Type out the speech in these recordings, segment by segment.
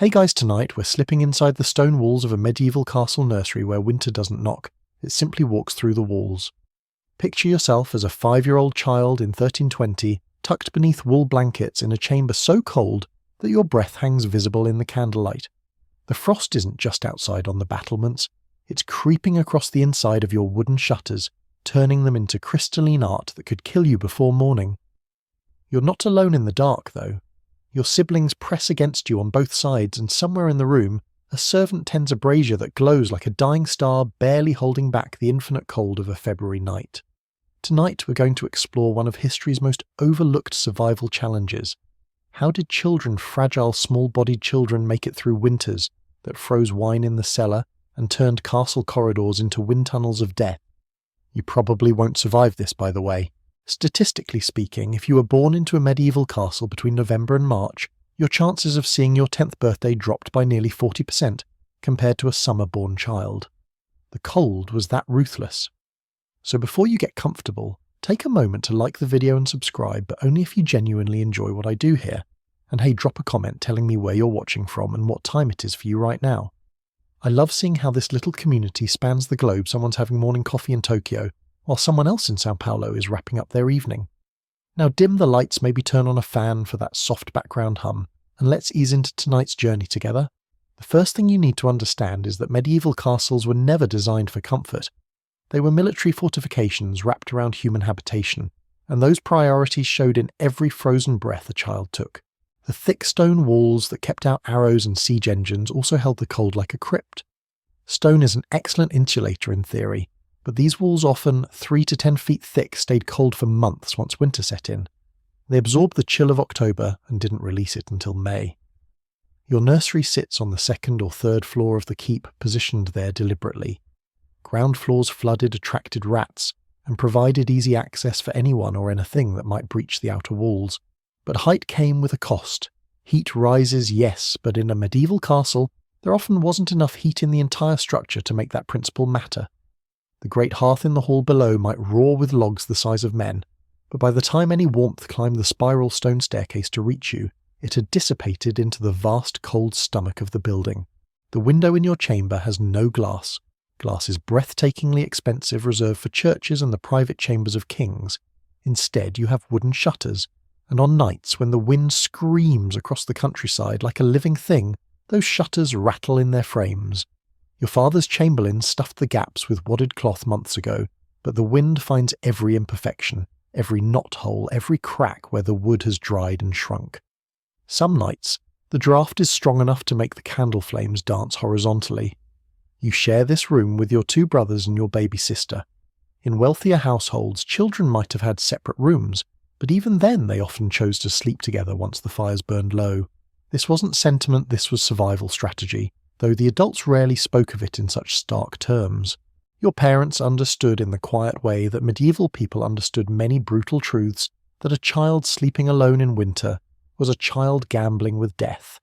Hey guys, tonight we're slipping inside the stone walls of a medieval castle nursery where winter doesn't knock, it simply walks through the walls. Picture yourself as a 5-year-old child in 1320, tucked beneath wool blankets in a chamber so cold that your breath hangs visible in the candlelight. The frost isn't just outside on the battlements, it's creeping across the inside of your wooden shutters, turning them into crystalline art that could kill you before morning. You're not alone in the dark, though. Your siblings press against you on both sides, and somewhere in the room, a servant tends a brazier that glows like a dying star, barely holding back the infinite cold of a February night. Tonight we're going to explore one of history's most overlooked survival challenges. How did fragile small-bodied children make it through winters that froze wine in the cellar and turned castle corridors into wind tunnels of death? You probably won't survive this, by the way. Statistically speaking, if you were born into a medieval castle between November and March, your chances of seeing your 10th birthday dropped by nearly 40% compared to a summer-born child. The cold was that ruthless. So before you get comfortable, take a moment to like the video and subscribe, but only if you genuinely enjoy what I do here. And hey, drop a comment telling me where you're watching from and what time it is for you right now. I love seeing how this little community spans the globe. Someone's having morning coffee in Tokyo, while someone else in Sao Paulo is wrapping up their evening. Now dim the lights, maybe turn on a fan for that soft background hum, and let's ease into tonight's journey together. The first thing you need to understand is that medieval castles were never designed for comfort. They were military fortifications wrapped around human habitation, and those priorities showed in every frozen breath a child took. The thick stone walls that kept out arrows and siege engines also held the cold like a crypt. Stone is an excellent insulator in theory, but these walls, often 3 to 10 feet thick, stayed cold for months once winter set in. They absorbed the chill of October and didn't release it until May. Your nursery sits on the 2nd or 3rd floor of the keep, positioned there deliberately. Ground floors flooded attracted rats and provided easy access for anyone or anything that might breach the outer walls. But height came with a cost. Heat rises, yes, but in a medieval castle, there often wasn't enough heat in the entire structure to make that principle matter. The great hearth in the hall below might roar with logs the size of men, but by the time any warmth climbed the spiral stone staircase to reach you, it had dissipated into the vast cold stomach of the building. The window in your chamber has no glass. Glass is breathtakingly expensive, reserved for churches and the private chambers of kings. Instead, you have wooden shutters, and on nights when the wind screams across the countryside like a living thing, those shutters rattle in their frames. Your father's chamberlain stuffed the gaps with wadded cloth months ago, but the wind finds every imperfection, every knot hole, every crack where the wood has dried and shrunk. Some nights, the draft is strong enough to make the candle flames dance horizontally. You share this room with your 2 brothers and your baby sister. In wealthier households, children might have had separate rooms, but even then they often chose to sleep together once the fires burned low. This wasn't sentiment, this was survival strategy, though the adults rarely spoke of it in such stark terms. Your parents understood in the quiet way that medieval people understood many brutal truths, that a child sleeping alone in winter was a child gambling with death.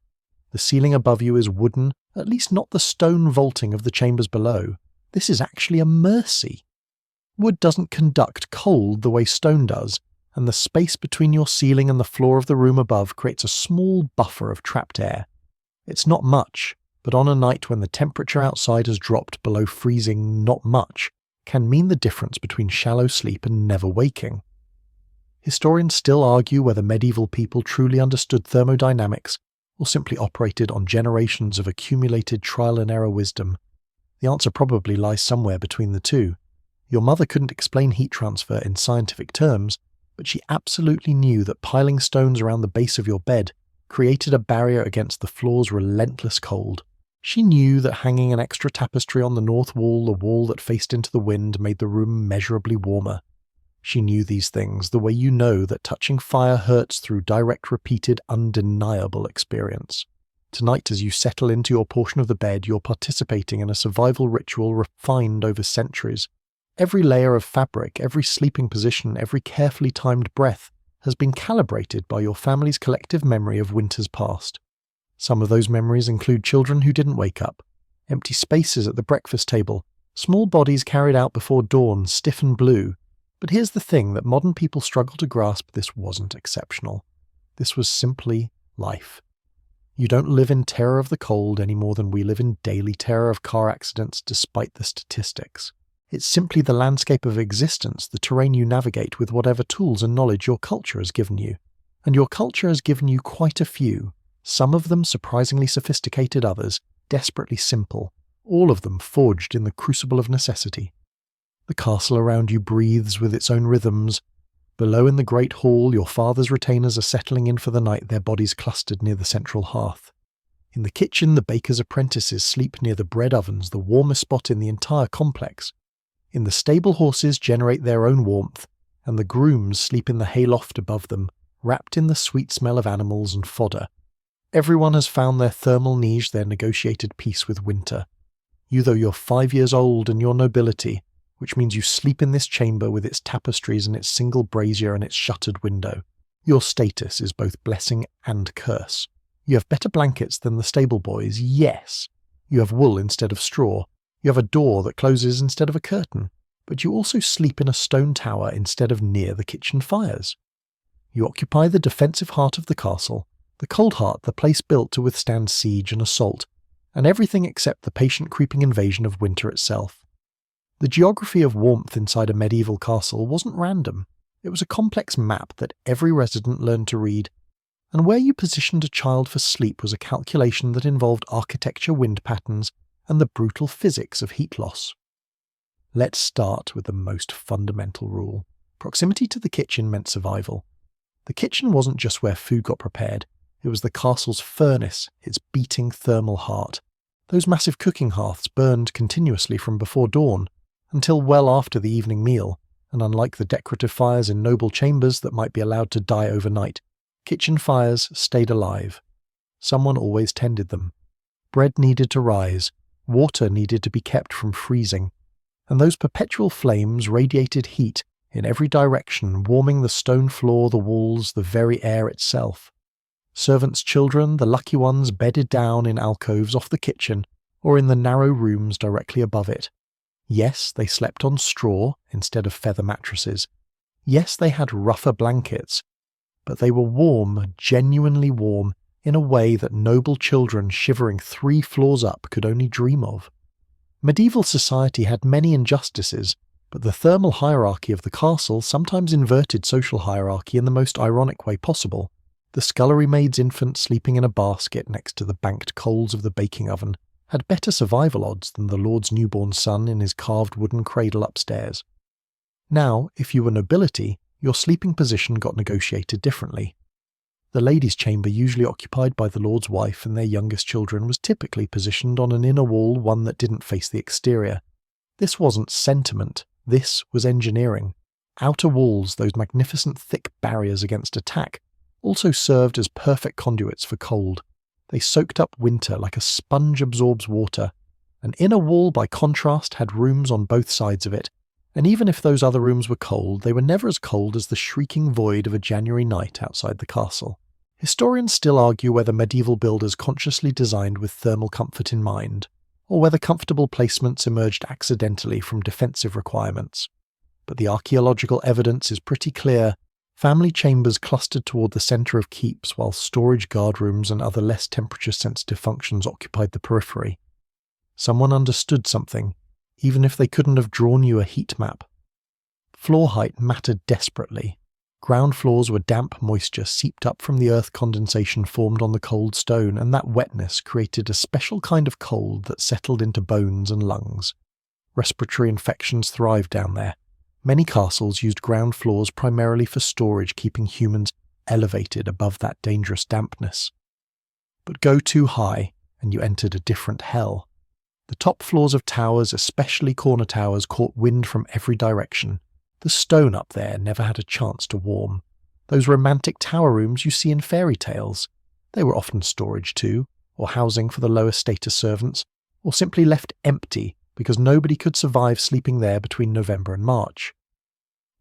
The ceiling above you is wooden, at least not the stone vaulting of the chambers below. This is actually a mercy. Wood doesn't conduct cold the way stone does, and the space between your ceiling and the floor of the room above creates a small buffer of trapped air. It's not much, but on a night when the temperature outside has dropped below freezing, not much can mean the difference between shallow sleep and never waking. Historians still argue whether medieval people truly understood thermodynamics or simply operated on generations of accumulated trial-and-error wisdom. The answer probably lies somewhere between the two. Your mother couldn't explain heat transfer in scientific terms, but she absolutely knew that piling stones around the base of your bed created a barrier against the floor's relentless cold. She knew that hanging an extra tapestry on the north wall, the wall that faced into the wind, made the room measurably warmer. She knew these things the way you know that touching fire hurts through direct, repeated, undeniable experience. Tonight, as you settle into your portion of the bed, you're participating in a survival ritual refined over centuries. Every layer of fabric, every sleeping position, every carefully timed breath has been calibrated by your family's collective memory of winters past. Some of those memories include children who didn't wake up, empty spaces at the breakfast table, small bodies carried out before dawn, stiff and blue. But here's the thing that modern people struggle to grasp: this wasn't exceptional. This was simply life. You don't live in terror of the cold any more than we live in daily terror of car accidents despite the statistics. It's simply the landscape of existence, the terrain you navigate with whatever tools and knowledge your culture has given you. And your culture has given you quite a few, some of them surprisingly sophisticated, others desperately simple, all of them forged in the crucible of necessity. The castle around you breathes with its own rhythms. Below in the great hall, your father's retainers are settling in for the night, their bodies clustered near the central hearth. In the kitchen, the baker's apprentices sleep near the bread ovens, the warmest spot in the entire complex. In the stable, horses generate their own warmth, and the grooms sleep in the hayloft above them, wrapped in the sweet smell of animals and fodder. Everyone has found their thermal niche, their negotiated peace with winter. You, though you're 5 years old and your nobility, which means you sleep in this chamber with its tapestries and its single brazier and its shuttered window. Your status is both blessing and curse. You have better blankets than the stable boys, yes. You have wool instead of straw. You have a door that closes instead of a curtain. But you also sleep in a stone tower instead of near the kitchen fires. You occupy the defensive heart of the castle, the cold heart, the place built to withstand siege and assault, and everything except the patient creeping invasion of winter itself. The geography of warmth inside a medieval castle wasn't random. It was a complex map that every resident learned to read, and where you positioned a child for sleep was a calculation that involved architecture, wind patterns, and the brutal physics of heat loss. Let's start with the most fundamental rule. Proximity to the kitchen meant survival. The kitchen wasn't just where food got prepared, it was the castle's furnace, its beating thermal heart. Those massive cooking hearths burned continuously from before dawn, until well after the evening meal, and unlike the decorative fires in noble chambers that might be allowed to die overnight, kitchen fires stayed alive. Someone always tended them. Bread needed to rise, water needed to be kept from freezing, and those perpetual flames radiated heat in every direction, warming the stone floor, the walls, the very air itself. Servants' children, the lucky ones, bedded down in alcoves off the kitchen or in the narrow rooms directly above it. Yes, they slept on straw instead of feather mattresses. Yes, they had rougher blankets, but they were warm, genuinely warm, in a way that noble children shivering 3 floors up could only dream of. Medieval society had many injustices, but the thermal hierarchy of the castle sometimes inverted social hierarchy in the most ironic way possible. The scullery maid's infant sleeping in a basket next to the banked coals of the baking oven had better survival odds than the lord's newborn son in his carved wooden cradle upstairs. Now, if you were nobility, your sleeping position got negotiated differently. The ladies' chamber, usually occupied by the lord's wife and their youngest children, was typically positioned on an inner wall, one that didn't face the exterior. This wasn't sentiment, this was engineering. Outer walls, those magnificent thick barriers against attack, also served as perfect conduits for cold. They soaked up winter like a sponge absorbs water. An inner wall, by contrast, had rooms on both sides of it, and even if those other rooms were cold, they were never as cold as the shrieking void of a January night outside the castle. Historians still argue whether medieval builders consciously designed with thermal comfort in mind, or whether comfortable placements emerged accidentally from defensive requirements. But the archaeological evidence is pretty clear. Family chambers clustered toward the centre of keeps, while storage guardrooms and other less temperature-sensitive functions occupied the periphery. Someone understood something, even if they couldn't have drawn you a heat map. Floor height mattered desperately. Ground floors were damp moisture seeped up from the earth condensation formed on the cold stone, and that wetness created a special kind of cold that settled into bones and lungs. Respiratory infections thrived down there. Many castles used ground floors primarily for storage, keeping humans elevated above that dangerous dampness. But go too high, and you entered a different hell. The top floors of towers, especially corner towers, caught wind from every direction. The stone up there never had a chance to warm. Those romantic tower rooms you see in fairy tales. They were often storage too, or housing for the lower status servants, or simply left empty because nobody could survive sleeping there between November and March.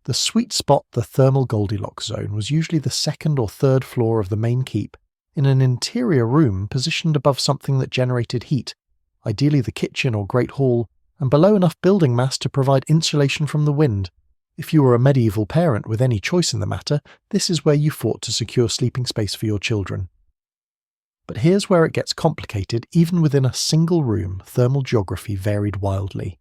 The sweet spot, the thermal Goldilocks zone, was usually the second or third floor of the main keep, in an interior room positioned above something that generated heat, ideally the kitchen or great hall, and below enough building mass to provide insulation from the wind. If you were a medieval parent with any choice in the matter, this is where you fought to secure sleeping space for your children. But here's where it gets complicated. Even within a single room, thermal geography varied wildly.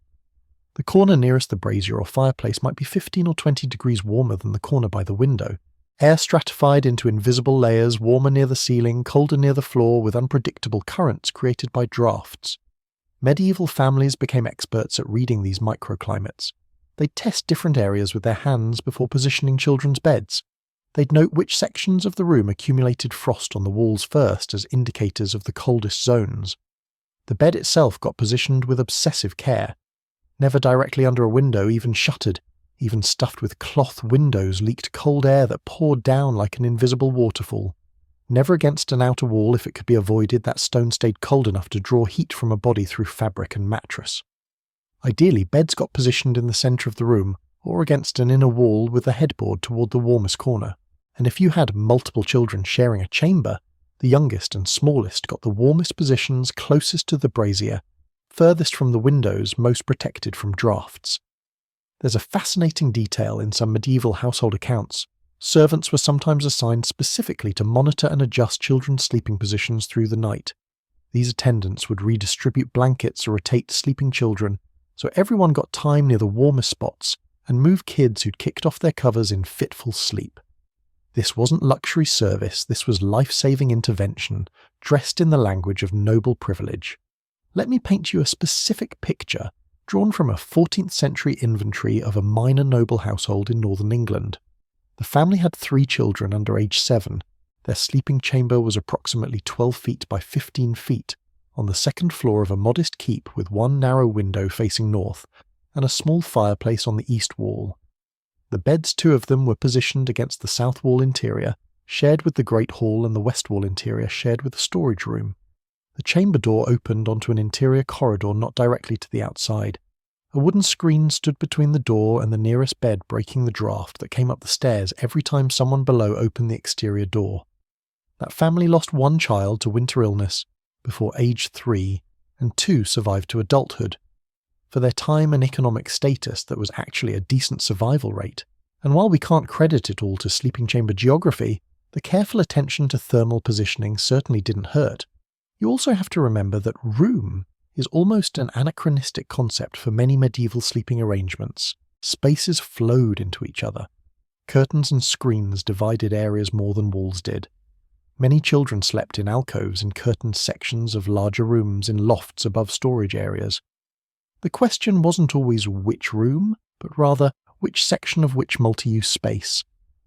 The corner nearest the brazier or fireplace might be 15 or 20 degrees warmer than the corner by the window. Air stratified into invisible layers, warmer near the ceiling, colder near the floor, with unpredictable currents created by drafts. Medieval families became experts at reading these microclimates. They'd test different areas with their hands before positioning children's beds. They'd note which sections of the room accumulated frost on the walls first as indicators of the coldest zones. The bed itself got positioned with obsessive care. Never directly under a window, even shuttered. Even stuffed with cloth windows leaked cold air that poured down like an invisible waterfall. Never against an outer wall if it could be avoided. That stone stayed cold enough to draw heat from a body through fabric and mattress. Ideally, beds got positioned in the centre of the room, or against an inner wall with the headboard toward the warmest corner. And if you had multiple children sharing a chamber, the youngest and smallest got the warmest positions closest to the brazier, furthest from the windows, most protected from drafts. There's a fascinating detail in some medieval household accounts. Servants were sometimes assigned specifically to monitor and adjust children's sleeping positions through the night. These attendants would redistribute blankets or rotate sleeping children, so everyone got time near the warmest spots, and move kids who'd kicked off their covers in fitful sleep. This wasn't luxury service, this was life-saving intervention, dressed in the language of noble privilege. Let me paint you a specific picture, drawn from a 14th century inventory of a minor noble household in northern England. The family had 3 children under age 7. Their sleeping chamber was approximately 12 feet by 15 feet, on the second floor of a modest keep with one narrow window facing north, and a small fireplace on the east wall. The beds, 2 of them, were positioned against the south wall interior, shared with the great hall, and the west wall interior shared with the storage room. The chamber door opened onto an interior corridor not directly to the outside. A wooden screen stood between the door and the nearest bed, breaking the draft that came up the stairs every time someone below opened the exterior door. That family lost 1 child to winter illness before age 3, and 2 survived to adulthood. For their time and economic status, that was actually a decent survival rate. And while we can't credit it all to sleeping chamber geography, the careful attention to thermal positioning certainly didn't hurt. You also have to remember that room is almost an anachronistic concept for many medieval sleeping arrangements. Spaces flowed into each other. Curtains and screens divided areas more than walls did. Many children slept in alcoves in curtained sections of larger rooms in lofts above storage areas. The question wasn't always which room, but rather which section of which multi-use space,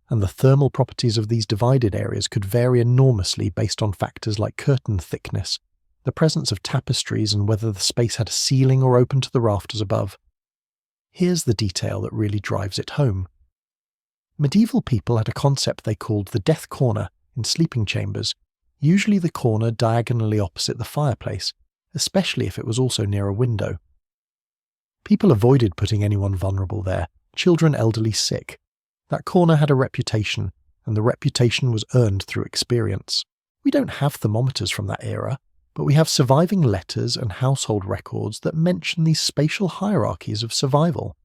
and the thermal properties of these divided areas could vary enormously based on factors like curtain thickness, the presence of tapestries, and whether the space had a ceiling or open to the rafters above. Here's the detail that really drives it home. Medieval people had a concept they called the death corner in sleeping chambers, usually the corner diagonally opposite the fireplace, especially if it was also near a window. People avoided putting anyone vulnerable there, children, elderly, sick. That corner had a reputation, and the reputation was earned through experience. We don't have thermometers from that era, but we have surviving letters and household records that mention these spatial hierarchies of survival.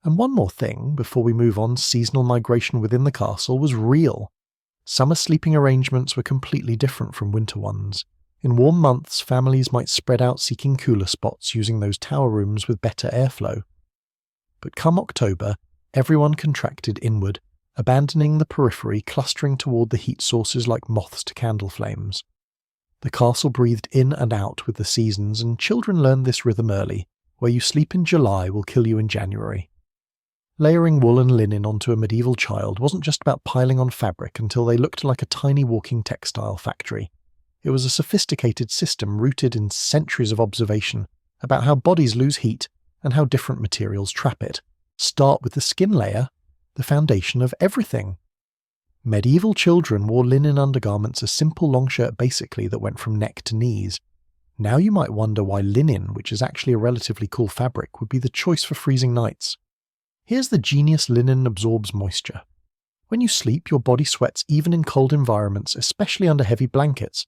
And one more thing, before we move on, seasonal migration within the castle was real. Summer sleeping arrangements were completely different from winter ones. In warm months, families might spread out seeking cooler spots using those tower rooms with better airflow. But come October, everyone contracted inward, abandoning the periphery, clustering toward the heat sources like moths to candle flames. The castle breathed in and out with the seasons, and children learned this rhythm early: where you sleep in July will kill you in January. Layering wool and linen onto a medieval child wasn't just about piling on fabric until they looked like a tiny walking textile factory. It was a sophisticated system rooted in centuries of observation about how bodies lose heat and how different materials trap it. Start with the skin layer, the foundation of everything. Medieval children wore linen undergarments, a simple long shirt basically that went from neck to knees. Now you might wonder why linen, which is actually a relatively cool fabric, would be the choice for freezing nights. Here's the genius: linen absorbs moisture. When you sleep, your body sweats even in cold environments, especially under heavy blankets.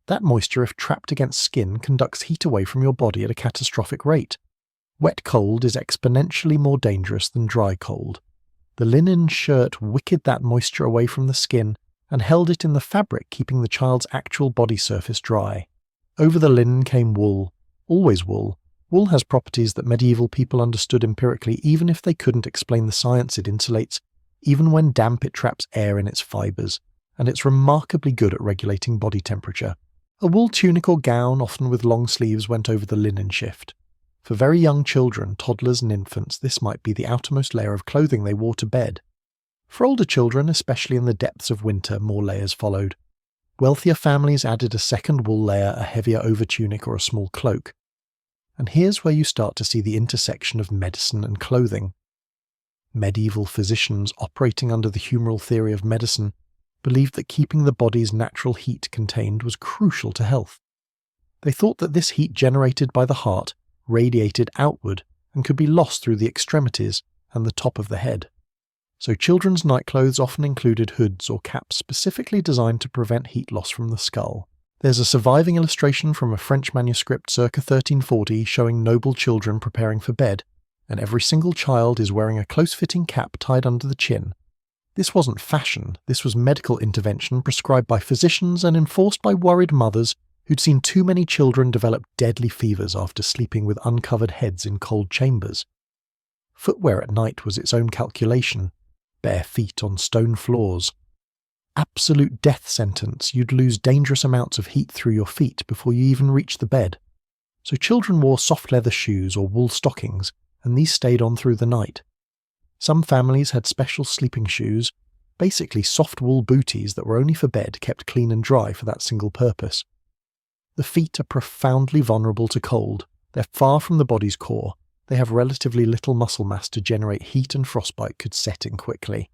That moisture, if trapped against skin, conducts heat away from your body at a catastrophic rate. Wet cold is exponentially more dangerous than dry cold. The linen shirt wickered that moisture away from the skin and held it in the fabric, keeping the child's actual body surface dry. Over the linen came wool, always wool. Wool has properties that medieval people understood empirically, even if they couldn't explain the science it insulates. Even when damp, it traps air in its fibres, and it's remarkably good at regulating body temperature. A wool tunic or gown, often with long sleeves, went over the linen shift. For very young children, toddlers and infants, this might be the outermost layer of clothing they wore to bed. For older children, especially in the depths of winter, more layers followed. Wealthier families added a second wool layer, a heavier overtunic or a small cloak. And here's where you start to see the intersection of medicine and clothing. Medieval physicians, operating under the humoral theory of medicine, believed that keeping the body's natural heat contained was crucial to health. They thought that this heat generated by the heart radiated outward and could be lost through the extremities and the top of the head. So children's nightclothes often included hoods or caps specifically designed to prevent heat loss from the skull. There's a surviving illustration from a French manuscript circa 1340 showing noble children preparing for bed, and every single child is wearing a close-fitting cap tied under the chin. This wasn't fashion, this was medical intervention prescribed by physicians and enforced by worried mothers who'd seen too many children develop deadly fevers after sleeping with uncovered heads in cold chambers. Footwear at night was its own calculation. Bare feet on stone floors. Absolute death sentence, you'd lose dangerous amounts of heat through your feet before you even reached the bed. So children wore soft leather shoes or wool stockings, and these stayed on through the night. Some families had special sleeping shoes, basically soft wool booties that were only for bed, kept clean and dry for that single purpose. The feet are profoundly vulnerable to cold. They're far from the body's core. They have relatively little muscle mass to generate heat, and frostbite could set in quickly.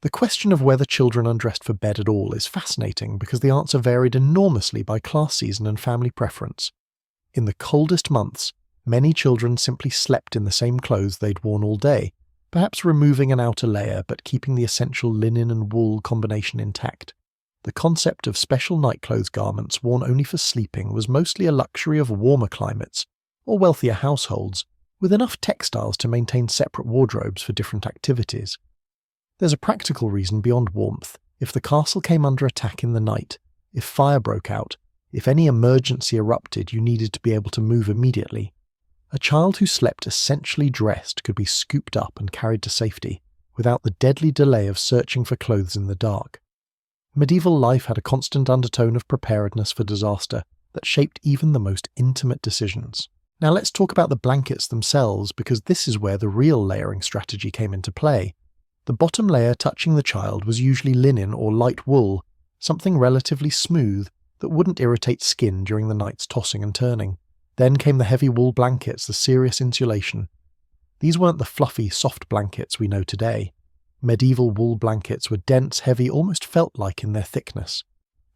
The question of whether children undressed for bed at all is fascinating because the answer varied enormously by class season and family preference. In the coldest months, many children simply slept in the same clothes they'd worn all day, perhaps removing an outer layer but keeping the essential linen and wool combination intact. The concept of special nightclothes garments worn only for sleeping was mostly a luxury of warmer climates or wealthier households, with enough textiles to maintain separate wardrobes for different activities. There's a practical reason beyond warmth. If the castle came under attack in the night, if fire broke out, if any emergency erupted, you needed to be able to move immediately. A child who slept essentially dressed could be scooped up and carried to safety, without the deadly delay of searching for clothes in the dark. Medieval life had a constant undertone of preparedness for disaster that shaped even the most intimate decisions. Now let's talk about the blankets themselves, because this is where the real layering strategy came into play. The bottom layer touching the child was usually linen or light wool, something relatively smooth that wouldn't irritate skin during the night's tossing and turning. Then came the heavy wool blankets, the serious insulation. These weren't the fluffy, soft blankets we know today. Medieval wool blankets were dense, heavy, almost felt-like in their thickness.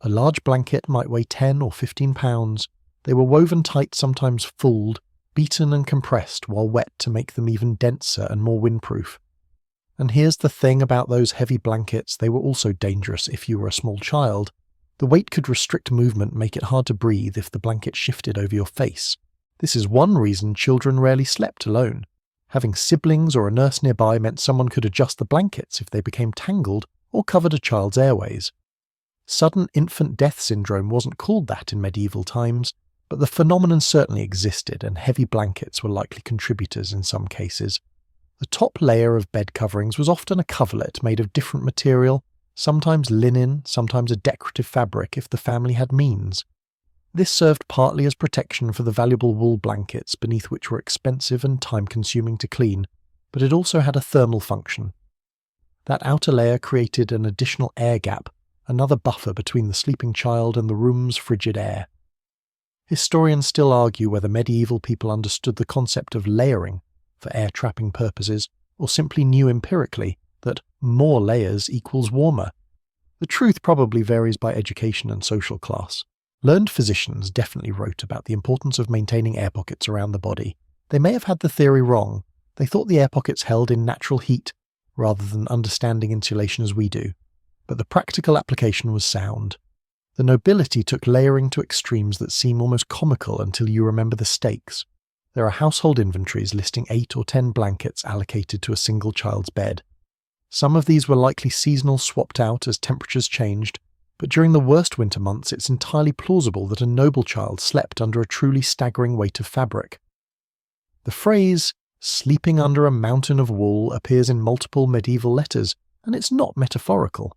A large blanket might weigh 10 or 15 pounds. They were woven tight, sometimes fulled, beaten and compressed while wet to make them even denser and more windproof. And here's the thing about those heavy blankets, they were also dangerous if you were a small child. The weight could restrict movement, make it hard to breathe if the blanket shifted over your face. This is one reason children rarely slept alone. Having siblings or a nurse nearby meant someone could adjust the blankets if they became tangled or covered a child's airways. Sudden infant death syndrome wasn't called that in medieval times, but the phenomenon certainly existed, and heavy blankets were likely contributors in some cases. The top layer of bed coverings was often a coverlet made of different material, sometimes linen, sometimes a decorative fabric if the family had means. This served partly as protection for the valuable wool blankets beneath which were expensive and time-consuming to clean, but it also had a thermal function. That outer layer created an additional air gap, another buffer between the sleeping child and the room's frigid air. Historians still argue whether medieval people understood the concept of layering for air-trapping purposes, or simply knew empirically that more layers equals warmer. The truth probably varies by education and social class. Learned physicians definitely wrote about the importance of maintaining air pockets around the body. They may have had the theory wrong. They thought the air pockets held in natural heat, rather than understanding insulation as we do. But the practical application was sound. The nobility took layering to extremes that seem almost comical until you remember the stakes. There are household inventories listing 8 or 10 blankets allocated to a single child's bed. Some of these were likely seasonal, swapped out as temperatures changed, but during the worst winter months it's entirely plausible that a noble child slept under a truly staggering weight of fabric. The phrase, "sleeping under a mountain of wool," appears in multiple medieval letters, and it's not metaphorical.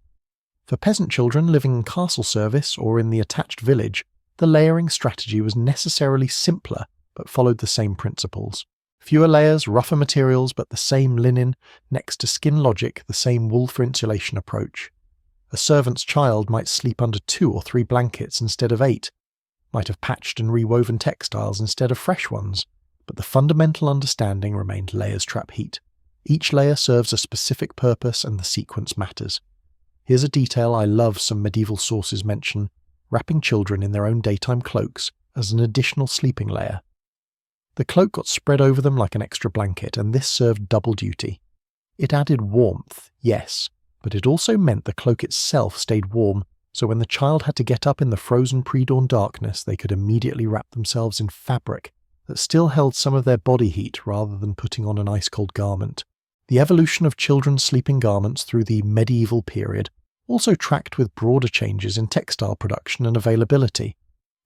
For peasant children living in castle service or in the attached village, the layering strategy was necessarily simpler but followed the same principles. Fewer layers, rougher materials, but the same linen, next to skin logic, the same wool for insulation approach. A servant's child might sleep under 2 or 3 blankets instead of 8, might have patched and rewoven textiles instead of fresh ones, but the fundamental understanding remained layers trap heat. Each layer serves a specific purpose and the sequence matters. Here's a detail I love some medieval sources mention: wrapping children in their own daytime cloaks as an additional sleeping layer. The cloak got spread over them like an extra blanket, and this served double duty. It added warmth, yes, but it also meant the cloak itself stayed warm, so when the child had to get up in the frozen pre-dawn darkness, they could immediately wrap themselves in fabric that still held some of their body heat rather than putting on an ice-cold garment. The evolution of children's sleeping garments through the medieval period also tracked with broader changes in textile production and availability.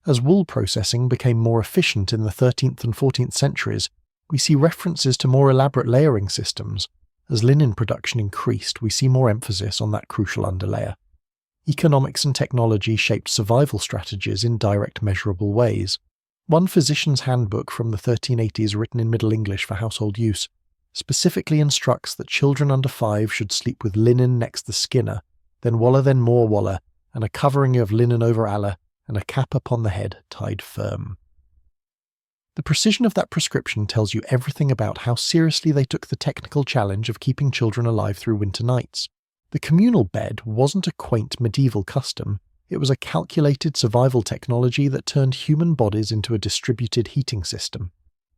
As wool processing became more efficient in the 13th and 14th centuries, we see references to more elaborate layering systems. As linen production increased, we see more emphasis on that crucial underlayer. Economics and technology shaped survival strategies in direct, measurable ways. One physician's handbook from the 1380s, written in Middle English for household use, specifically instructs that children under 5 should sleep with linen next the skinner, then walla then more walla, and a covering of linen over alla, and a cap upon the head tied firm. The precision of that prescription tells you everything about how seriously they took the technical challenge of keeping children alive through winter nights. The communal bed wasn't a quaint medieval custom, it was a calculated survival technology that turned human bodies into a distributed heating system.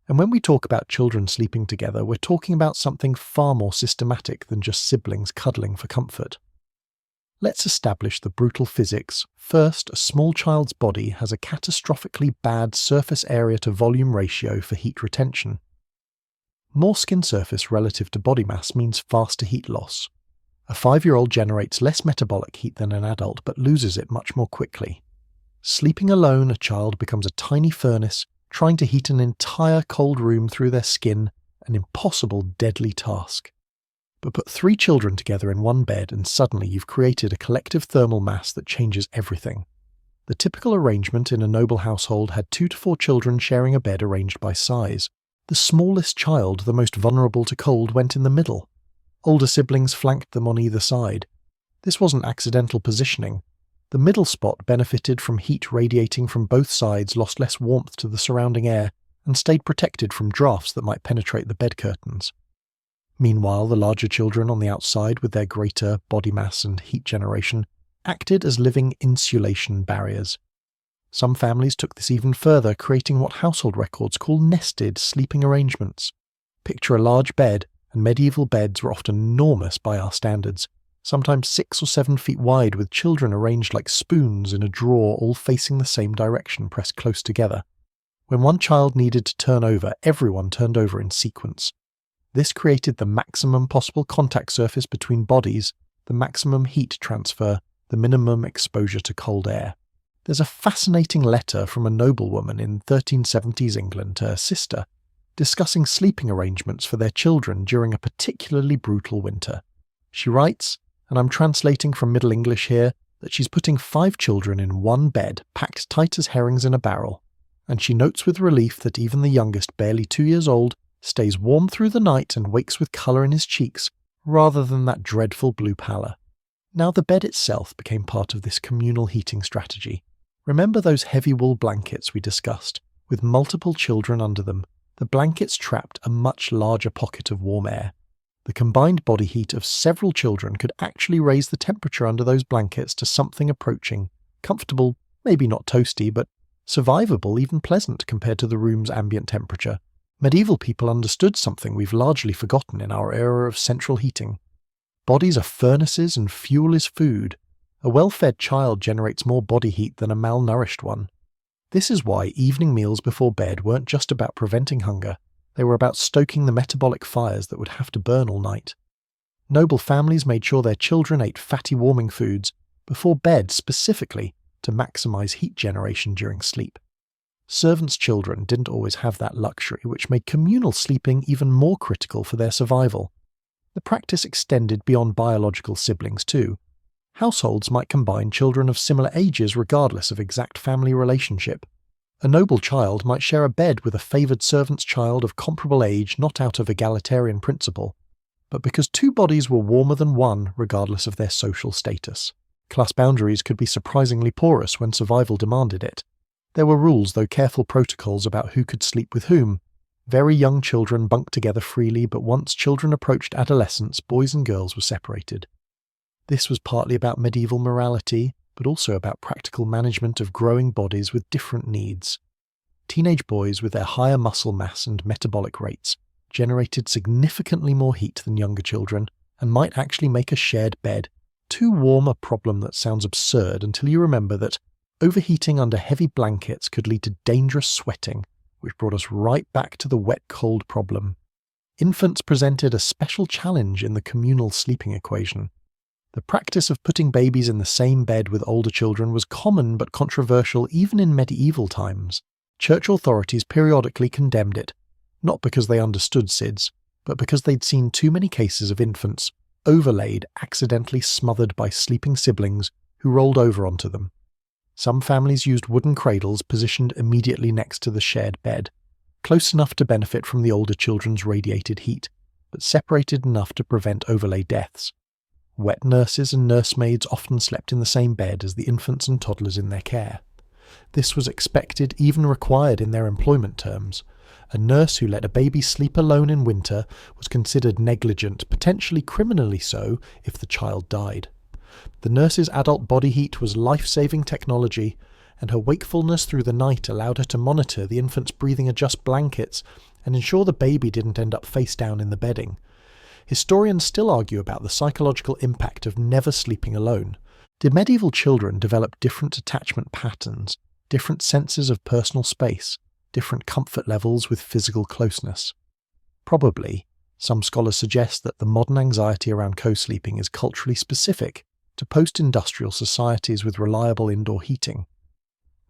And when we talk about children sleeping together, we're talking about something far more systematic than just siblings cuddling for comfort. Let's establish the brutal physics. First, a small child's body has a catastrophically bad surface area to volume ratio for heat retention. More skin surface relative to body mass means faster heat loss. A 5-year-old generates less metabolic heat than an adult, but loses it much more quickly. Sleeping alone, a child becomes a tiny furnace, trying to heat an entire cold room through their skin, an impossible, deadly task. But put 3 children together in one bed and suddenly you've created a collective thermal mass that changes everything. The typical arrangement in a noble household had 2 to 4 children sharing a bed arranged by size. The smallest child, the most vulnerable to cold, went in the middle. Older siblings flanked them on either side. This wasn't accidental positioning. The middle spot benefited from heat radiating from both sides, lost less warmth to the surrounding air, and stayed protected from drafts that might penetrate the bed curtains. Meanwhile, the larger children on the outside, with their greater body mass and heat generation, acted as living insulation barriers. Some families took this even further, creating what household records call nested sleeping arrangements. Picture a large bed, and medieval beds were often enormous by our standards, sometimes 6 or 7 feet wide, with children arranged like spoons in a drawer, all facing the same direction, pressed close together. When one child needed to turn over, everyone turned over in sequence. This created the maximum possible contact surface between bodies, the maximum heat transfer, the minimum exposure to cold air. There's a fascinating letter from a noblewoman in 1370s England to her sister, discussing sleeping arrangements for their children during a particularly brutal winter. She writes, and I'm translating from Middle English here, that she's putting 5 children in one bed, packed tight as herrings in a barrel, and she notes with relief that even the youngest, barely 2 years old, stays warm through the night and wakes with colour in his cheeks, rather than that dreadful blue pallor. Now the bed itself became part of this communal heating strategy. Remember those heavy wool blankets we discussed, with multiple children under them? The blankets trapped a much larger pocket of warm air. The combined body heat of several children could actually raise the temperature under those blankets to something approaching comfortable, maybe not toasty, but survivable, even pleasant compared to the room's ambient temperature. Medieval people understood something we've largely forgotten in our era of central heating. Bodies are furnaces and fuel is food. A well-fed child generates more body heat than a malnourished one. This is why evening meals before bed weren't just about preventing hunger, they were about stoking the metabolic fires that would have to burn all night. Noble families made sure their children ate fatty warming foods before bed specifically to maximize heat generation during sleep. Servants' children didn't always have that luxury, which made communal sleeping even more critical for their survival. The practice extended beyond biological siblings too. Households might combine children of similar ages regardless of exact family relationship. A noble child might share a bed with a favoured servant's child of comparable age, not out of egalitarian principle, but because two bodies were warmer than one regardless of their social status. Class boundaries could be surprisingly porous when survival demanded it. There were rules, though careful protocols about who could sleep with whom. Very young children bunked together freely, but once children approached adolescence, boys and girls were separated. This was partly about medieval morality, but also about practical management of growing bodies with different needs. Teenage boys with their higher muscle mass and metabolic rates generated significantly more heat than younger children, and might actually make a shared bed too warm a problem that sounds absurd until you remember that overheating under heavy blankets could lead to dangerous sweating, which brought us right back to the wet-cold problem. Infants presented a special challenge in the communal sleeping equation. The practice of putting babies in the same bed with older children was common but controversial even in medieval times. Church authorities periodically condemned it, not because they understood SIDS, but because they'd seen too many cases of infants, overlaid, accidentally smothered by sleeping siblings who rolled over onto them. Some families used wooden cradles positioned immediately next to the shared bed, close enough to benefit from the older children's radiated heat, but separated enough to prevent overlay deaths. Wet nurses and nursemaids often slept in the same bed as the infants and toddlers in their care. This was expected, even required in their employment terms. A nurse who let a baby sleep alone in winter was considered negligent, potentially criminally so, if the child died. The nurse's adult body heat was life-saving technology, and her wakefulness through the night allowed her to monitor the infant's breathing, adjust blankets, and ensure the baby didn't end up face down in the bedding. Historians still argue about the psychological impact of never sleeping alone. Did medieval children develop different attachment patterns, different senses of personal space, different comfort levels with physical closeness? Probably. Some scholars suggest that the modern anxiety around co-sleeping is culturally specific to post-industrial societies with reliable indoor heating.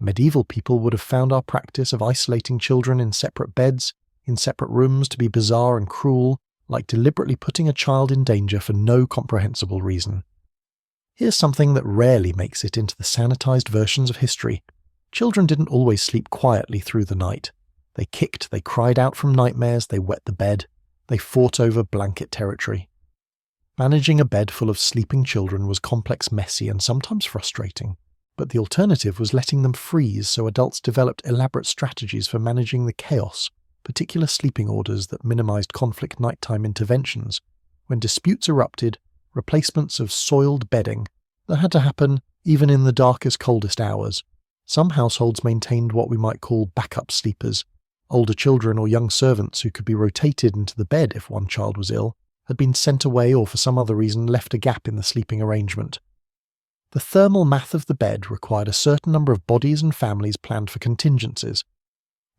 Medieval people would have found our practice of isolating children in separate beds, in separate rooms, to be bizarre and cruel, like deliberately putting a child in danger for no comprehensible reason. Here's something that rarely makes it into the sanitized versions of history. Children didn't always sleep quietly through the night. They kicked, they cried out from nightmares, they wet the bed, they fought over blanket territory. Managing a bed full of sleeping children was complex, messy, and sometimes frustrating, but the alternative was letting them freeze, so adults developed elaborate strategies for managing the chaos, particular sleeping orders that minimized conflict nighttime interventions. When disputes erupted, replacements of soiled bedding that had to happen even in the darkest, coldest hours. Some households maintained what we might call backup sleepers. Older children or young servants who could be rotated into the bed if one child was ill had been sent away or for some other reason left a gap in the sleeping arrangement. The thermal math of the bed required a certain number of bodies and families planned for contingencies.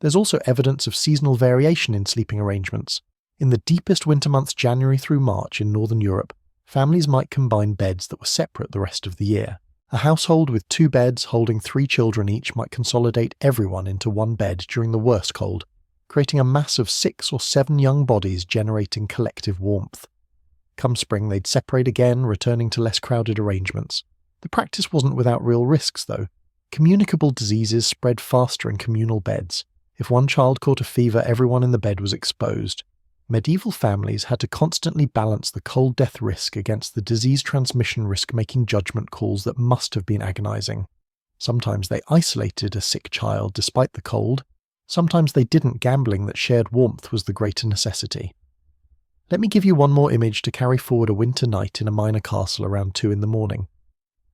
There's also evidence of seasonal variation in sleeping arrangements. In the deepest winter months, January through March in Northern Europe, families might combine beds that were separate the rest of the year. A household with 2 beds holding 3 children each might consolidate everyone into one bed during the worst cold, creating a mass of 6 or 7 young bodies generating collective warmth. Come spring, they'd separate again, returning to less crowded arrangements. The practice wasn't without real risks, though. Communicable diseases spread faster in communal beds. If one child caught a fever, everyone in the bed was exposed. Medieval families had to constantly balance the cold death risk against the disease transmission risk, making judgment calls that must have been agonizing. Sometimes they isolated a sick child despite the cold. Sometimes they didn't, gambling that shared warmth was the greater necessity. Let me give you one more image to carry forward a winter night in a minor castle around 2 in the morning.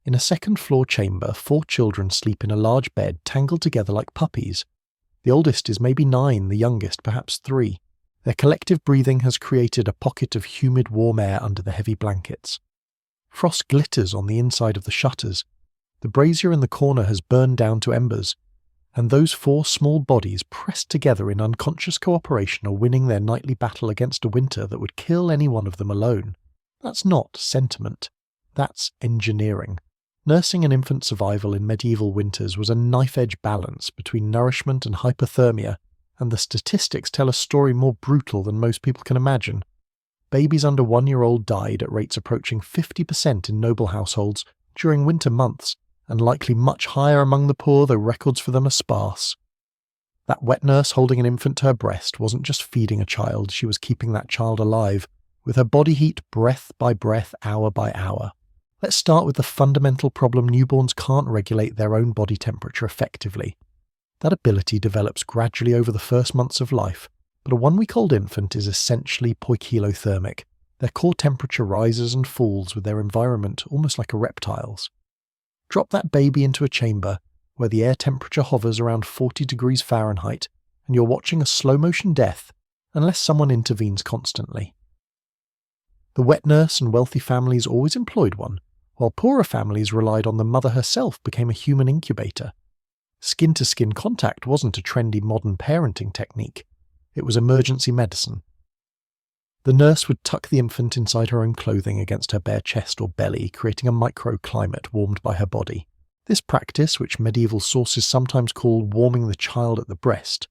In a second-floor chamber, 4 children sleep in a large bed tangled together like puppies. The oldest is maybe 9, the youngest perhaps 3. Their collective breathing has created a pocket of humid, warm air under the heavy blankets. Frost glitters on the inside of the shutters. The brazier in the corner has burned down to embers, and those 4 small bodies pressed together in unconscious cooperation are winning their nightly battle against a winter that would kill any one of them alone. That's not sentiment. That's engineering. Nursing and infant survival in medieval winters was a knife-edge balance between nourishment and hypothermia, and the statistics tell a story more brutal than most people can imagine. Babies under 1-year-old died at rates approaching 50% in noble households during winter months, and likely much higher among the poor, though records for them are sparse. That wet nurse holding an infant to her breast wasn't just feeding a child, she was keeping that child alive, with her body heat breath by breath, hour by hour. Let's start with the fundamental problem: newborns can't regulate their own body temperature effectively. That ability develops gradually over the first months of life, but a 1-week-old infant is essentially poikilothermic. Their core temperature rises and falls with their environment, almost like a reptile's. Drop that baby into a chamber where the air temperature hovers around 40 degrees Fahrenheit, and you're watching a slow-motion death, unless someone intervenes constantly. The wet nurse and wealthy families always employed one, while poorer families relied on the mother herself became a human incubator. Skin-to-skin contact wasn't a trendy modern parenting technique. It was emergency medicine. The nurse would tuck the infant inside her own clothing against her bare chest or belly, creating a microclimate warmed by her body. This practice, which medieval sources sometimes call warming the child at the breast,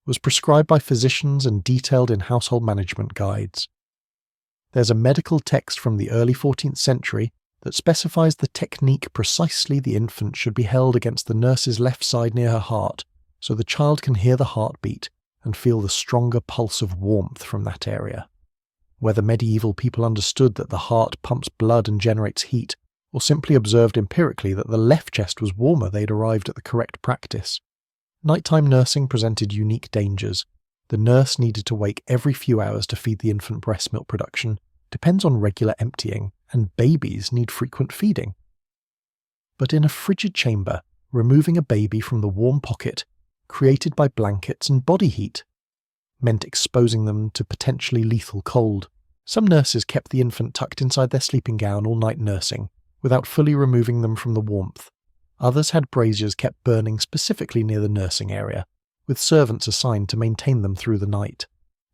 was prescribed by physicians and detailed in household management guides. There's a medical text from the early 14th century that specifies the technique precisely. The infant should be held against the nurse's left side near her heart, so the child can hear the heartbeat and feel the stronger pulse of warmth from that area. Whether medieval people understood that the heart pumps blood and generates heat, or simply observed empirically that the left chest was warmer, they'd arrived at the correct practice. Nighttime nursing presented unique dangers. The nurse needed to wake every few hours to feed the infant. Breast milk production depends on regular emptying, and babies need frequent feeding. But in a frigid chamber, removing a baby from the warm pocket, created by blankets and body heat, meant exposing them to potentially lethal cold. Some nurses kept the infant tucked inside their sleeping gown all night nursing, without fully removing them from the warmth. Others had braziers kept burning specifically near the nursing area, with servants assigned to maintain them through the night.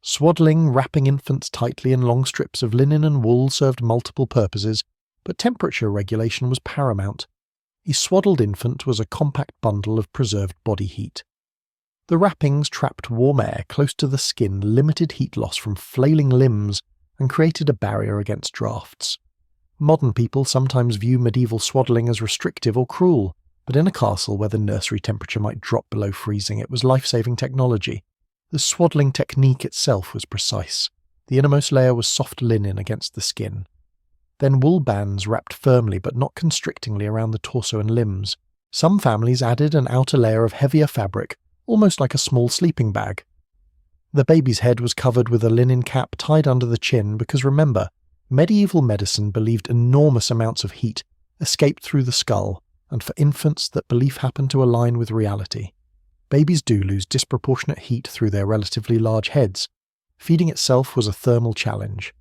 Swaddling, wrapping infants tightly in long strips of linen and wool served multiple purposes, but temperature regulation was paramount. A swaddled infant was a compact bundle of preserved body heat. The wrappings trapped warm air close to the skin, limited heat loss from flailing limbs, and created a barrier against drafts. Modern people sometimes view medieval swaddling as restrictive or cruel, but in a castle where the nursery temperature might drop below freezing, it was life-saving technology. The swaddling technique itself was precise. The innermost layer was soft linen against the skin. Then wool bands wrapped firmly but not constrictingly around the torso and limbs. Some families added an outer layer of heavier fabric, almost like a small sleeping bag. The baby's head was covered with a linen cap tied under the chin because, remember, medieval medicine believed enormous amounts of heat escaped through the skull, and for infants that belief happened to align with reality. Babies do lose disproportionate heat through their relatively large heads. Feeding itself was a thermal challenge.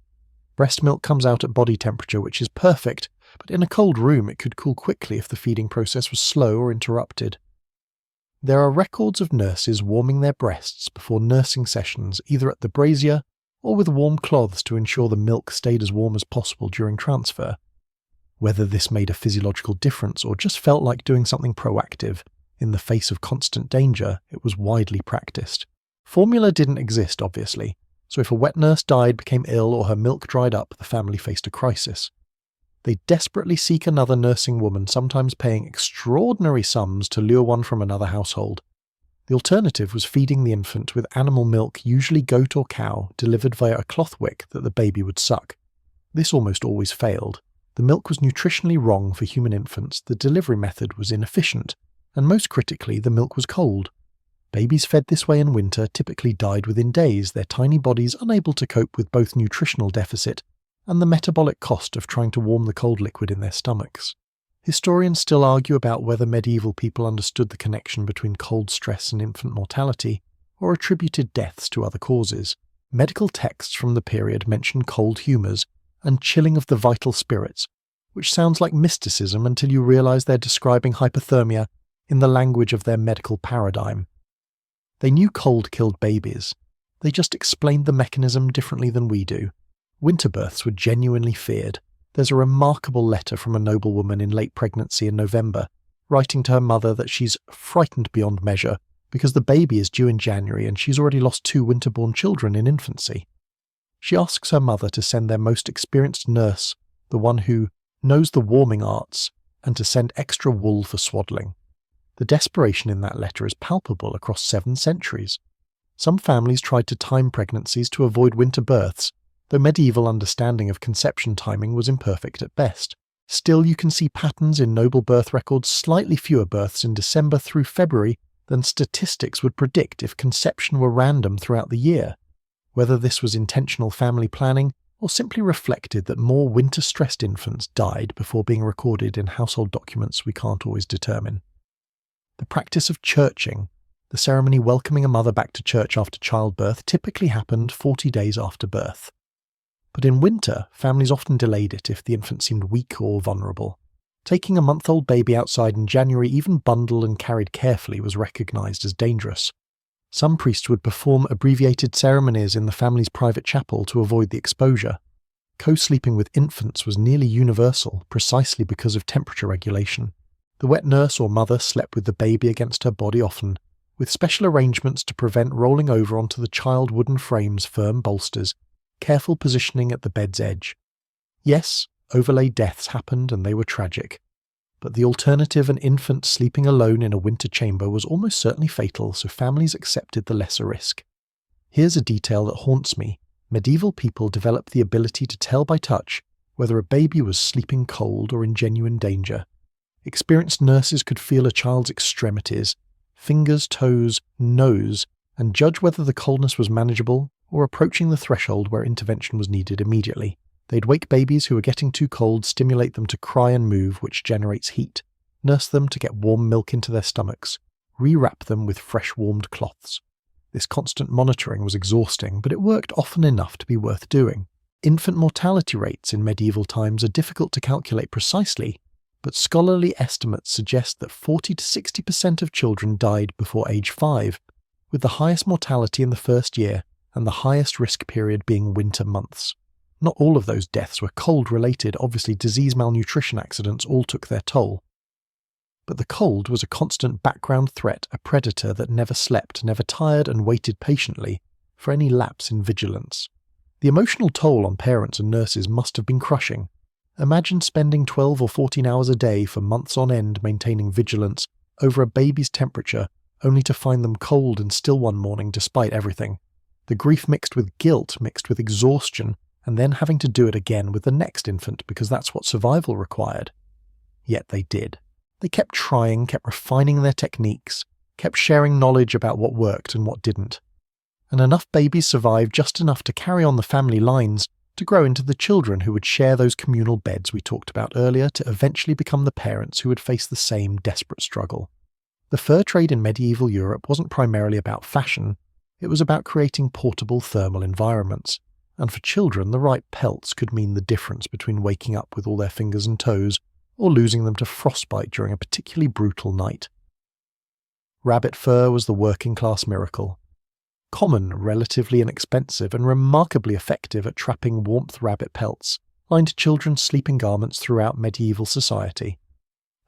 Breast milk comes out at body temperature, which is perfect, but in a cold room it could cool quickly if the feeding process was slow or interrupted. There are records of nurses warming their breasts before nursing sessions, either at the brazier or with warm cloths to ensure the milk stayed as warm as possible during transfer. Whether this made a physiological difference or just felt like doing something proactive, in the face of constant danger, it was widely practiced. Formula didn't exist, obviously, so if a wet nurse died, became ill, or her milk dried up, the family faced a crisis. They desperately seek another nursing woman, sometimes paying extraordinary sums to lure one from another household. The alternative was feeding the infant with animal milk, usually goat or cow, delivered via a cloth wick that the baby would suck. This almost always failed. The milk was nutritionally wrong for human infants, the delivery method was inefficient, and most critically, the milk was cold. Babies fed this way in winter typically died within days, their tiny bodies unable to cope with both nutritional deficit and the metabolic cost of trying to warm the cold liquid in their stomachs. Historians still argue about whether medieval people understood the connection between cold stress and infant mortality, or attributed deaths to other causes. Medical texts from the period mention cold humours and chilling of the vital spirits, which sounds like mysticism until you realise they're describing hypothermia in the language of their medical paradigm. They knew cold killed babies. They just explained the mechanism differently than we do. Winter births were genuinely feared. There's a remarkable letter from a noblewoman in late pregnancy in November, writing to her mother that she's frightened beyond measure because the baby is due in January and she's already lost 2 winter-born children in infancy. She asks her mother to send their most experienced nurse, the one who knows the warming arts, and to send extra wool for swaddling. The desperation in that letter is palpable across 7 centuries. Some families tried to time pregnancies to avoid winter births, though medieval understanding of conception timing was imperfect at best. Still, you can see patterns in noble birth records: slightly fewer births in December through February than statistics would predict if conception were random throughout the year. Whether this was intentional family planning or simply reflected that more winter-stressed infants died before being recorded in household documents, we can't always determine. The practice of churching, the ceremony welcoming a mother back to church after childbirth, typically happened 40 days after birth. But in winter, families often delayed it if the infant seemed weak or vulnerable. Taking a month-old baby outside in January, even bundled and carried carefully, was recognised as dangerous. Some priests would perform abbreviated ceremonies in the family's private chapel to avoid the exposure. Co-sleeping with infants was nearly universal, precisely because of temperature regulation. The wet nurse or mother slept with the baby against her body often, with special arrangements to prevent rolling over onto the child wooden frame's firm bolsters, careful positioning at the bed's edge. Yes, overlaid deaths happened and they were tragic. But the alternative, an infant sleeping alone in a winter chamber, was almost certainly fatal, so families accepted the lesser risk. Here's a detail that haunts me. Medieval people developed the ability to tell by touch whether a baby was sleeping cold or in genuine danger. Experienced nurses could feel a child's extremities, fingers, toes, nose, and judge whether the coldness was manageable or approaching the threshold where intervention was needed immediately. They'd wake babies who were getting too cold, stimulate them to cry and move, which generates heat, nurse them to get warm milk into their stomachs, rewrap them with fresh warmed cloths. This constant monitoring was exhausting, but it worked often enough to be worth doing. Infant mortality rates in medieval times are difficult to calculate precisely, but scholarly estimates suggest that 40 to 60% of children died before age 5, with the highest mortality in the first year and the highest risk period being winter months. Not all of those deaths were cold-related. Obviously, disease, malnutrition accidents all took their toll. But the cold was a constant background threat, a predator that never slept, never tired, and waited patiently for any lapse in vigilance. The emotional toll on parents and nurses must have been crushing. Imagine spending 12 or 14 hours a day for months on end maintaining vigilance over a baby's temperature, only to find them cold and still one morning despite everything. The grief mixed with guilt, mixed with exhaustion, and then having to do it again with the next infant because that's what survival required. Yet they did. They kept trying, kept refining their techniques, kept sharing knowledge about what worked and what didn't. And enough babies survived just enough to carry on the family lines, to grow into the children who would share those communal beds we talked about earlier, to eventually become the parents who would face the same desperate struggle. The fur trade in medieval Europe wasn't primarily about fashion, it was about creating portable thermal environments. And for children, the right pelts could mean the difference between waking up with all their fingers and toes or losing them to frostbite during a particularly brutal night. Rabbit fur was the working-class miracle. Common, relatively inexpensive, and remarkably effective at trapping warmth rabbit pelts lined children's sleeping garments throughout medieval society.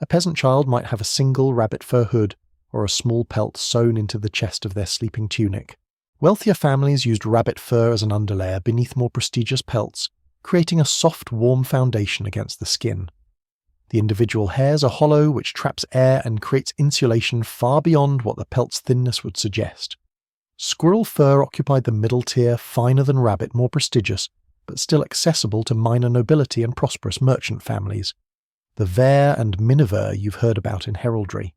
A peasant child might have a single rabbit fur hood or a small pelt sewn into the chest of their sleeping tunic. Wealthier families used rabbit fur as an underlayer beneath more prestigious pelts, creating a soft, warm foundation against the skin. The individual hairs are hollow, which traps air and creates insulation far beyond what the pelt's thinness would suggest. Squirrel fur occupied the middle tier, finer than rabbit, more prestigious, but still accessible to minor nobility and prosperous merchant families. The ver and miniver you've heard about in heraldry.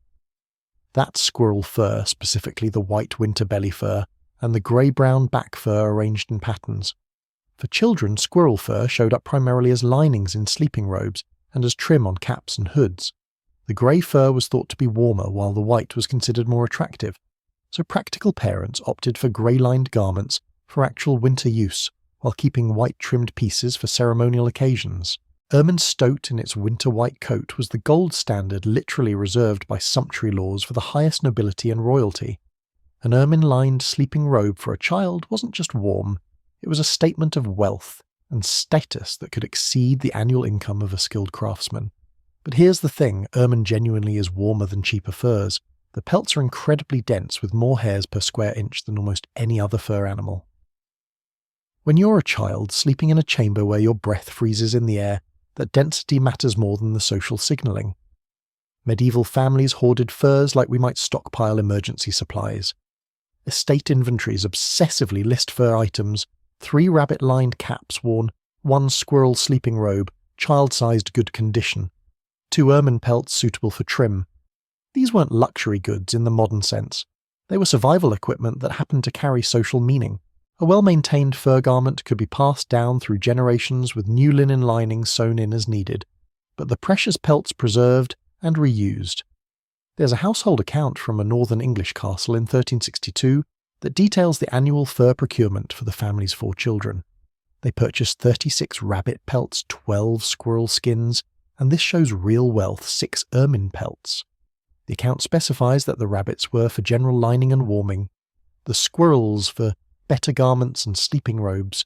That's squirrel fur, specifically the white winter belly fur, and the grey-brown back fur arranged in patterns. For children, squirrel fur showed up primarily as linings in sleeping robes and as trim on caps and hoods. The grey fur was thought to be warmer, while the white was considered more attractive, so practical parents opted for grey-lined garments for actual winter use, while keeping white-trimmed pieces for ceremonial occasions. Ermine stoat in its winter white coat was the gold standard literally reserved by sumptuary laws for the highest nobility and royalty. An ermine-lined sleeping robe for a child wasn't just warm, it was a statement of wealth, and status that could exceed the annual income of a skilled craftsman. But here's the thing, ermine genuinely is warmer than cheaper furs. The pelts are incredibly dense with more hairs per square inch than almost any other fur animal. When you're a child sleeping in a chamber where your breath freezes in the air, that density matters more than the social signalling. Medieval families hoarded furs like we might stockpile emergency supplies. Estate inventories obsessively list fur items, 3 rabbit-lined caps worn, 1 squirrel sleeping robe, child-sized good condition, 2 ermine pelts suitable for trim. These weren't luxury goods in the modern sense. They were survival equipment that happened to carry social meaning. A well-maintained fur garment could be passed down through generations with new linen linings sewn in as needed, but the precious pelts preserved and reused. There's a household account from a northern English castle in 1362 that details the annual fur procurement for the family's 4 children. They purchased 36 rabbit pelts, 12 squirrel skins, and this shows real wealth, 6 ermine pelts. The account specifies that the rabbits were for general lining and warming, the squirrels for better garments and sleeping robes,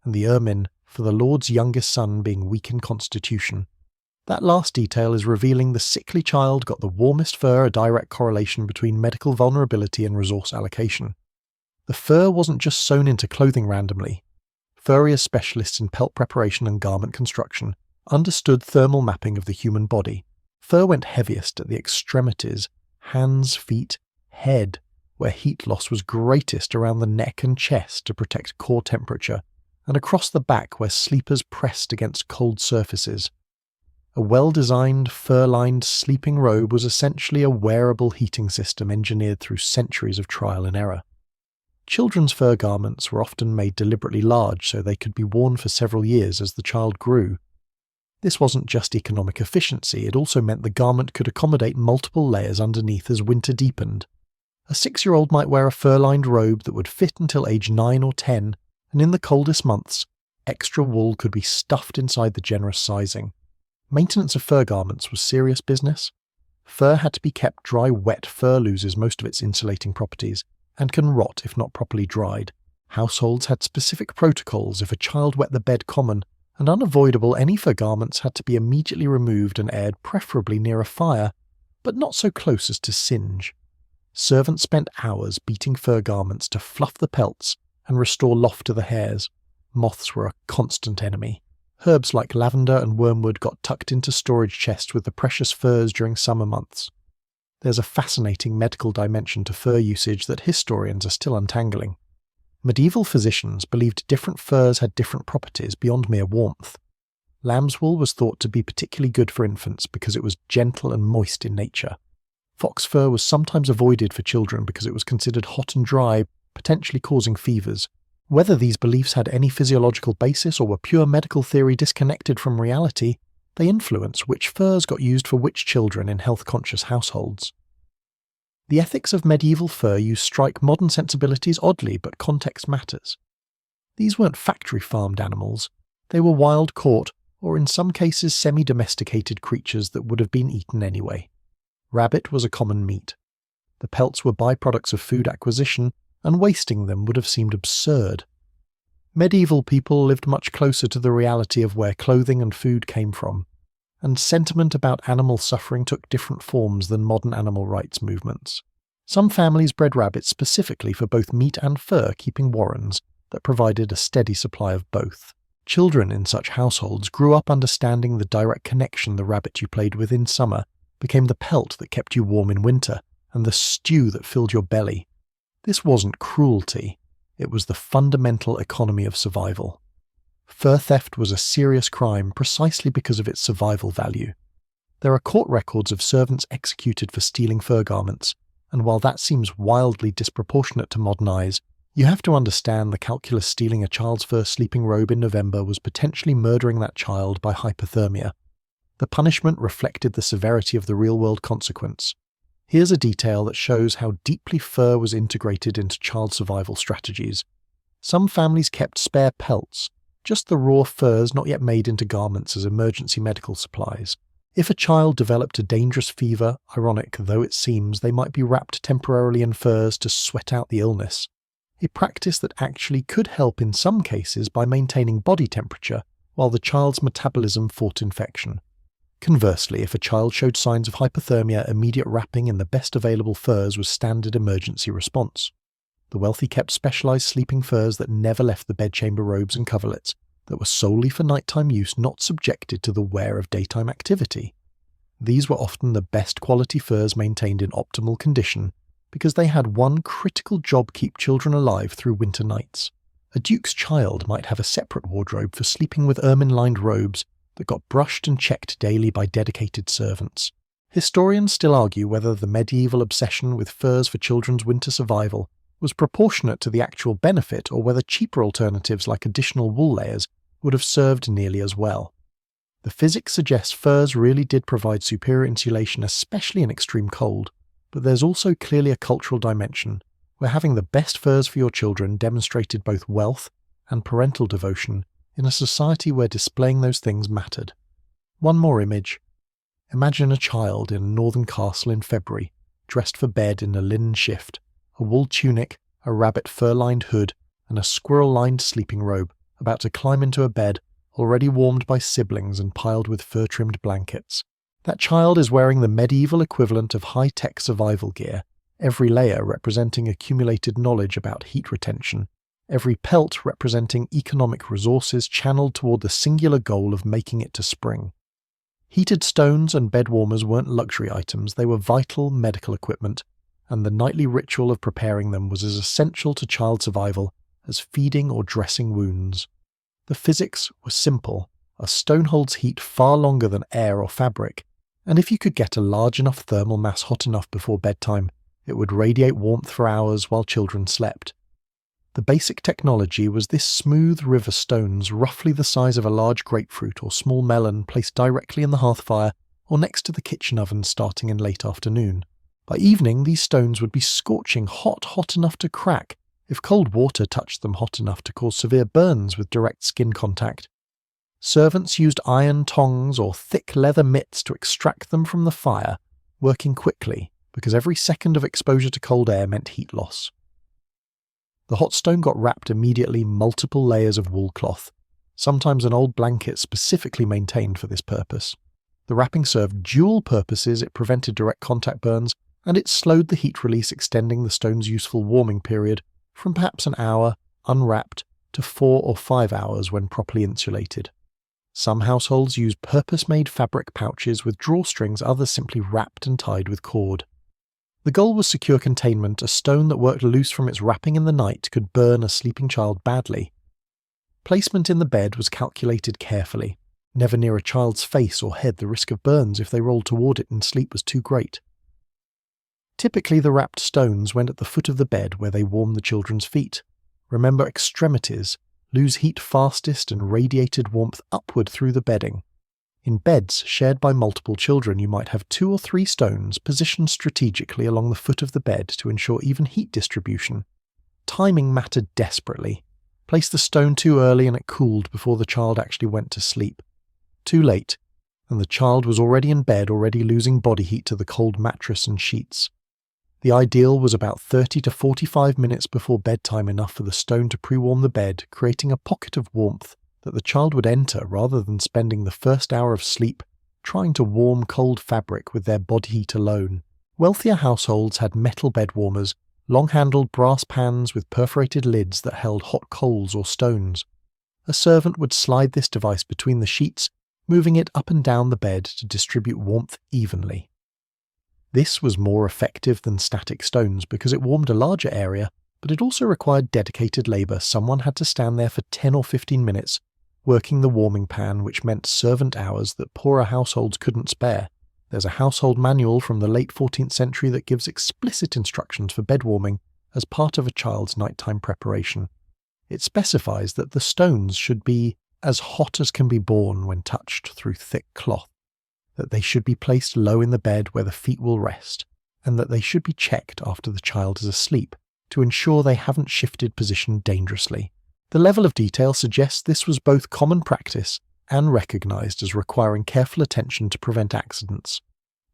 and the ermine for the lord's youngest son being weak in constitution. That last detail is revealing the sickly child got the warmest fur, a direct correlation between medical vulnerability and resource allocation. The fur wasn't just sewn into clothing randomly. Furrier specialists in pelt preparation and garment construction understood thermal mapping of the human body. Fur went heaviest at the extremities, hands, feet, head, where heat loss was greatest around the neck and chest to protect core temperature, and across the back where sleepers pressed against cold surfaces. A well-designed, fur-lined sleeping robe was essentially a wearable heating system engineered through centuries of trial and error. Children's fur garments were often made deliberately large so they could be worn for several years as the child grew. This wasn't just economic efficiency, it also meant the garment could accommodate multiple layers underneath as winter deepened. A 6-year-old might wear a fur-lined robe that would fit until age 9 or 10, and in the coldest months, extra wool could be stuffed inside the generous sizing. Maintenance of fur garments was serious business. Fur had to be kept dry. Wet fur loses most of its insulating properties, and can rot if not properly dried. Households had specific protocols if a child wet the bed common, and unavoidable, any fur garments had to be immediately removed and aired, preferably near a fire, but not so close as to singe. Servants spent hours beating fur garments to fluff the pelts and restore loft to the hairs. Moths were a constant enemy. Herbs like lavender and wormwood got tucked into storage chests with the precious furs during summer months. There's a fascinating medical dimension to fur usage that historians are still untangling. Medieval physicians believed different furs had different properties beyond mere warmth. Lamb's wool was thought to be particularly good for infants because it was gentle and moist in nature. Fox fur was sometimes avoided for children because it was considered hot and dry, potentially causing fevers. Whether these beliefs had any physiological basis or were pure medical theory disconnected from reality, they influence which furs got used for which children in health-conscious households. The ethics of medieval fur use strike modern sensibilities oddly, but context matters. These weren't factory-farmed animals. They were wild-caught, or in some cases semi-domesticated creatures that would have been eaten anyway. Rabbit was a common meat. The pelts were byproducts of food acquisition, and wasting them would have seemed absurd. Medieval people lived much closer to the reality of where clothing and food came from, and sentiment about animal suffering took different forms than modern animal rights movements. Some families bred rabbits specifically for both meat and fur, keeping warrens that provided a steady supply of both. Children in such households grew up understanding the direct connection the rabbit you played with in summer became the pelt that kept you warm in winter, and the stew that filled your belly. This wasn't cruelty, it was the fundamental economy of survival. Fur theft was a serious crime precisely because of its survival value. There are court records of servants executed for stealing fur garments, and while that seems wildly disproportionate to modern eyes, you have to understand the calculus stealing a child's first sleeping robe in November was potentially murdering that child by hypothermia. The punishment reflected the severity of the real-world consequence. Here's a detail that shows how deeply fur was integrated into child survival strategies. Some families kept spare pelts, just the raw furs not yet made into garments as emergency medical supplies. If a child developed a dangerous fever, ironic though it seems, they might be wrapped temporarily in furs to sweat out the illness. a practice that actually could help in some cases by maintaining body temperature while the child's metabolism fought infection. Conversely, if a child showed signs of hypothermia, immediate wrapping in the best available furs was standard emergency response. The wealthy kept specialized sleeping furs that never left the bedchamber robes and coverlets, that were solely for nighttime use, not subjected to the wear of daytime activity. These were often the best quality furs maintained in optimal condition, because they had one critical job: keep children alive through winter nights. A duke's child might have a separate wardrobe for sleeping with ermine-lined robes that got brushed and checked daily by dedicated servants. Historians still argue whether the medieval obsession with furs for children's winter survival was proportionate to the actual benefit, or whether cheaper alternatives like additional wool layers would have served nearly as well. The physics suggests furs really did provide superior insulation, especially in extreme cold, but there's also clearly a cultural dimension, where having the best furs for your children demonstrated both wealth and parental devotion in a society where displaying those things mattered. One more image. Imagine a child in a northern castle in February, dressed for bed in a linen shift, a wool tunic, a rabbit fur-lined hood, and a squirrel-lined sleeping robe, about to climb into a bed already warmed by siblings and piled with fur-trimmed blankets. That child is wearing the medieval equivalent of high-tech survival gear, every layer representing accumulated knowledge about heat retention, every pelt representing economic resources channeled toward the singular goal of making it to spring. Heated stones and bed warmers weren't luxury items, they were vital medical equipment, and the nightly ritual of preparing them was as essential to child survival as feeding or dressing wounds. The physics were simple. A stone holds heat far longer than air or fabric, and if you could get a large enough thermal mass hot enough before bedtime, it would radiate warmth for hours while children slept. The basic technology was this smooth river stones roughly the size of a large grapefruit or small melon placed directly in the hearthfire or next to the kitchen oven starting in late afternoon. By evening, these stones would be scorching hot enough to crack if cold water touched them hot enough to cause severe burns with direct skin contact. Servants used iron tongs or thick leather mitts to extract them from the fire, working quickly because every second of exposure to cold air meant heat loss. The hot stone got wrapped immediately, multiple layers of wool cloth, sometimes an old blanket specifically maintained for this purpose. The wrapping served dual purposes: it prevented direct contact burns, and it slowed the heat release, extending the stone's useful warming period from perhaps an hour, unwrapped, to 4 or 5 hours when properly insulated. Some households used purpose-made fabric pouches with drawstrings, others simply wrapped and tied with cord. The goal was secure containment. A stone that worked loose from its wrapping in the night could burn a sleeping child badly. Placement in the bed was calculated carefully. Never near a child's face or head, the risk of burns if they rolled toward it in sleep was too great. Typically, the wrapped stones went at the foot of the bed where they warmed the children's feet. Remember, extremities lose heat fastest and radiated warmth upward through the bedding. In beds shared by multiple children, you might have 2 or 3 stones positioned strategically along the foot of the bed to ensure even heat distribution. Timing mattered desperately. Place the stone too early and it cooled before the child actually went to sleep. Too late, and the child was already in bed, already losing body heat to the cold mattress and sheets. The ideal was about 30 to 45 minutes before bedtime, enough for the stone to pre-warm the bed, creating a pocket of warmth that the child would enter rather than spending the first hour of sleep trying to warm cold fabric with their body heat alone. Wealthier households had metal bed warmers, long-handled brass pans with perforated lids that held hot coals or stones. A servant would slide this device between the sheets, moving it up and down the bed to distribute warmth evenly. This was more effective than static stones because it warmed a larger area, but it also required dedicated labour. Someone had to stand there for 10 or 15 minutes, working the warming pan, which meant servant hours that poorer households couldn't spare. There's a household manual from the late 14th century that gives explicit instructions for bed warming as part of a child's nighttime preparation. It specifies that the stones should be as hot as can be borne when touched through thick cloth, that they should be placed low in the bed where the feet will rest, and that they should be checked after the child is asleep to ensure they haven't shifted position dangerously. The level of detail suggests this was both common practice and recognised as requiring careful attention to prevent accidents.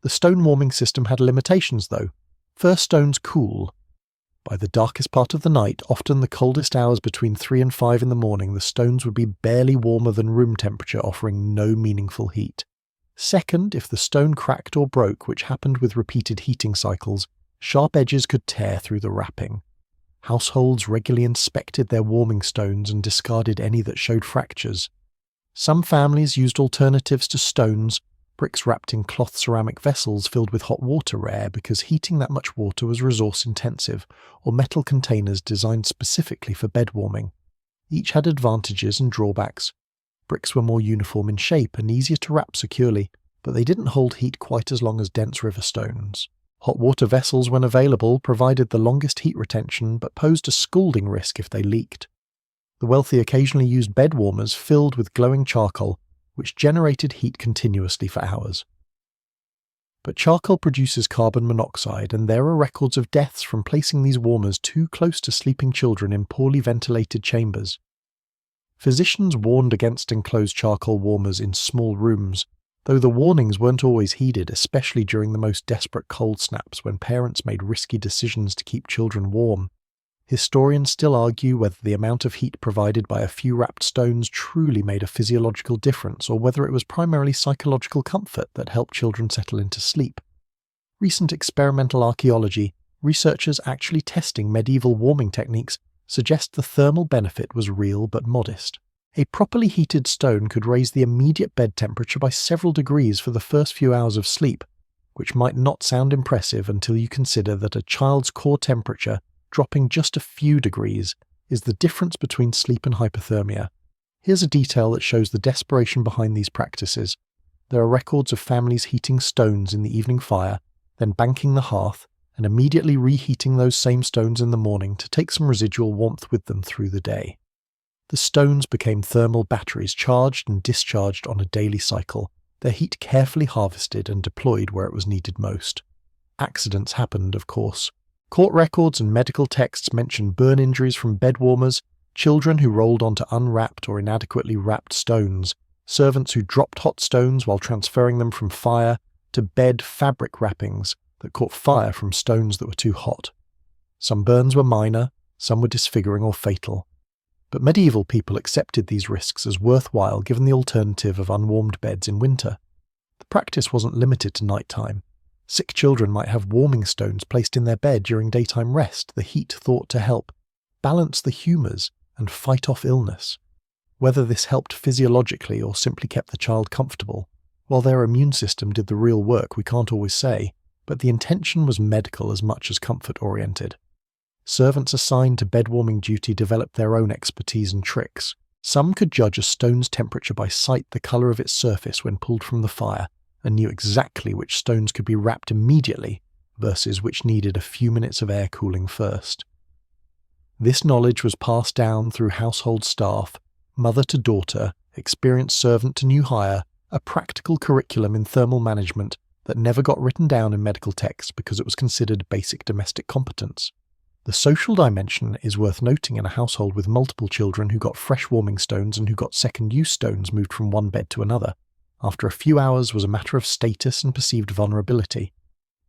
The stone warming system had limitations though. First stones cool. By the darkest part of the night, often the coldest hours between 3 and 5 in the morning, the stones would be barely warmer than room temperature, offering no meaningful heat. Second, if the stone cracked or broke, which happened with repeated heating cycles, sharp edges could tear through the wrapping. Households regularly inspected their warming stones and discarded any that showed fractures. Some families used alternatives to stones, bricks wrapped in cloth ceramic vessels filled with hot water rare because heating that much water was resource intensive, or metal containers designed specifically for bed warming. Each had advantages and drawbacks. Bricks were more uniform in shape and easier to wrap securely, but they didn't hold heat quite as long as dense river stones. Hot water vessels, when available, provided the longest heat retention but posed a scalding risk if they leaked. The wealthy occasionally used bed warmers filled with glowing charcoal, which generated heat continuously for hours. But charcoal produces carbon monoxide, and there are records of deaths from placing these warmers too close to sleeping children in poorly ventilated chambers. Physicians warned against enclosed charcoal warmers in small rooms, though the warnings weren't always heeded, especially during the most desperate cold snaps when parents made risky decisions to keep children warm. Historians still argue whether the amount of heat provided by a few wrapped stones truly made a physiological difference, or whether it was primarily psychological comfort that helped children settle into sleep. Recent experimental archaeology, researchers actually testing medieval warming techniques, suggest the thermal benefit was real but modest. A properly heated stone could raise the immediate bed temperature by several degrees for the first few hours of sleep, which might not sound impressive until you consider that a child's core temperature dropping just a few degrees is the difference between sleep and hypothermia. Here's a detail that shows the desperation behind these practices. There are records of families heating stones in the evening fire, then banking the hearth, and immediately reheating those same stones in the morning to take some residual warmth with them through the day. The stones became thermal batteries charged and discharged on a daily cycle, their heat carefully harvested and deployed where it was needed most. Accidents happened, of course. Court records and medical texts mention burn injuries from bed warmers, children who rolled onto unwrapped or inadequately wrapped stones, servants who dropped hot stones while transferring them from fire, to bed fabric wrappings that caught fire from stones that were too hot. Some burns were minor, some were disfiguring or fatal. But medieval people accepted these risks as worthwhile given the alternative of unwarmed beds in winter. The practice wasn't limited to nighttime. Sick children might have warming stones placed in their bed during daytime rest, the heat thought to help balance the humours and fight off illness. Whether this helped physiologically or simply kept the child comfortable, while their immune system did the real work, we can't always say, but the intention was medical as much as comfort-oriented. Servants assigned to bed-warming duty developed their own expertise and tricks. Some could judge a stone's temperature by sight, the colour of its surface when pulled from the fire, and knew exactly which stones could be wrapped immediately versus which needed a few minutes of air cooling first. This knowledge was passed down through household staff, mother to daughter, experienced servant to new hire, a practical curriculum in thermal management that never got written down in medical texts because it was considered basic domestic competence. The social dimension is worth noting in a household with multiple children who got fresh warming stones and who got second-use stones moved from one bed to another. After a few hours was a matter of status and perceived vulnerability.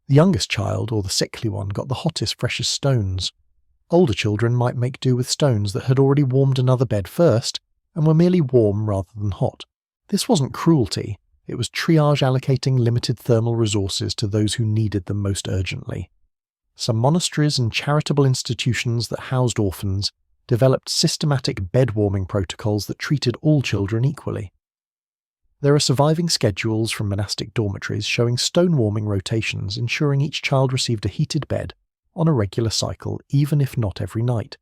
The youngest child, or the sickly one, got the hottest, freshest stones. Older children might make do with stones that had already warmed another bed first, and were merely warm rather than hot. This wasn't cruelty, it was triage allocating limited thermal resources to those who needed them most urgently. Some monasteries and charitable institutions that housed orphans developed systematic bed-warming protocols that treated all children equally. There are surviving schedules from monastic dormitories showing stone-warming rotations, ensuring each child received a heated bed on a regular cycle, even if not every night.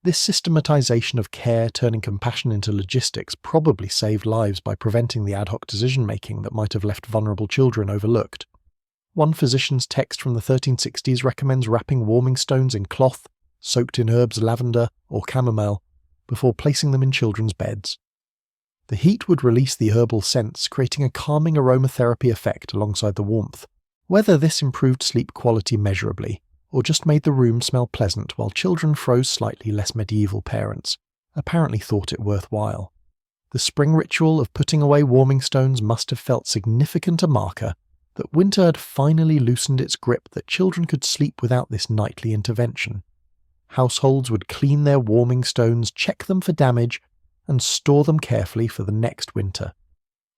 This systematization of care, turning compassion into logistics, probably saved lives by preventing the ad hoc decision-making that might have left vulnerable children overlooked. One physician's text from the 1360s recommends wrapping warming stones in cloth, soaked in herbs lavender or chamomile, before placing them in children's beds. The heat would release the herbal scents, creating a calming aromatherapy effect alongside the warmth. Whether this improved sleep quality measurably, or just made the room smell pleasant while children froze slightly, less medieval parents apparently thought it worthwhile. The spring ritual of putting away warming stones must have felt significant a marker that winter had finally loosened its grip, that children could sleep without this nightly intervention. Households would clean their warming stones, check them for damage, and store them carefully for the next winter.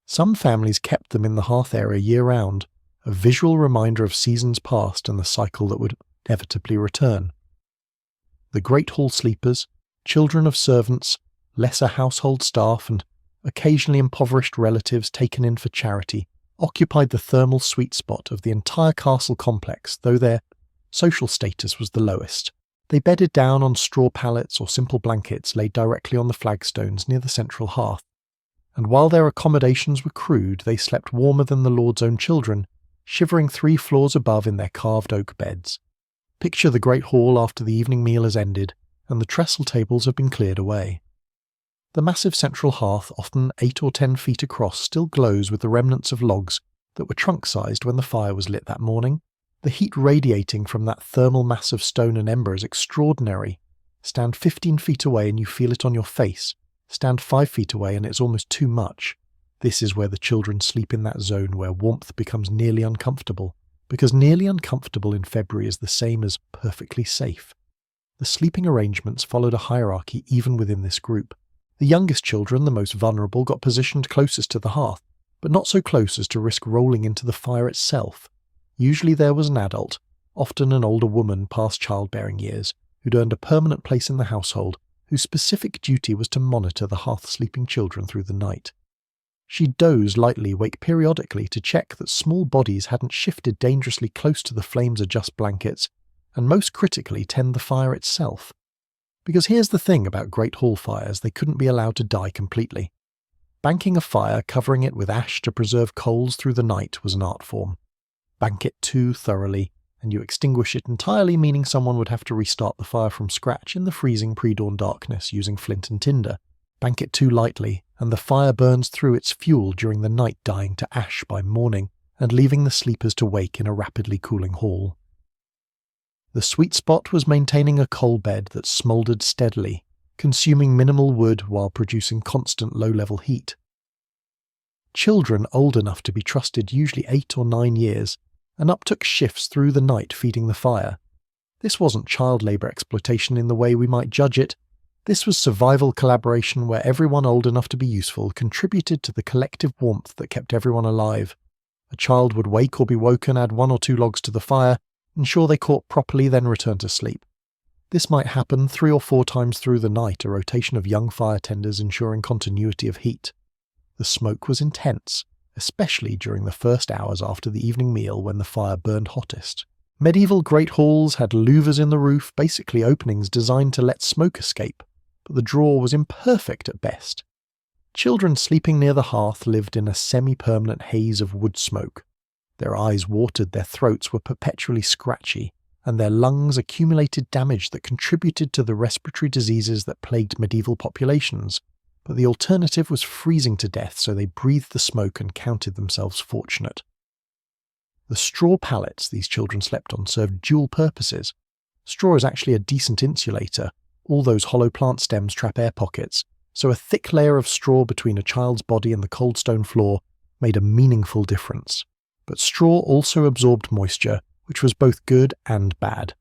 Some families kept them in the hearth area year-round, a visual reminder of seasons past and the cycle that would inevitably return. The Great Hall sleepers, children of servants, lesser household staff, and occasionally impoverished relatives taken in for charity, occupied the thermal sweet spot of the entire castle complex, though their social status was the lowest. They bedded down on straw pallets or simple blankets laid directly on the flagstones near the central hearth, and while their accommodations were crude, they slept warmer than the Lord's own children, shivering 3 floors above in their carved oak beds. Picture the Great Hall after the evening meal has ended, and the trestle tables have been cleared away. The massive central hearth, often 8 or 10 feet across, still glows with the remnants of logs that were trunk-sized when the fire was lit that morning. The heat radiating from that thermal mass of stone and ember is extraordinary. Stand 15 feet away and you feel it on your face. Stand 5 feet away and it's almost too much. This is where the children sleep, in that zone where warmth becomes nearly uncomfortable, because nearly uncomfortable in February is the same as perfectly safe. The sleeping arrangements followed a hierarchy even within this group. The youngest children, the most vulnerable, got positioned closest to the hearth, but not so close as to risk rolling into the fire itself. Usually there was an adult, often an older woman past childbearing years, who'd earned a permanent place in the household, whose specific duty was to monitor the hearth-sleeping children through the night. She'd doze lightly, wake periodically to check that small bodies hadn't shifted dangerously close to the flames, adjust blankets, and most critically tend the fire itself. Because here's the thing about Great Hall fires, they couldn't be allowed to die completely. Banking a fire, covering it with ash to preserve coals through the night, was an art form. Bank it too thoroughly, and you extinguish it entirely, meaning someone would have to restart the fire from scratch in the freezing pre-dawn darkness using flint and tinder. Bank it too lightly, and the fire burns through its fuel during the night, dying to ash by morning, and leaving the sleepers to wake in a rapidly cooling hall. The sweet spot was maintaining a coal bed that smouldered steadily, consuming minimal wood while producing constant low-level heat. Children old enough to be trusted, usually 8 or 9 years, and up took shifts through the night feeding the fire. This wasn't child labour exploitation in the way we might judge it. This was survival collaboration where everyone old enough to be useful contributed to the collective warmth that kept everyone alive. A child would wake or be woken, add 1 or 2 logs to the fire, ensure they caught properly, then return to sleep. This might happen 3 or 4 times through the night, a rotation of young fire tenders ensuring continuity of heat. The smoke was intense, especially during the first hours after the evening meal when the fire burned hottest. Medieval great halls had louvers in the roof, basically openings designed to let smoke escape, but the draw was imperfect at best. Children sleeping near the hearth lived in a semi-permanent haze of wood smoke. Their eyes watered, their throats were perpetually scratchy, and their lungs accumulated damage that contributed to the respiratory diseases that plagued medieval populations. But the alternative was freezing to death, so they breathed the smoke and counted themselves fortunate. The straw pallets these children slept on served dual purposes. Straw is actually a decent insulator. All those hollow plant stems trap air pockets, so a thick layer of straw between a child's body and the cold stone floor made a meaningful difference. But straw also absorbed moisture, which was both good and bad.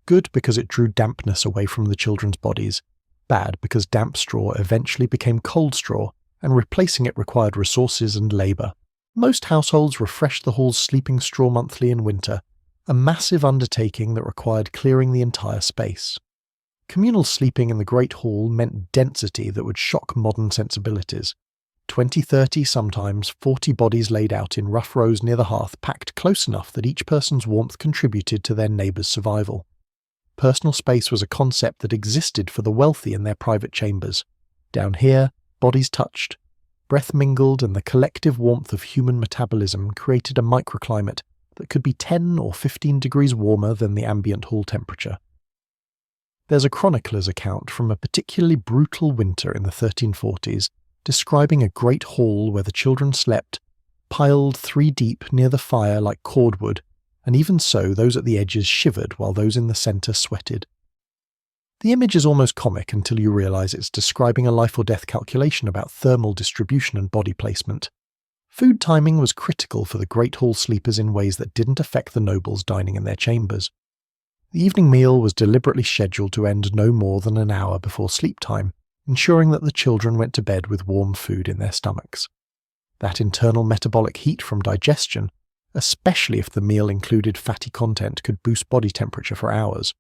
Good because it drew dampness away from the children's bodies. Bad because damp straw eventually became cold straw, and replacing it required resources and labour. Most households refreshed the hall's sleeping straw monthly in winter, a massive undertaking that required clearing the entire space. Communal sleeping in the Great Hall meant density that would shock modern sensibilities. 20, 30, sometimes 40 bodies laid out in rough rows near the hearth, packed close enough that each person's warmth contributed to their neighbour's survival. Personal space was a concept that existed for the wealthy in their private chambers. Down here, bodies touched, breath mingled, and the collective warmth of human metabolism created a microclimate that could be 10 or 15 degrees warmer than the ambient hall temperature. There's a chronicler's account from a particularly brutal winter in the 1340s, describing a great hall where the children slept, piled 3 deep near the fire like cordwood, and even so those at the edges shivered while those in the centre sweated. The image is almost comic until you realise it's describing a life or death calculation about thermal distribution and body placement. Food timing was critical for the Great Hall sleepers in ways that didn't affect the nobles dining in their chambers. The evening meal was deliberately scheduled to end no more than an hour before sleep time, ensuring that the children went to bed with warm food in their stomachs. That internal metabolic heat from digestion, especially if the meal included fatty content, could boost body temperature for hours.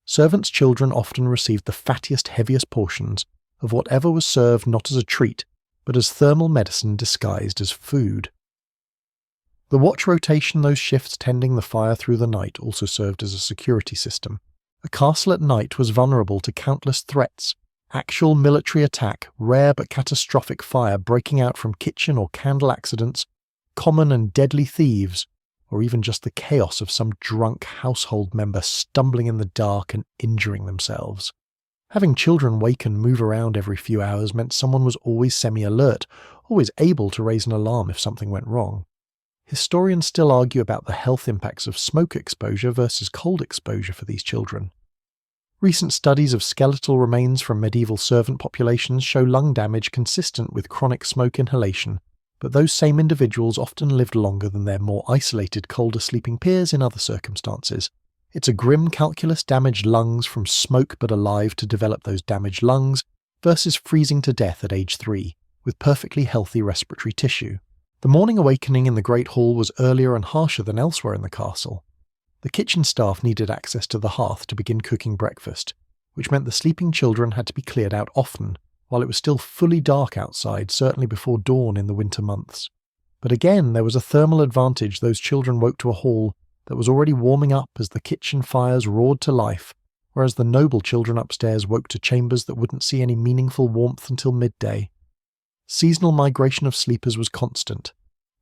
Servants' children often received the fattiest, heaviest portions of whatever was served not as a treat, but as thermal medicine disguised as food. The watch rotation, those shifts tending the fire through the night, also served as a security system. A castle at night was vulnerable to countless threats: actual military attack, rare but catastrophic fire breaking out from kitchen or candle accidents, common and deadly thieves, or even just the chaos of some drunk household member stumbling in the dark and injuring themselves. Having children wake and move around every few hours meant someone was always semi-alert, always able to raise an alarm if something went wrong. Historians still argue about the health impacts of smoke exposure versus cold exposure for these children. Recent studies of skeletal remains from medieval servant populations show lung damage consistent with chronic smoke inhalation, but those same individuals often lived longer than their more isolated, colder sleeping peers in other circumstances. It's a grim calculus: damaged lungs from smoke but alive to develop those damaged lungs versus freezing to death at age 3, with perfectly healthy respiratory tissue. The morning awakening in the Great Hall was earlier and harsher than elsewhere in the castle. The kitchen staff needed access to the hearth to begin cooking breakfast, which meant the sleeping children had to be cleared out often, while it was still fully dark outside, certainly before dawn in the winter months. But again, there was a thermal advantage: those children woke to a hall that was already warming up as the kitchen fires roared to life, whereas the noble children upstairs woke to chambers that wouldn't see any meaningful warmth until midday. Seasonal migration of sleepers was constant.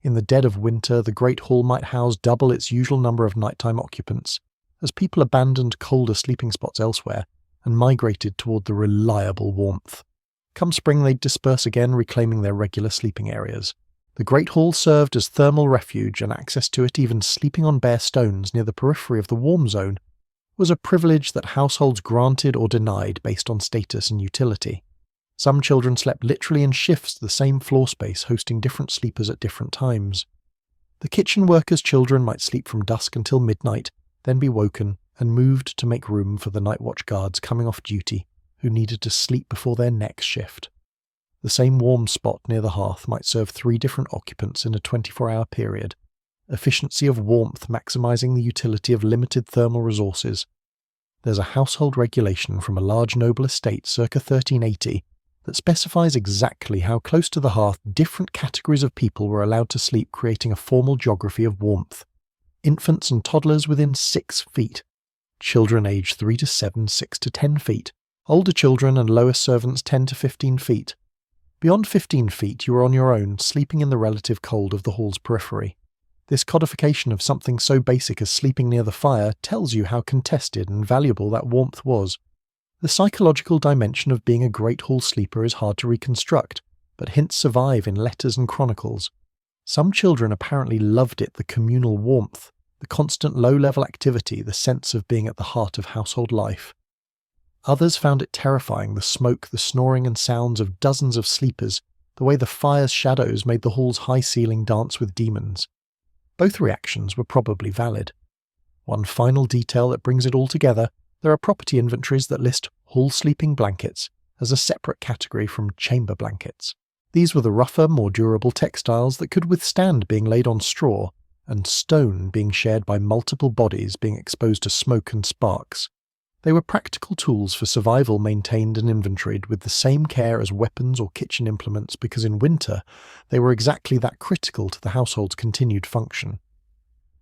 In the dead of winter, the Great Hall might house double its usual number of nighttime occupants, as people abandoned colder sleeping spots elsewhere and migrated toward the reliable warmth. Come spring, they'd disperse again, reclaiming their regular sleeping areas. The Great Hall served as thermal refuge, and access to it, even sleeping on bare stones near the periphery of the warm zone, was a privilege that households granted or denied based on status and utility. Some children slept literally in shifts, the same floor space hosting different sleepers at different times. The kitchen workers' children might sleep from dusk until midnight, then be woken and moved to make room for the night watch guards coming off duty, who needed to sleep before their next shift. The same warm spot near the hearth might serve 3 different occupants in a 24-hour period. Efficiency of warmth maximizing the utility of limited thermal resources. There's a household regulation from a large noble estate circa 1380 that specifies exactly how close to the hearth different categories of people were allowed to sleep, creating a formal geography of warmth. Infants and toddlers within 6 feet. Children aged 3 to 7, 6 to 10 feet. Older children and lower servants 10 to 15 feet. Beyond 15 feet, you were on your own, sleeping in the relative cold of the hall's periphery. This codification of something so basic as sleeping near the fire tells you how contested and valuable that warmth was. The psychological dimension of being a Great Hall sleeper is hard to reconstruct, but hints survive in letters and chronicles. Some children apparently loved it: the communal warmth, the constant low-level activity, the sense of being at the heart of household life. Others found it terrifying: the smoke, the snoring and sounds of dozens of sleepers, the way the fire's shadows made the hall's high ceiling dance with demons. Both reactions were probably valid. One final detail that brings it all together: there are property inventories that list hall sleeping blankets as a separate category from chamber blankets. These were the rougher, more durable textiles that could withstand being laid on straw, and stone being shared by multiple bodies, being exposed to smoke and sparks. They were practical tools for survival, maintained and inventoried with the same care as weapons or kitchen implements, because in winter they were exactly that critical to the household's continued function.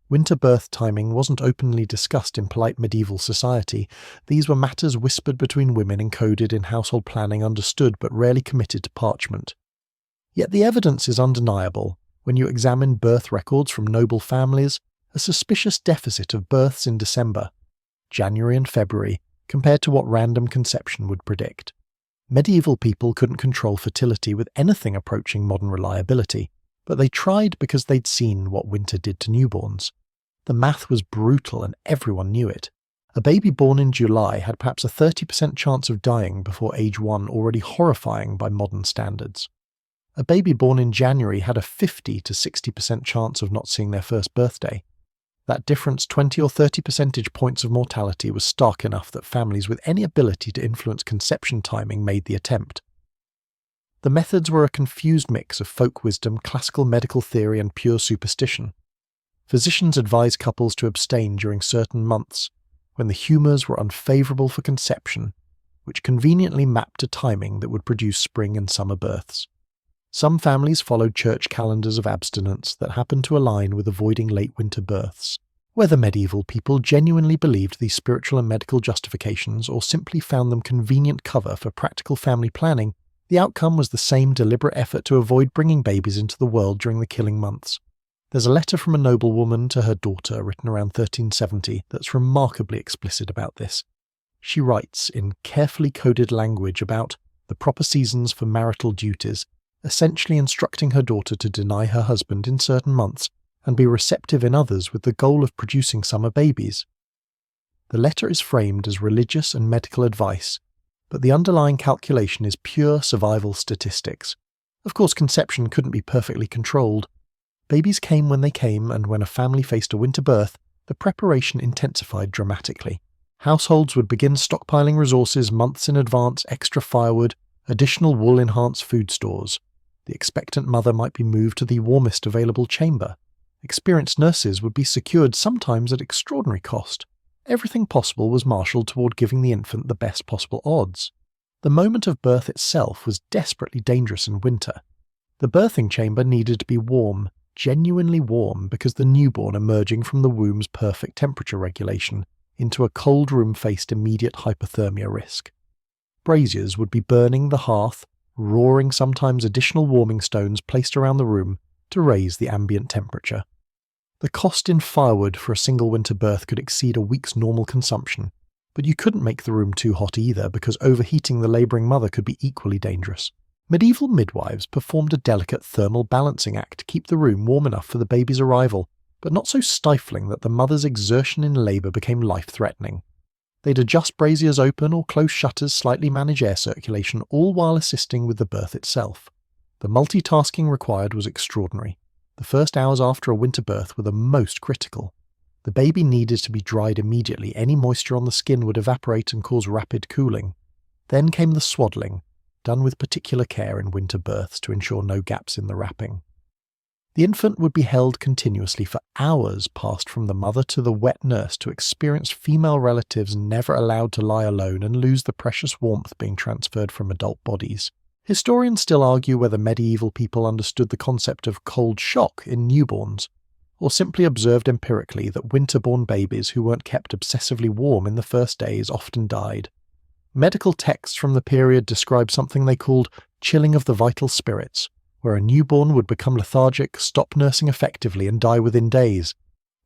Winter birth timing wasn't openly discussed in polite medieval society. These were matters whispered between women, encoded in household planning, understood but rarely committed to parchment. Yet the evidence is undeniable. When you examine birth records from noble families, a suspicious deficit of births in December, January and February, compared to what random conception would predict. Medieval people couldn't control fertility with anything approaching modern reliability, but they tried because they'd seen what winter did to newborns. The math was brutal and everyone knew it. A baby born in July had perhaps a 30% chance of dying before age 1, already horrifying by modern standards. A baby born in January had a 50 to 60% chance of not seeing their first birthday. That difference, 20 or 30 percentage points of mortality, was stark enough that families with any ability to influence conception timing made the attempt. The methods were a confused mix of folk wisdom, classical medical theory, and pure superstition. Physicians advised couples to abstain during certain months, when the humours were unfavourable for conception, which conveniently mapped to timing that would produce spring and summer births. Some families followed church calendars of abstinence that happened to align with avoiding late winter births. Whether medieval people genuinely believed these spiritual and medical justifications or simply found them convenient cover for practical family planning, the outcome was the same deliberate effort to avoid bringing babies into the world during the killing months. There's a letter from a noblewoman to her daughter written around 1370 that's remarkably explicit about this. She writes in carefully coded language about the proper seasons for marital duties, essentially instructing her daughter to deny her husband in certain months and be receptive in others with the goal of producing summer babies. The letter is framed as religious and medical advice, but the underlying calculation is pure survival statistics. Of course, conception couldn't be perfectly controlled. Babies came when they came, and when a family faced a winter birth, the preparation intensified dramatically. Households would begin stockpiling resources months in advance, extra firewood, additional wool-enhanced food stores. The expectant mother might be moved to the warmest available chamber. Experienced nurses would be secured, sometimes at extraordinary cost. Everything possible was marshalled toward giving the infant the best possible odds. The moment of birth itself was desperately dangerous in winter. The birthing chamber needed to be warm, genuinely warm, because the newborn emerging from the womb's perfect temperature regulation into a cold room faced immediate hypothermia risk. Braziers would be burning the hearth, roaring sometimes additional warming stones placed around the room to raise the ambient temperature. The cost in firewood for a single winter birth could exceed a week's normal consumption, but you couldn't make the room too hot either, because overheating the labouring mother could be equally dangerous. Medieval midwives performed a delicate thermal balancing act to keep the room warm enough for the baby's arrival, but not so stifling that the mother's exertion in labour became life-threatening. They'd adjust braziers open or close shutters, slightly manage air circulation, all while assisting with the birth itself. The multitasking required was extraordinary. The first hours after a winter birth were the most critical. The baby needed to be dried immediately. Any moisture on the skin would evaporate and cause rapid cooling. Then came the swaddling, done with particular care in winter births to ensure no gaps in the wrapping. The infant would be held continuously for hours, passed from the mother to the wet nurse to experienced female relatives never allowed to lie alone and lose the precious warmth being transferred from adult bodies. Historians still argue whether medieval people understood the concept of cold shock in newborns, or simply observed empirically that winter-born babies who weren't kept obsessively warm in the first days often died. Medical texts from the period describe something they called chilling of the vital spirits, where a newborn would become lethargic, stop nursing effectively, and die within days.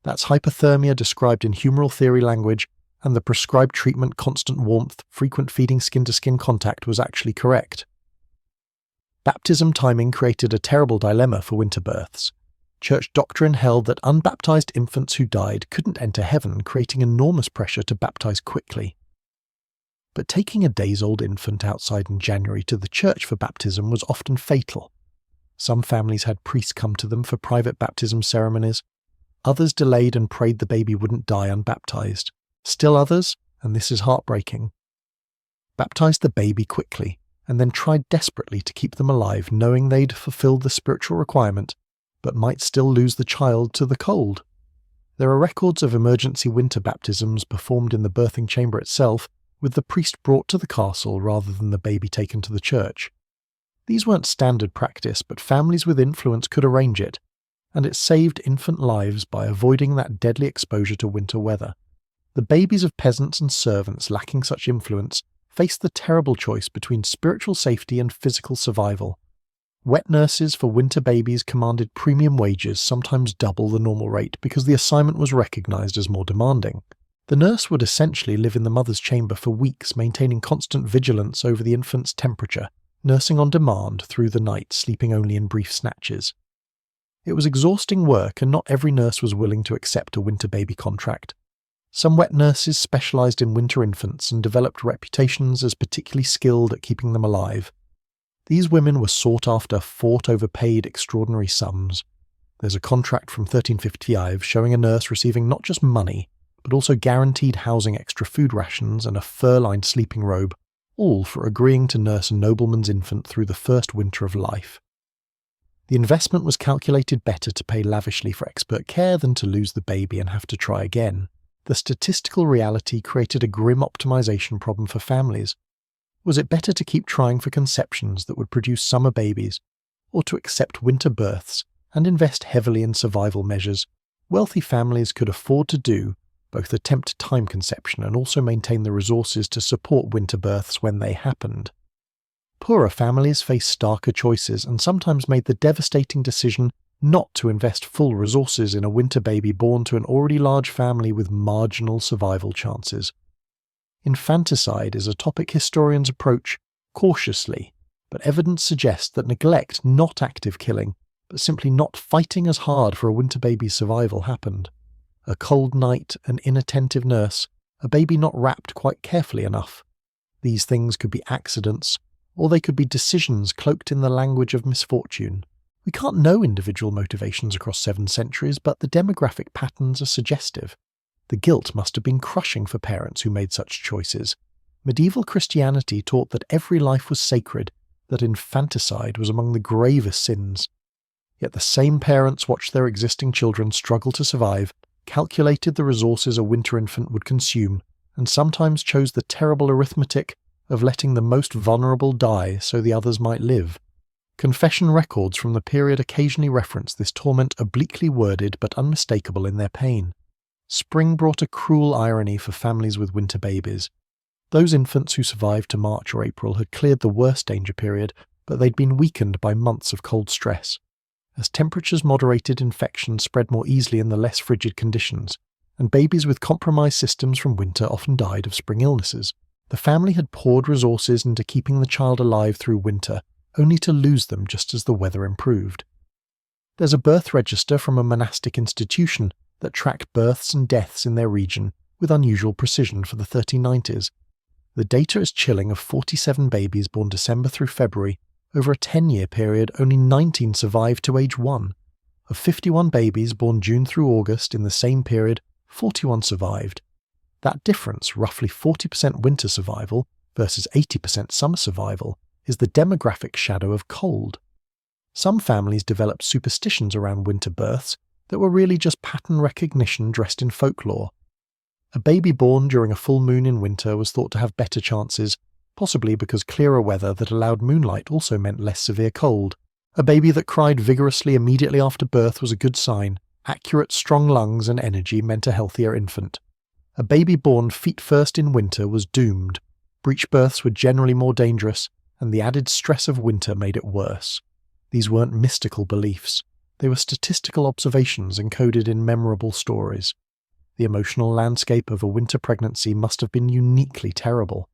That's hypothermia described in humoral theory language, and the prescribed treatment, constant warmth, frequent feeding skin-to-skin contact, was actually correct. Baptism timing created a terrible dilemma for winter births. Church doctrine held that unbaptized infants who died couldn't enter heaven, creating enormous pressure to baptize quickly. But taking a days-old infant outside in January to the church for baptism was often fatal. Some families had priests come to them for private baptism ceremonies. Others delayed and prayed the baby wouldn't die unbaptized. Still others, and this is heartbreaking, baptized the baby quickly and then tried desperately to keep them alive, knowing they'd fulfilled the spiritual requirement, but might still lose the child to the cold. There are records of emergency winter baptisms performed in the birthing chamber itself, with the priest brought to the castle rather than the baby taken to the church. These weren't standard practice, but families with influence could arrange it, and it saved infant lives by avoiding that deadly exposure to winter weather. The babies of peasants and servants lacking such influence faced the terrible choice between spiritual safety and physical survival. Wet nurses for winter babies commanded premium wages, sometimes double the normal rate, because the assignment was recognized as more demanding. The nurse would essentially live in the mother's chamber for weeks, maintaining constant vigilance over the infant's temperature, nursing on demand through the night, sleeping only in brief snatches. It was exhausting work, and not every nurse was willing to accept a winter baby contract. Some wet nurses specialized in winter infants and developed reputations as particularly skilled at keeping them alive. These women were sought after, fought over, paid extraordinary sums. There's a contract from 1355 showing a nurse receiving not just money, but also guaranteed housing, extra food rations, and a fur-lined sleeping robe, all for agreeing to nurse a nobleman's infant through the first winter of life. The investment was calculated better to pay lavishly for expert care than to lose the baby and have to try again. The statistical reality created a grim optimization problem for families. Was it better to keep trying for conceptions that would produce summer babies, or to accept winter births and invest heavily in survival measures? Wealthy families could afford to do both attempt time conception and also maintain the resources to support winter births when they happened. Poorer families faced starker choices and sometimes made the devastating decision not to invest full resources in a winter baby born to an already large family with marginal survival chances. Infanticide is a topic historians approach cautiously, but evidence suggests that neglect, not active killing, but simply not fighting as hard for a winter baby's survival happened. A cold night, an inattentive nurse, a baby not wrapped quite carefully enough. These things could be accidents, or they could be decisions cloaked in the language of misfortune. We can't know individual motivations across 7 centuries, but the demographic patterns are suggestive. The guilt must have been crushing for parents who made such choices. Medieval Christianity taught that every life was sacred, that infanticide was among the gravest sins. Yet the same parents watched their existing children struggle to survive, calculated the resources a winter infant would consume, and sometimes chose the terrible arithmetic of letting the most vulnerable die so the others might live. Confession records from the period occasionally reference this torment, obliquely worded but unmistakable in their pain. Spring brought a cruel irony for families with winter babies. Those infants who survived to March or April had cleared the worst danger period, but they'd been weakened by months of cold stress. As temperatures moderated, infections spread more easily in the less frigid conditions, and babies with compromised systems from winter often died of spring illnesses. The family had poured resources into keeping the child alive through winter, only to lose them just as the weather improved. There's a birth register from a monastic institution that tracked births and deaths in their region with unusual precision for the 1390s. The data is chilling. Of 47 babies born December through February, over a 10-year period, only 19 survived to age 1. Of 51 babies born June through August in the same period, 41 survived. That difference, roughly 40% winter survival versus 80% summer survival, is the demographic shadow of cold. Some families developed superstitions around winter births that were really just pattern recognition dressed in folklore. A baby born during a full moon in winter was thought to have better chances, possibly because clearer weather that allowed moonlight also meant less severe cold. A baby that cried vigorously immediately after birth was a good sign. Accurate, strong lungs and energy meant a healthier infant. A baby born feet first in winter was doomed. Breech births were generally more dangerous, and the added stress of winter made it worse. These weren't mystical beliefs. They were statistical observations encoded in memorable stories. The emotional landscape of a winter pregnancy must have been uniquely terrible.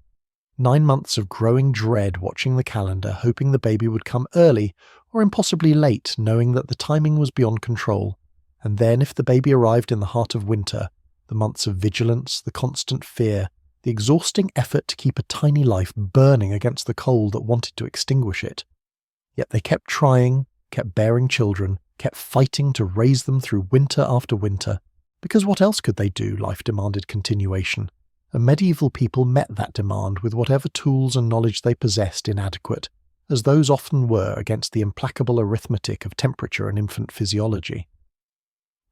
9 months of growing dread, watching the calendar, hoping the baby would come early or impossibly late, knowing that the timing was beyond control. And then, if the baby arrived in the heart of winter, the months of vigilance, the constant fear, the exhausting effort to keep a tiny life burning against the cold that wanted to extinguish it. Yet they kept trying, kept bearing children, kept fighting to raise them through winter after winter. Because what else could they do? Life demanded continuation. And medieval people met that demand with whatever tools and knowledge they possessed inadequate, as those often were against the implacable arithmetic of temperature and infant physiology.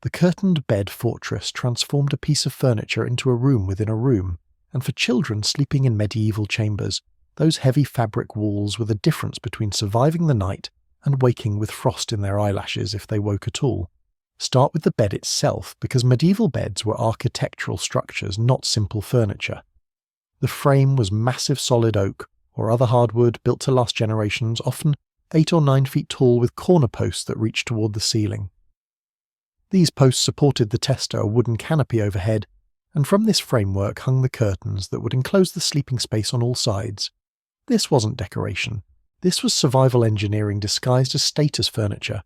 The curtained bed fortress transformed a piece of furniture into a room within a room, and for children sleeping in medieval chambers, those heavy fabric walls were the difference between surviving the night and waking with frost in their eyelashes if they woke at all. Start with the bed itself, because medieval beds were architectural structures, not simple furniture. The frame was massive solid oak, or other hardwood built to last generations, often 8 or 9 feet tall with corner posts that reached toward the ceiling. These posts supported the tester, a wooden canopy overhead, and from this framework hung the curtains that would enclose the sleeping space on all sides. This wasn't decoration. This was survival engineering disguised as status furniture.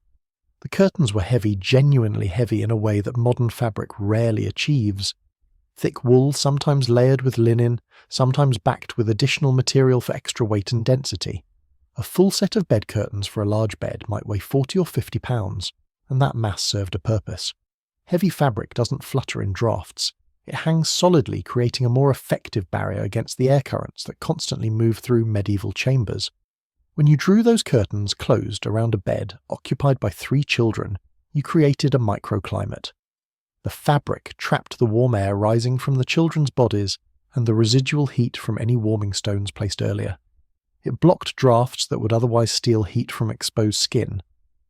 The curtains were heavy, genuinely heavy in a way that modern fabric rarely achieves. Thick wool, sometimes layered with linen, sometimes backed with additional material for extra weight and density. A full set of bed curtains for a large bed might weigh 40 or 50 pounds, and that mass served a purpose. Heavy fabric doesn't flutter in drafts. It hangs solidly, creating a more effective barrier against the air currents that constantly move through medieval chambers. When you drew those curtains closed around a bed occupied by 3 children, you created a microclimate. The fabric trapped the warm air rising from the children's bodies and the residual heat from any warming stones placed earlier. It blocked drafts that would otherwise steal heat from exposed skin.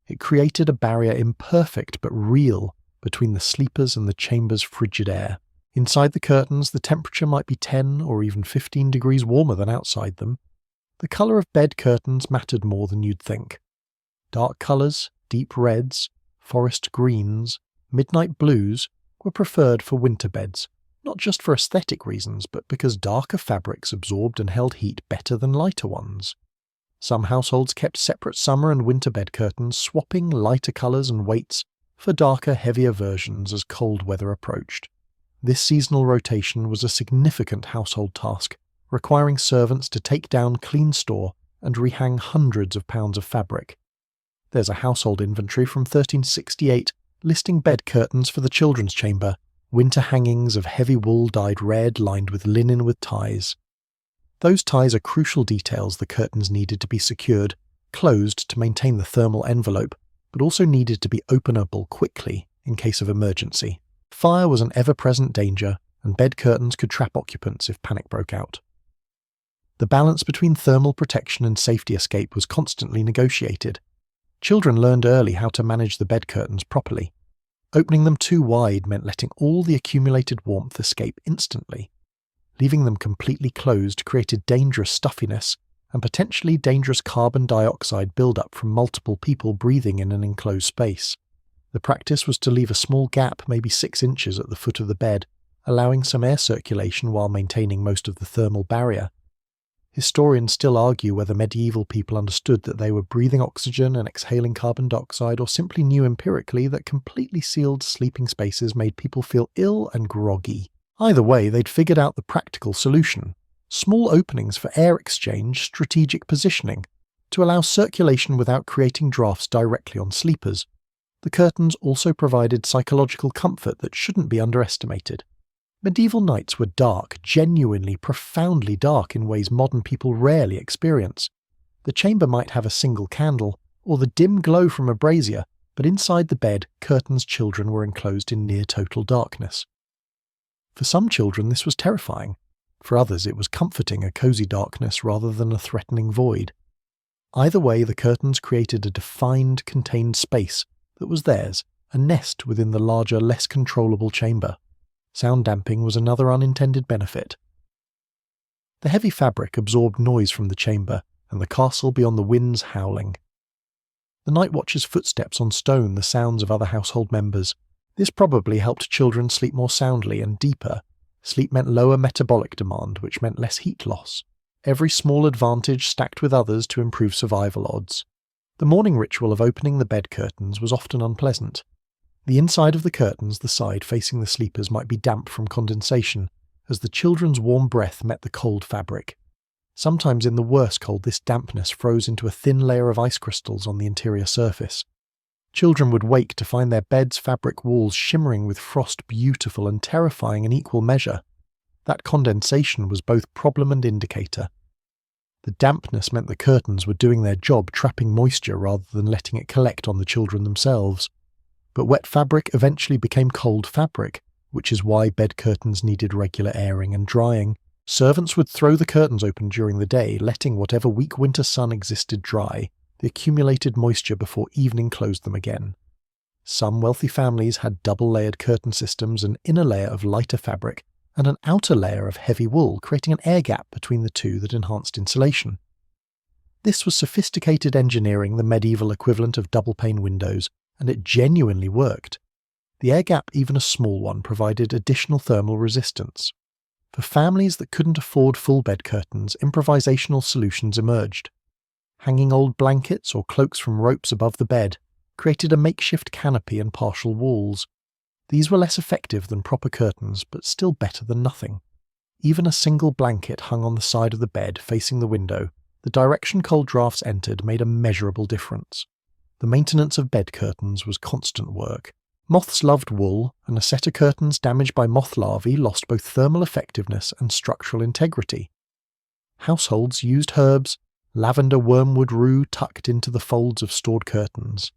It created a barrier imperfect but real between the sleepers and the chamber's frigid air. Inside the curtains, the temperature might be 10 or even 15 degrees warmer than outside them. The colour of bed curtains mattered more than you'd think. Dark colours, deep reds, forest greens, midnight blues were preferred for winter beds, not just for aesthetic reasons, but because darker fabrics absorbed and held heat better than lighter ones. Some households kept separate summer and winter bed curtains, swapping lighter colours and weights for darker, heavier versions as cold weather approached. This seasonal rotation was a significant household task, requiring servants to take down, clean store, and rehang hundreds of pounds of fabric. There's a household inventory from 1368 listing bed curtains for the children's chamber, winter hangings of heavy wool dyed red lined with linen with ties. Those ties are crucial details the curtains needed to be secured, closed to maintain the thermal envelope, but also needed to be openable quickly in case of emergency. Fire was an ever-present danger, and bed curtains could trap occupants if panic broke out. The balance between thermal protection and safety escape was constantly negotiated. Children learned early how to manage the bed curtains properly. Opening them too wide meant letting all the accumulated warmth escape instantly. Leaving them completely closed created dangerous stuffiness and potentially dangerous carbon dioxide buildup from multiple people breathing in an enclosed space. The practice was to leave a small gap, maybe 6 inches at the foot of the bed, allowing some air circulation while maintaining most of the thermal barrier. Historians still argue whether medieval people understood that they were breathing oxygen and exhaling carbon dioxide, or simply knew empirically that completely sealed sleeping spaces made people feel ill and groggy. Either way, they'd figured out the practical solution: small openings for air exchange, strategic positioning, to allow circulation without creating drafts directly on sleepers. The curtains also provided psychological comfort that shouldn't be underestimated. Medieval nights were dark, genuinely, profoundly dark in ways modern people rarely experience. The chamber might have a single candle, or the dim glow from a brazier, but inside the bed, curtains' children were enclosed in near total darkness. For some children this was terrifying. For others it was comforting, a cosy darkness rather than a threatening void. Either way, the curtains created a defined, contained space that was theirs, a nest within the larger, less controllable chamber. Sound damping was another unintended benefit. The heavy fabric absorbed noise from the chamber and the castle beyond the winds howling. The night watch's footsteps on stone, the sounds of other household members. This probably helped children sleep more soundly and deeper. Sleep meant lower metabolic demand, which meant less heat loss. Every small advantage stacked with others to improve survival odds. The morning ritual of opening the bed curtains was often unpleasant. The inside of the curtains, the side facing the sleepers, might be damp from condensation, as the children's warm breath met the cold fabric. Sometimes in the worst cold, this dampness froze into a thin layer of ice crystals on the interior surface. Children would wake to find their bed's fabric walls shimmering with frost, beautiful and terrifying in equal measure. That condensation was both problem and indicator. The dampness meant the curtains were doing their job, trapping moisture rather than letting it collect on the children themselves. But wet fabric eventually became cold fabric, which is why bed curtains needed regular airing and drying. Servants would throw the curtains open during the day, letting whatever weak winter sun existed dry the accumulated moisture before evening closed them again. Some wealthy families had double-layered curtain systems, an inner layer of lighter fabric and an outer layer of heavy wool, creating an air gap between the two that enhanced insulation. This was sophisticated engineering, the medieval equivalent of double-pane windows, and it genuinely worked. The air gap, even a small one, provided additional thermal resistance. For families that couldn't afford full bed curtains, improvisational solutions emerged. Hanging old blankets or cloaks from ropes above the bed created a makeshift canopy and partial walls. These were less effective than proper curtains, but still better than nothing. Even a single blanket hung on the side of the bed facing the window, the direction cold drafts entered made a measurable difference. The maintenance of bed curtains was constant work. Moths loved wool, and a set of curtains damaged by moth larvae lost both thermal effectiveness and structural integrity. Households used herbs, lavender wormwood rue tucked into the folds of stored curtains.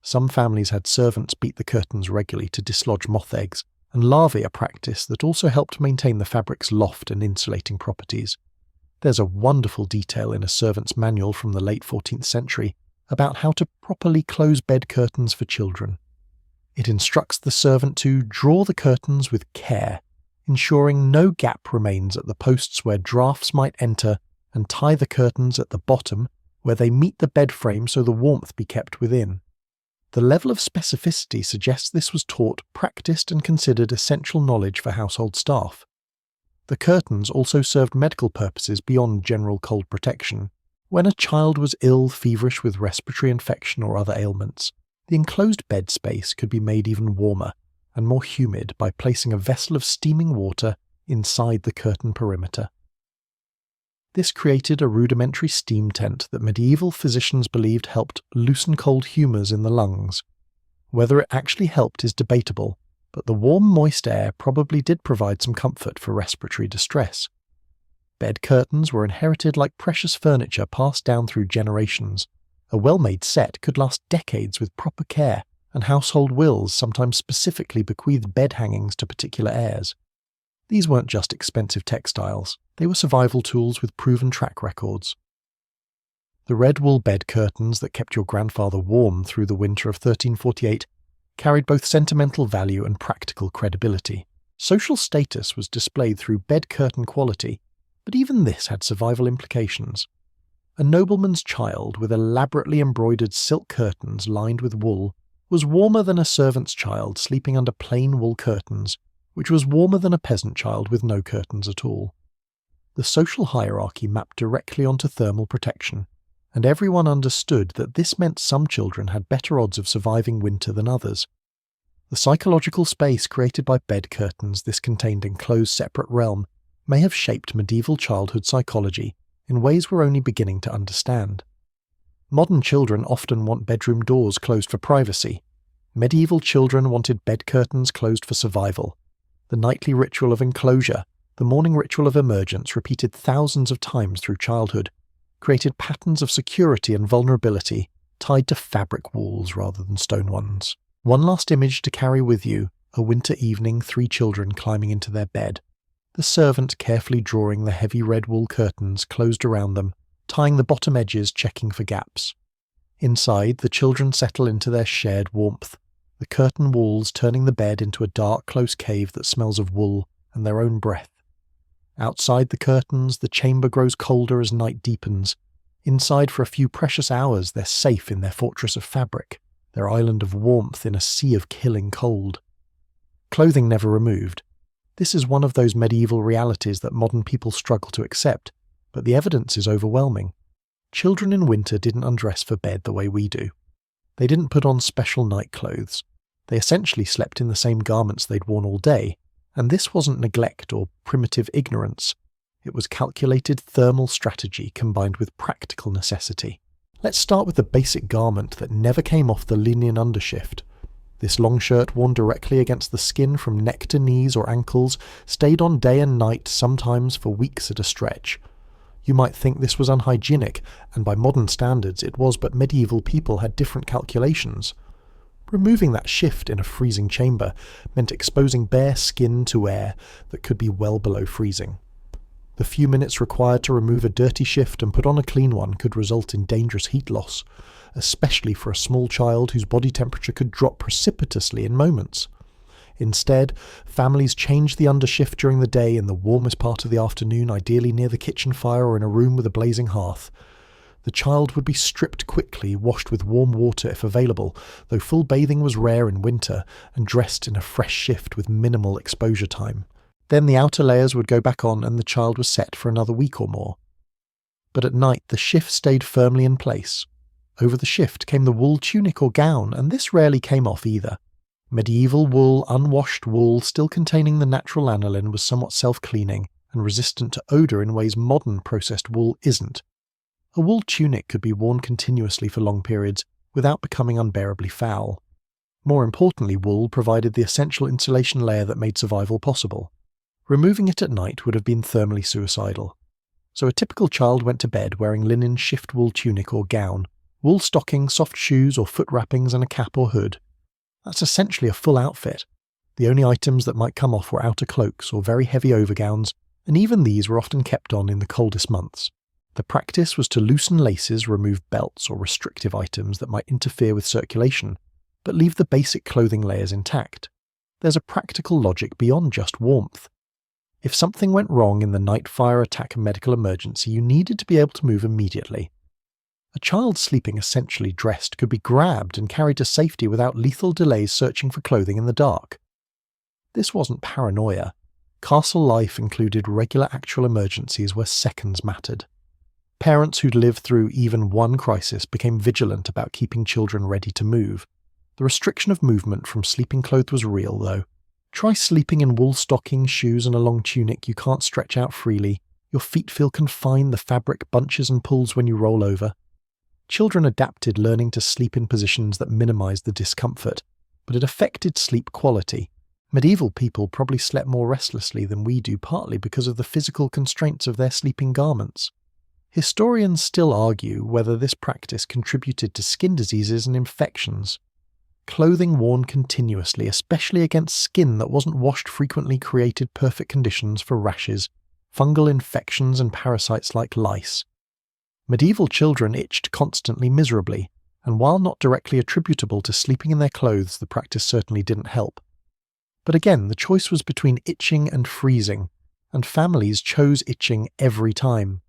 Some families had servants beat the curtains regularly to dislodge moth eggs, and larvae a practice that also helped maintain the fabric's loft and insulating properties. There's a wonderful detail in a servant's manual from the late 14th century about how to properly close bed curtains for children. It instructs the servant to draw the curtains with care, ensuring no gap remains at the posts where drafts might enter, and tie the curtains at the bottom where they meet the bed frame so the warmth be kept within. The level of specificity suggests this was taught, practiced, and considered essential knowledge for household staff. The curtains also served medical purposes beyond general cold protection. When a child was ill, feverish with respiratory infection or other ailments, the enclosed bed space could be made even warmer and more humid by placing a vessel of steaming water inside the curtain perimeter. This created a rudimentary steam tent that medieval physicians believed helped loosen cold humours in the lungs. Whether it actually helped is debatable, but the warm, moist air probably did provide some comfort for respiratory distress. Bed curtains were inherited like precious furniture passed down through generations. A well-made set could last decades with proper care, and household wills sometimes specifically bequeathed bed hangings to particular heirs. These weren't just expensive textiles, they were survival tools with proven track records. The red wool bed curtains that kept your grandfather warm through the winter of 1348 carried both sentimental value and practical credibility. Social status was displayed through bed curtain quality, but even this had survival implications. A nobleman's child with elaborately embroidered silk curtains lined with wool was warmer than a servant's child sleeping under plain wool curtains, which was warmer than a peasant child with no curtains at all. The social hierarchy mapped directly onto thermal protection, and everyone understood that this meant some children had better odds of surviving winter than others. The psychological space created by bed curtains this contained enclosed separate realm may have shaped medieval childhood psychology in ways we're only beginning to understand. Modern children often want bedroom doors closed for privacy. Medieval children wanted bed curtains closed for survival. The nightly ritual of enclosure, the morning ritual of emergence repeated thousands of times through childhood, created patterns of security and vulnerability tied to fabric walls rather than stone ones. One last image to carry with you, a winter evening, 3 children climbing into their bed. The servant carefully drawing the heavy red wool curtains closed around them, tying the bottom edges, checking for gaps. Inside, the children settle into their shared warmth, the curtain walls turning the bed into a dark, close cave that smells of wool and their own breath. Outside the curtains, the chamber grows colder as night deepens. Inside, for a few precious hours, they're safe in their fortress of fabric, their island of warmth in a sea of killing cold. Clothing never removed. This is one of those medieval realities that modern people struggle to accept, but the evidence is overwhelming. Children in winter didn't undress for bed the way we do. They didn't put on special night clothes. They essentially slept in the same garments they'd worn all day, and this wasn't neglect or primitive ignorance. It was calculated thermal strategy combined with practical necessity. Let's start with the basic garment that never came off the linen undershift. This long shirt worn directly against the skin from neck to knees or ankles stayed on day and night, sometimes for weeks at a stretch. You might think this was unhygienic, and by modern standards it was, but medieval people had different calculations. Removing that shift in a freezing chamber meant exposing bare skin to air that could be well below freezing. The few minutes required to remove a dirty shift and put on a clean one could result in dangerous heat loss, especially for a small child whose body temperature could drop precipitously in moments. Instead, families changed the undershift during the day in the warmest part of the afternoon, ideally near the kitchen fire or in a room with a blazing hearth. The child would be stripped quickly, washed with warm water if available, though full bathing was rare in winter, and dressed in a fresh shift with minimal exposure time. Then the outer layers would go back on and the child was set for another week or more. But at night the shift stayed firmly in place. Over the shift came the wool tunic or gown, and this rarely came off either. Medieval wool, unwashed wool, still containing the natural lanolin, was somewhat self-cleaning and resistant to odour in ways modern processed wool isn't. A wool tunic could be worn continuously for long periods without becoming unbearably foul. More importantly, wool provided the essential insulation layer that made survival possible. Removing it at night would have been thermally suicidal. So a typical child went to bed wearing linen shift wool tunic or gown, wool stockings, soft shoes or foot wrappings, and a cap or hood. That's essentially a full outfit. The only items that might come off were outer cloaks or very heavy overgowns, and even these were often kept on in the coldest months. The practice was to loosen laces, remove belts or restrictive items that might interfere with circulation, but leave the basic clothing layers intact. There's a practical logic beyond just warmth. If something went wrong in the night fire attack and medical emergency, you needed to be able to move immediately. A child sleeping essentially dressed could be grabbed and carried to safety without lethal delays searching for clothing in the dark. This wasn't paranoia. Castle life included regular actual emergencies where seconds mattered. Parents who'd lived through even one crisis became vigilant about keeping children ready to move. The restriction of movement from sleeping clothes was real, though. Try sleeping in wool stockings, shoes and a long tunic you can't stretch out freely. Your feet feel confined, the fabric bunches and pulls when you roll over. Children adapted learning to sleep in positions that minimized the discomfort, but it affected sleep quality. Medieval people probably slept more restlessly than we do, partly because of the physical constraints of their sleeping garments. Historians still argue whether this practice contributed to skin diseases and infections. Clothing worn continuously, especially against skin that wasn't washed frequently, created perfect conditions for rashes, fungal infections and parasites like lice. Medieval children itched constantly miserably, and while not directly attributable to sleeping in their clothes, the practice certainly didn't help. But again, the choice was between itching and freezing, and families chose itching every time.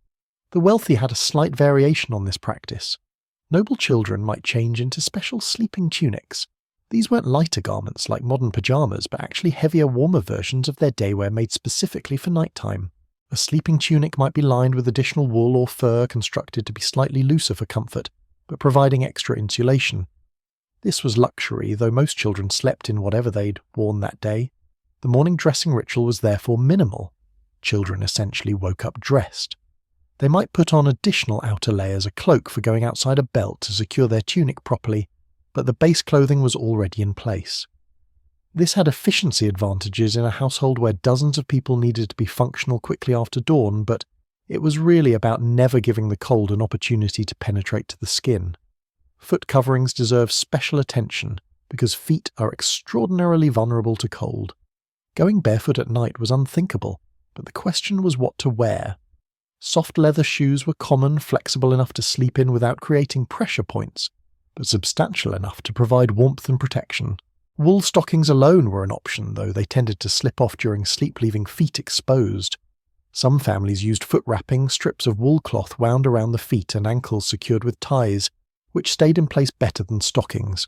The wealthy had a slight variation on this practice. Noble children might change into special sleeping tunics. These weren't lighter garments like modern pyjamas, but actually heavier, warmer versions of their daywear made specifically for nighttime. A sleeping tunic might be lined with additional wool or fur constructed to be slightly looser for comfort, but providing extra insulation. This was luxury, though most children slept in whatever they'd worn that day. The morning dressing ritual was therefore minimal. Children essentially woke up dressed. They might put on additional outer layers, a cloak for going outside a belt to secure their tunic properly, but the base clothing was already in place. This had efficiency advantages in a household where dozens of people needed to be functional quickly after dawn, but it was really about never giving the cold an opportunity to penetrate to the skin. Foot coverings deserve special attention because feet are extraordinarily vulnerable to cold. Going barefoot at night was unthinkable, but the question was what to wear. Soft leather shoes were common, flexible enough to sleep in without creating pressure points, but substantial enough to provide warmth and protection. Wool stockings alone were an option, though they tended to slip off during sleep, leaving feet exposed. Some families used foot wrapping, strips of wool cloth wound around the feet and ankles secured with ties, which stayed in place better than stockings.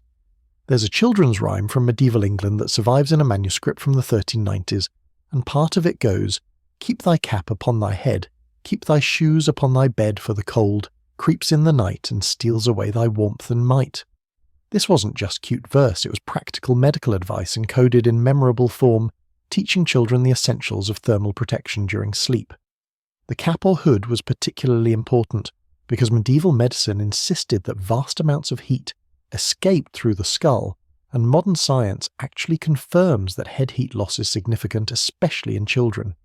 There's a children's rhyme from medieval England that survives in a manuscript from the 1390s, and part of it goes, "Keep thy cap upon thy head, keep thy shoes upon thy bed, for the cold creeps in the night and steals away thy warmth and might." This wasn't just cute verse, it was practical medical advice encoded in memorable form, teaching children the essentials of thermal protection during sleep. The cap or hood was particularly important because medieval medicine insisted that vast amounts of heat escaped through the skull, and modern science actually confirms that head heat loss is significant, especially in children.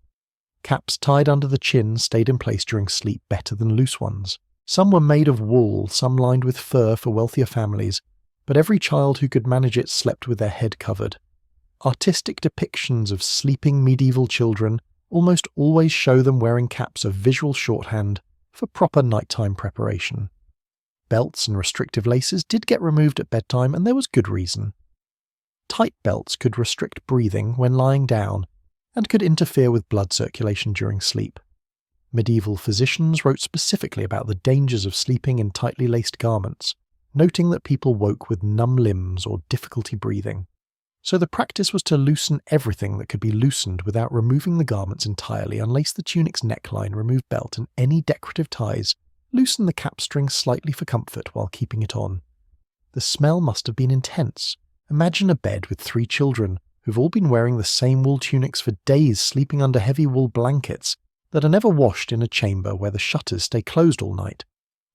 Caps tied under the chin stayed in place during sleep better than loose ones. Some were made of wool, some lined with fur for wealthier families, but every child who could manage it slept with their head covered. Artistic depictions of sleeping medieval children almost always show them wearing caps of visual shorthand for proper nighttime preparation. Belts and restrictive laces did get removed at bedtime, and there was good reason. Tight belts could restrict breathing when lying down and could interfere with blood circulation during sleep. Medieval physicians wrote specifically about the dangers of sleeping in tightly laced garments, noting that people woke with numb limbs or difficulty breathing. So the practice was to loosen everything that could be loosened without removing the garments entirely, unlace the tunic's neckline, remove belt and any decorative ties, loosen the cap string slightly for comfort while keeping it on. The smell must have been intense. Imagine a bed with 3 children who've all been wearing the same wool tunics for days, sleeping under heavy wool blankets that are never washed in a chamber where the shutters stay closed all night.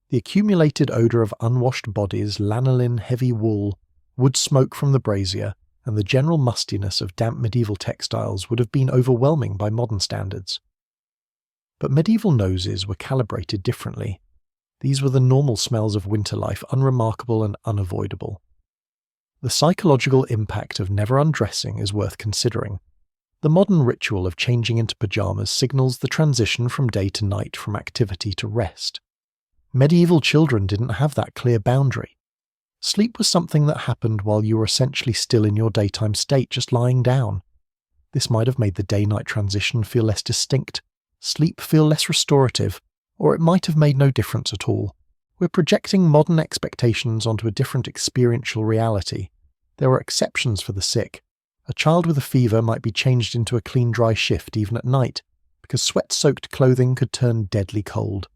The accumulated odour of unwashed bodies, lanolin, heavy wool, wood smoke from the brazier, and the general mustiness of damp medieval textiles would have been overwhelming by modern standards. But medieval noses were calibrated differently. These were the normal smells of winter life, unremarkable and unavoidable. The psychological impact of never undressing is worth considering. The modern ritual of changing into pyjamas signals the transition from day to night, from activity to rest. Medieval children didn't have that clear boundary. Sleep was something that happened while you were essentially still in your daytime state, just lying down. This might have made the day-night transition feel less distinct, sleep feel less restorative, or it might have made no difference at all. We're projecting modern expectations onto a different experiential reality. There were exceptions for the sick. A child with a fever might be changed into a clean, dry shift even at night, because sweat-soaked clothing could turn deadly cold.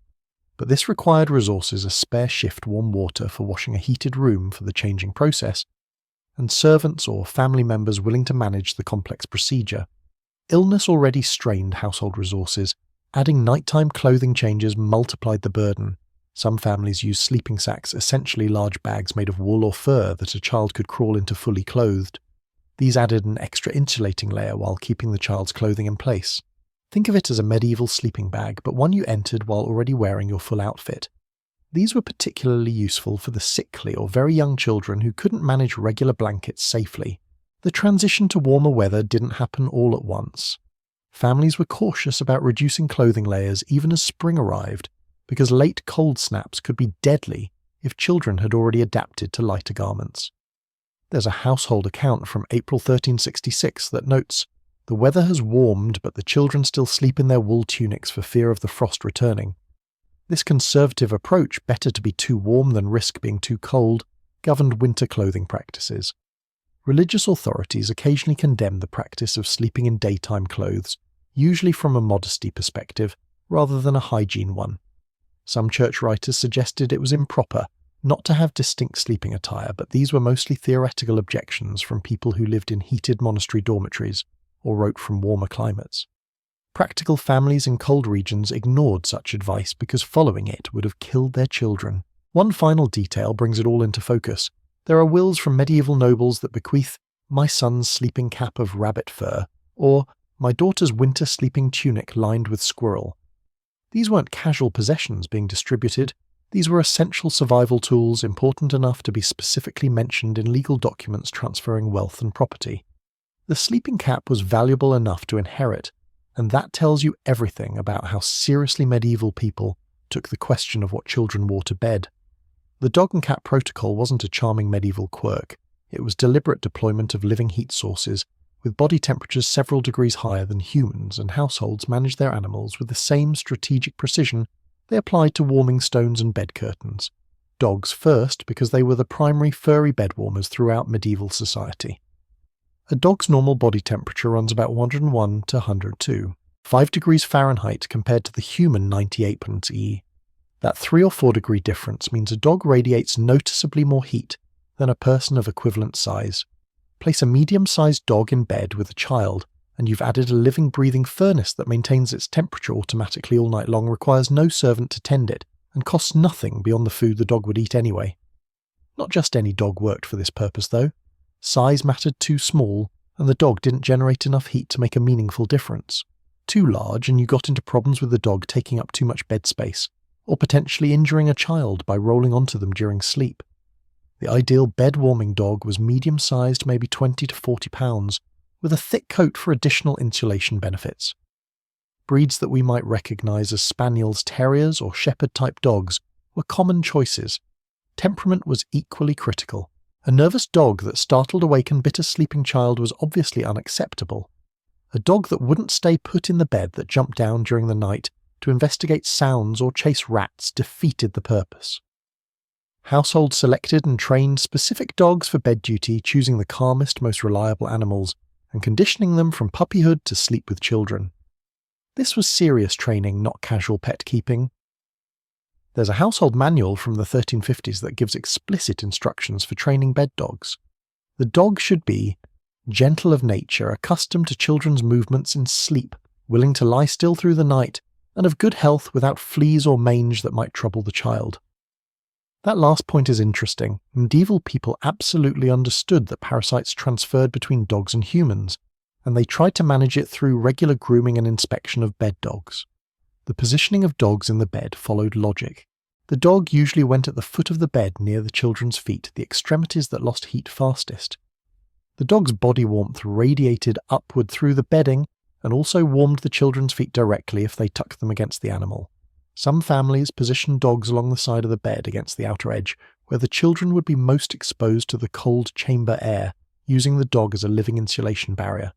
But this required resources: a spare shift warm water for washing a heated room for the changing process, and servants or family members willing to manage the complex procedure. Illness already strained household resources. Adding nighttime clothing changes multiplied the burden. Some families used sleeping sacks, essentially large bags made of wool or fur that a child could crawl into fully clothed. These added an extra insulating layer while keeping the child's clothing in place. Think of it as a medieval sleeping bag, but one you entered while already wearing your full outfit. These were particularly useful for the sickly or very young children who couldn't manage regular blankets safely. The transition to warmer weather didn't happen all at once. Families were cautious about reducing clothing layers even as spring arrived, because late cold snaps could be deadly if children had already adapted to lighter garments. There's a household account from April 1366 that notes, "The weather has warmed, but the children still sleep in their wool tunics for fear of the frost returning." This conservative approach, better to be too warm than risk being too cold, governed winter clothing practices. Religious authorities occasionally condemned the practice of sleeping in daytime clothes, usually from a modesty perspective rather than a hygiene one. Some church writers suggested it was improper not to have distinct sleeping attire, but these were mostly theoretical objections from people who lived in heated monastery dormitories or wrote from warmer climates. Practical families in cold regions ignored such advice because following it would have killed their children. One final detail brings it all into focus. There are wills from medieval nobles that bequeath "my son's sleeping cap of rabbit fur" or "my daughter's winter sleeping tunic lined with squirrel." These weren't casual possessions being distributed. These were essential survival tools, important enough to be specifically mentioned in legal documents transferring wealth and property. The sleeping cap was valuable enough to inherit, and that tells you everything about how seriously medieval people took the question of what children wore to bed. The dog and cat protocol wasn't a charming medieval quirk. It was deliberate deployment of living heat sources, with body temperatures several degrees higher than humans, and households managed their animals with the same strategic precision they applied to warming stones and bed curtains. Dogs first, because they were the primary furry bed warmers throughout medieval society. A dog's normal body temperature runs about 101 to 102, 5 degrees Fahrenheit compared to the human 98.E. That 3 or 4 degree difference means a dog radiates noticeably more heat than a person of equivalent size. Place a medium-sized dog in bed with a child, and you've added a living, breathing furnace that maintains its temperature automatically all night long, requires no servant to tend it, and costs nothing beyond the food the dog would eat anyway. Not just any dog worked for this purpose, though. Size mattered too small, and the dog didn't generate enough heat to make a meaningful difference. Too large, and you got into problems with the dog taking up too much bed space, or potentially injuring a child by rolling onto them during sleep. The ideal bed-warming dog was medium-sized, maybe 20 to 40 pounds, with a thick coat for additional insulation benefits. Breeds that we might recognise as spaniels, terriers, or shepherd-type dogs were common choices. Temperament was equally critical. A nervous dog that startled awake and bit a sleeping child was obviously unacceptable. A dog that wouldn't stay put in the bed that jumped down during the night to investigate sounds or chase rats defeated the purpose. Households selected and trained specific dogs for bed duty, choosing the calmest, most reliable animals, and conditioning them from puppyhood to sleep with children. This was serious training, not casual pet keeping. There's a household manual from the 1350s that gives explicit instructions for training bed dogs. The dog should be gentle of nature, accustomed to children's movements in sleep, willing to lie still through the night, and of good health without fleas or mange that might trouble the child. That last point is interesting. Medieval people absolutely understood that parasites transferred between dogs and humans, and they tried to manage it through regular grooming and inspection of bed dogs. The positioning of dogs in the bed followed logic. The dog usually went at the foot of the bed near the children's feet, the extremities that lost heat fastest. The dog's body warmth radiated upward through the bedding and also warmed the children's feet directly if they tucked them against the animal. Some families positioned dogs along the side of the bed against the outer edge, where the children would be most exposed to the cold chamber air, using the dog as a living insulation barrier.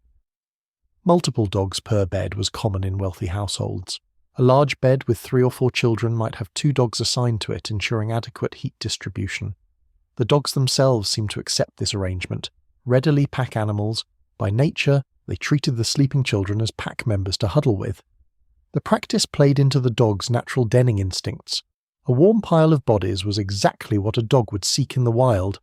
Multiple dogs per bed was common in wealthy households. A large bed with 3 or 4 children might have 2 dogs assigned to it, ensuring adequate heat distribution. The dogs themselves seemed to accept this arrangement, readily pack animals. By nature, they treated the sleeping children as pack members to huddle with. The practice played into the dog's natural denning instincts. A warm pile of bodies was exactly what a dog would seek in the wild.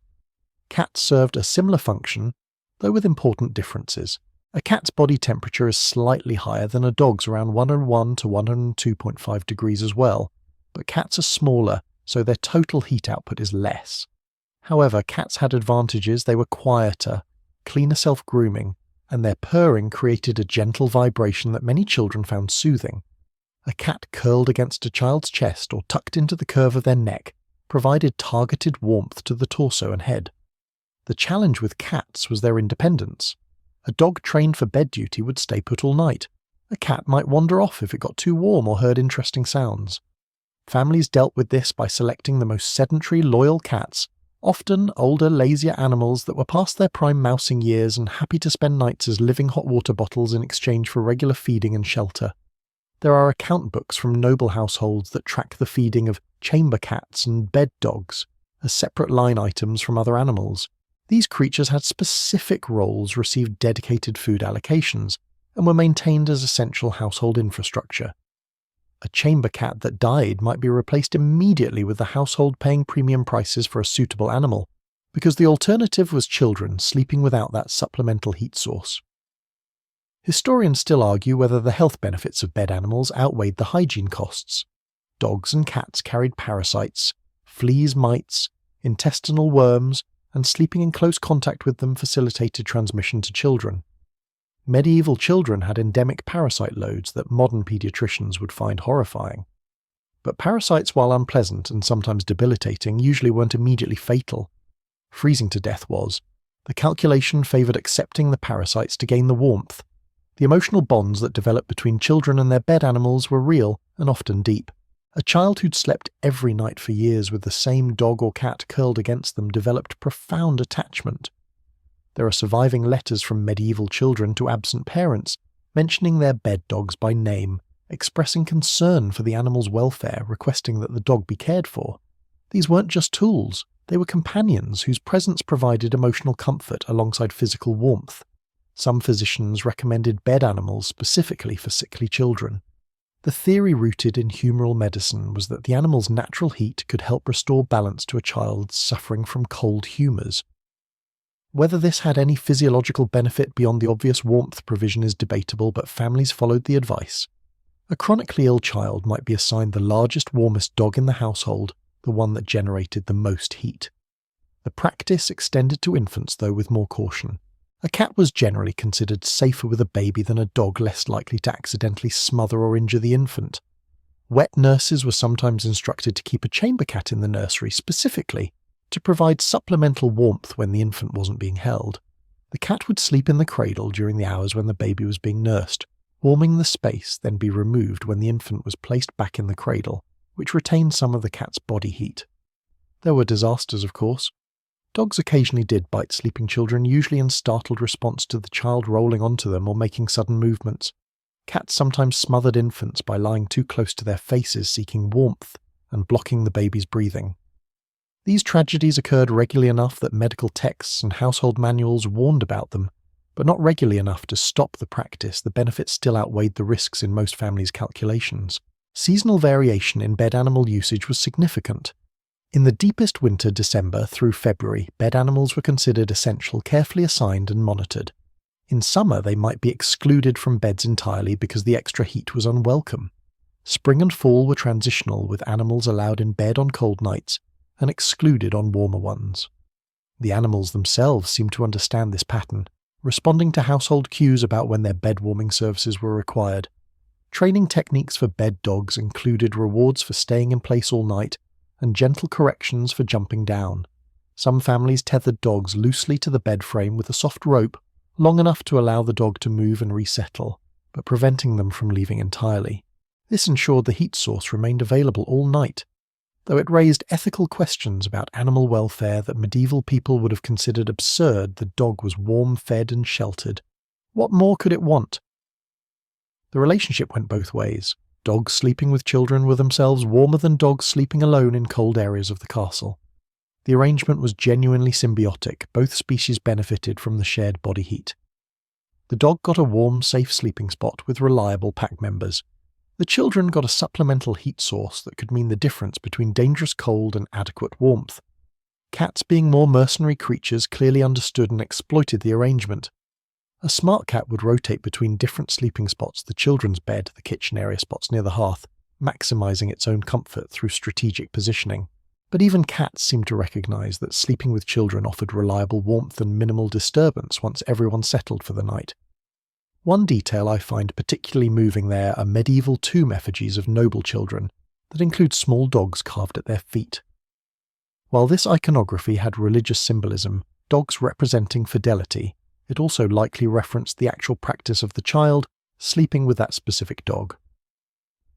Cats served a similar function, though with important differences. A cat's body temperature is slightly higher than a dog's, around 101 to 102.5 degrees as well, but cats are smaller, so their total heat output is less. However, cats had advantages. They were quieter, cleaner self-grooming, and their purring created a gentle vibration that many children found soothing. A cat curled against a child's chest or tucked into the curve of their neck provided targeted warmth to the torso and head. The challenge with cats was their independence. A dog trained for bed duty would stay put all night. A cat might wander off if it got too warm or heard interesting sounds. Families dealt with this by selecting the most sedentary, loyal cats, often older, lazier animals that were past their prime mousing years and happy to spend nights as living hot water bottles in exchange for regular feeding and shelter. There are account books from noble households that track the feeding of chamber cats and bed dogs as separate line items from other animals. These creatures had specific roles, received dedicated food allocations, and were maintained as essential household infrastructure. A chamber cat that died might be replaced immediately with the household paying premium prices for a suitable animal, because the alternative was children sleeping without that supplemental heat source. Historians still argue whether the health benefits of bed animals outweighed the hygiene costs. Dogs and cats carried parasites, fleas, mites, intestinal worms, and sleeping in close contact with them facilitated transmission to children. Medieval children had endemic parasite loads that modern paediatricians would find horrifying. But parasites, while unpleasant and sometimes debilitating, usually weren't immediately fatal. Freezing to death was. The calculation favoured accepting the parasites to gain the warmth. The emotional bonds that developed between children and their bed animals were real and often deep. A child who'd slept every night for years with the same dog or cat curled against them developed profound attachment. There are surviving letters from medieval children to absent parents, mentioning their bed dogs by name, expressing concern for the animal's welfare, requesting that the dog be cared for. These weren't just tools, they were companions whose presence provided emotional comfort alongside physical warmth. Some physicians recommended bed animals specifically for sickly children. The theory rooted in humoral medicine was that the animal's natural heat could help restore balance to a child suffering from cold humours. Whether this had any physiological benefit beyond the obvious warmth provision is debatable, but families followed the advice. A chronically ill child might be assigned the largest, warmest dog in the household, the one that generated the most heat. The practice extended to infants, though, with more caution. A cat was generally considered safer with a baby than a dog, less likely to accidentally smother or injure the infant. Wet nurses were sometimes instructed to keep a chamber cat in the nursery, specifically to provide supplemental warmth when the infant wasn't being held. The cat would sleep in the cradle during the hours when the baby was being nursed, warming the space, then be removed when the infant was placed back in the cradle, which retained some of the cat's body heat. There were disasters, of course. Dogs occasionally did bite sleeping children, usually in startled response to the child rolling onto them or making sudden movements. Cats sometimes smothered infants by lying too close to their faces seeking warmth and blocking the baby's breathing. These tragedies occurred regularly enough that medical texts and household manuals warned about them, but not regularly enough to stop the practice. The benefits still outweighed the risks in most families' calculations. Seasonal variation in bed animal usage was significant. In the deepest winter, December through February, bed animals were considered essential, carefully assigned and monitored. In summer, they might be excluded from beds entirely because the extra heat was unwelcome. Spring and fall were transitional, with animals allowed in bed on cold nights, and excluded on warmer ones. The animals themselves seemed to understand this pattern, responding to household cues about when their bed warming services were required. Training techniques for bed dogs included rewards for staying in place all night and gentle corrections for jumping down. Some families tethered dogs loosely to the bed frame with a soft rope, long enough to allow the dog to move and resettle, but preventing them from leaving entirely. This ensured the heat source remained available all night, though it raised ethical questions about animal welfare that medieval people would have considered absurd. The dog was warm, fed and sheltered. What more could it want? The relationship went both ways. Dogs sleeping with children were themselves warmer than dogs sleeping alone in cold areas of the castle. The arrangement was genuinely symbiotic. Both species benefited from the shared body heat. The dog got a warm, safe sleeping spot with reliable pack members. The children got a supplemental heat source that could mean the difference between dangerous cold and adequate warmth. Cats, being more mercenary creatures, clearly understood and exploited the arrangement. A smart cat would rotate between different sleeping spots, the children's bed, the kitchen area spots near the hearth, maximising its own comfort through strategic positioning. But even cats seemed to recognise that sleeping with children offered reliable warmth and minimal disturbance once everyone settled for the night. One detail I find particularly moving there are medieval tomb effigies of noble children that include small dogs carved at their feet. While this iconography had religious symbolism, dogs representing fidelity, it also likely referenced the actual practice of the child sleeping with that specific dog.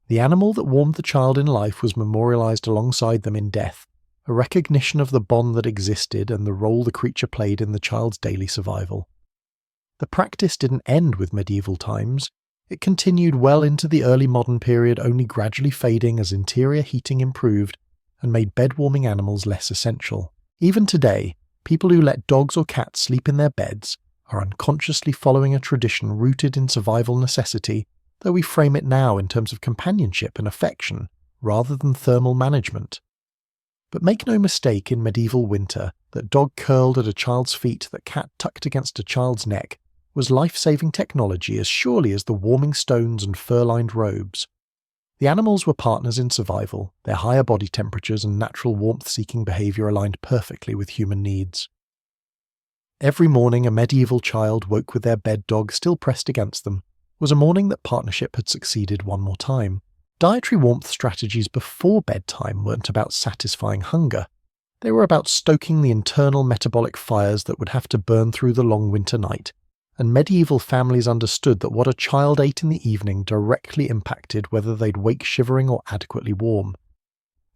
The animal that warmed the child in life was memorialised alongside them in death, a recognition of the bond that existed and the role the creature played in the child's daily survival. The practice didn't end with medieval times. It continued well into the early modern period, only gradually fading as interior heating improved and made bed-warming animals less essential. Even today, people who let dogs or cats sleep in their beds are unconsciously following a tradition rooted in survival necessity, though we frame it now in terms of companionship and affection, rather than thermal management. But make no mistake in medieval winter that dog curled at a child's feet, that cat tucked against a child's neck, was life-saving technology as surely as the warming stones and fur-lined robes. The animals were partners in survival, their higher body temperatures and natural warmth-seeking behaviour aligned perfectly with human needs. Every morning a medieval child woke with their bed dog still pressed against them. Was a morning that partnership had succeeded one more time. Dietary warmth strategies before bedtime weren't about satisfying hunger. They were about stoking the internal metabolic fires that would have to burn through the long winter night, and medieval families understood that what a child ate in the evening directly impacted whether they'd wake shivering or adequately warm.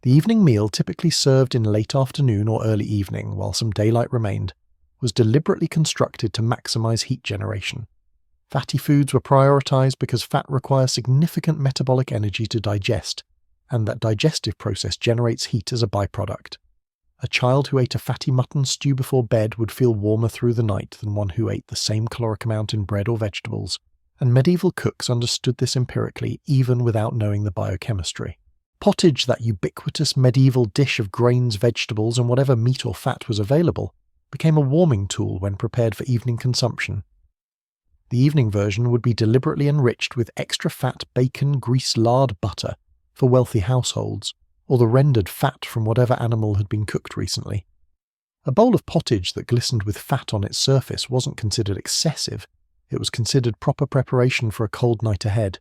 The evening meal, typically served in late afternoon or early evening while some daylight remained, was deliberately constructed to maximise heat generation. Fatty foods were prioritised because fat requires significant metabolic energy to digest, and that digestive process generates heat as a byproduct. A child who ate a fatty mutton stew before bed would feel warmer through the night than one who ate the same caloric amount in bread or vegetables, and medieval cooks understood this empirically even without knowing the biochemistry. Pottage, that ubiquitous medieval dish of grains, vegetables, and whatever meat or fat was available, became a warming tool when prepared for evening consumption. The evening version would be deliberately enriched with extra fat bacon, grease, lard, butter for wealthy households, or the rendered fat from whatever animal had been cooked recently. A bowl of pottage that glistened with fat on its surface wasn't considered excessive, it was considered proper preparation for a cold night ahead.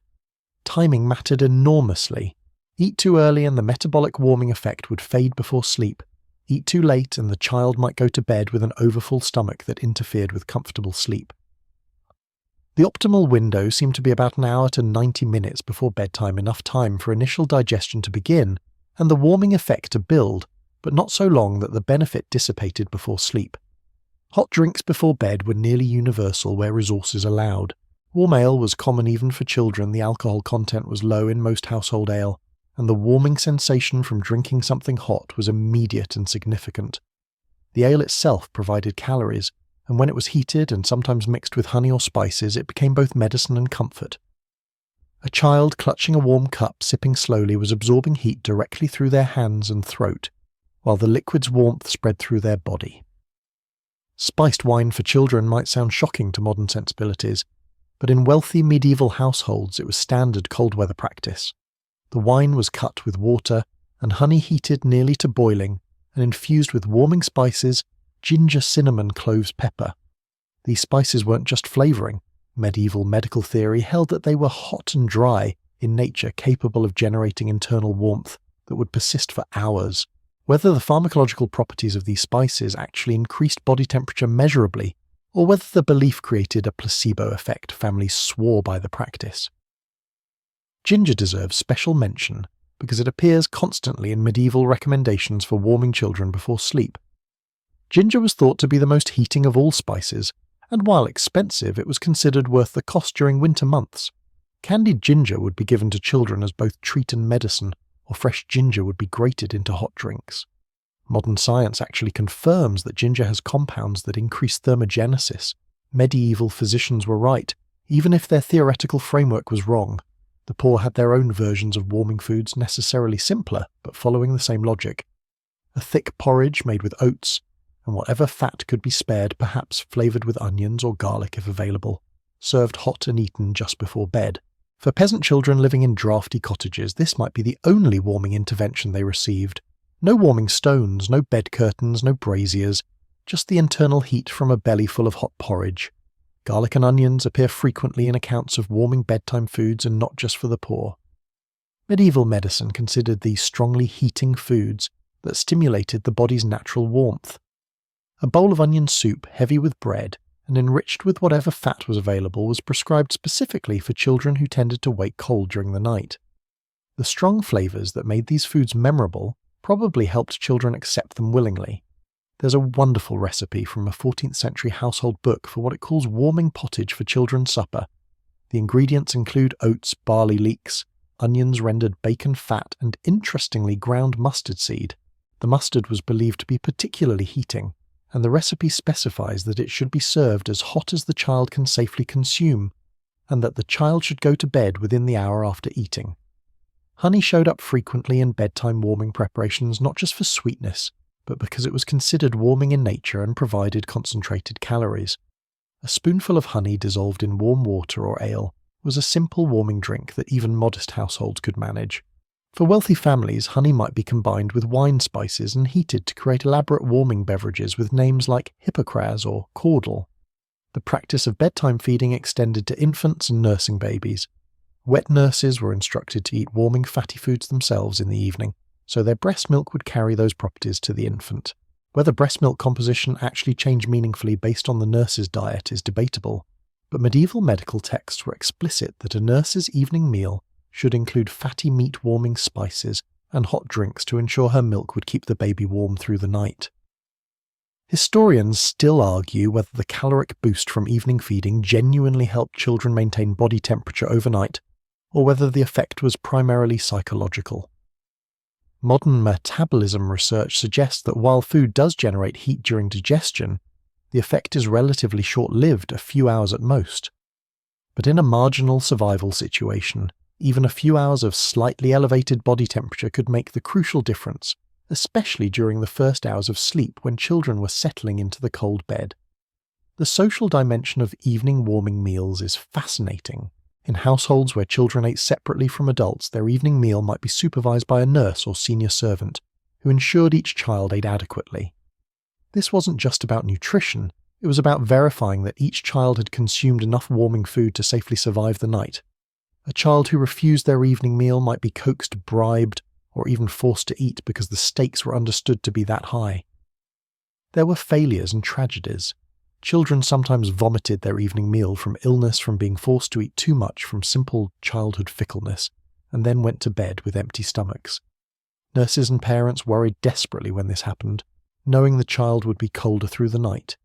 Timing mattered enormously. Eat too early and the metabolic warming effect would fade before sleep. Eat too late and the child might go to bed with an overfull stomach that interfered with comfortable sleep. The optimal window seemed to be about an hour to 90 minutes before bedtime, enough time for initial digestion to begin and the warming effect to build, but not so long that the benefit dissipated before sleep. Hot drinks before bed were nearly universal where resources allowed. Warm ale was common even for children. The alcohol content was low in most household ale, and the warming sensation from drinking something hot was immediate and significant. The ale itself provided calories, and when it was heated and sometimes mixed with honey or spices, it became both medicine and comfort. A child clutching a warm cup, sipping slowly, was absorbing heat directly through their hands and throat, while the liquid's warmth spread through their body. Spiced wine for children might sound shocking to modern sensibilities, but in wealthy medieval households it was standard cold weather practice. The wine was cut with water and honey heated nearly to boiling, and infused with warming spices, ginger, cinnamon, cloves, pepper. These spices weren't just flavouring. Medieval medical theory held that they were hot and dry, in nature capable of generating internal warmth that would persist for hours. Whether the pharmacological properties of these spices actually increased body temperature measurably, or whether the belief created a placebo effect, families swore by the practice. Ginger deserves special mention because it appears constantly in medieval recommendations for warming children before sleep. Ginger was thought to be the most heating of all spices, and while expensive, it was considered worth the cost during winter months. Candied ginger would be given to children as both treat and medicine, or fresh ginger would be grated into hot drinks. Modern science actually confirms that ginger has compounds that increase thermogenesis. Medieval physicians were right, even if their theoretical framework was wrong. The poor had their own versions of warming foods, necessarily simpler, but following the same logic. A thick porridge made with oats, and whatever fat could be spared, perhaps flavoured with onions or garlic if available, served hot and eaten just before bed. For peasant children living in draughty cottages, this might be the only warming intervention they received. No warming stones, no bed curtains, no braziers, just the internal heat from a belly full of hot porridge. Garlic and onions appear frequently in accounts of warming bedtime foods, and not just for the poor. Medieval medicine considered these strongly heating foods that stimulated the body's natural warmth. A bowl of onion soup, heavy with bread, and enriched with whatever fat was available, was prescribed specifically for children who tended to wake cold during the night. The strong flavours that made these foods memorable probably helped children accept them willingly. There's a wonderful recipe from a 14th century household book for what it calls warming pottage for children's supper. The ingredients include oats, barley leeks, onions rendered bacon fat, and interestingly ground mustard seed. The mustard was believed to be particularly heating, and the recipe specifies that it should be served as hot as the child can safely consume, and that the child should go to bed within the hour after eating. Honey showed up frequently in bedtime warming preparations, not just for sweetness, but because it was considered warming in nature and provided concentrated calories. A spoonful of honey dissolved in warm water or ale was a simple warming drink that even modest households could manage. For wealthy families, honey might be combined with wine spices and heated to create elaborate warming beverages with names like hippocras or caudle. The practice of bedtime feeding extended to infants and nursing babies. Wet nurses were instructed to eat warming fatty foods themselves in the evening, so their breast milk would carry those properties to the infant. Whether breast milk composition actually changed meaningfully based on the nurse's diet is debatable, but medieval medical texts were explicit that a nurse's evening meal should include fatty meat warming spices and hot drinks to ensure her milk would keep the baby warm through the night. Historians still argue whether the caloric boost from evening feeding genuinely helped children maintain body temperature overnight, or whether the effect was primarily psychological. Modern metabolism research suggests that while food does generate heat during digestion, the effect is relatively short-lived, a few hours at most. But in a marginal survival situation, even a few hours of slightly elevated body temperature could make the crucial difference, especially during the first hours of sleep when children were settling into the cold bed. The social dimension of evening warming meals is fascinating. In households where children ate separately from adults, their evening meal might be supervised by a nurse or senior servant, who ensured each child ate adequately. This wasn't just about nutrition, it was about verifying that each child had consumed enough warming food to safely survive the night. A child who refused their evening meal might be coaxed, bribed, or even forced to eat because the stakes were understood to be that high. There were failures and tragedies. Children sometimes vomited their evening meal from illness, from being forced to eat too much, from simple childhood fickleness, and then went to bed with empty stomachs. Nurses and parents worried desperately when this happened, knowing the child would be colder through the night.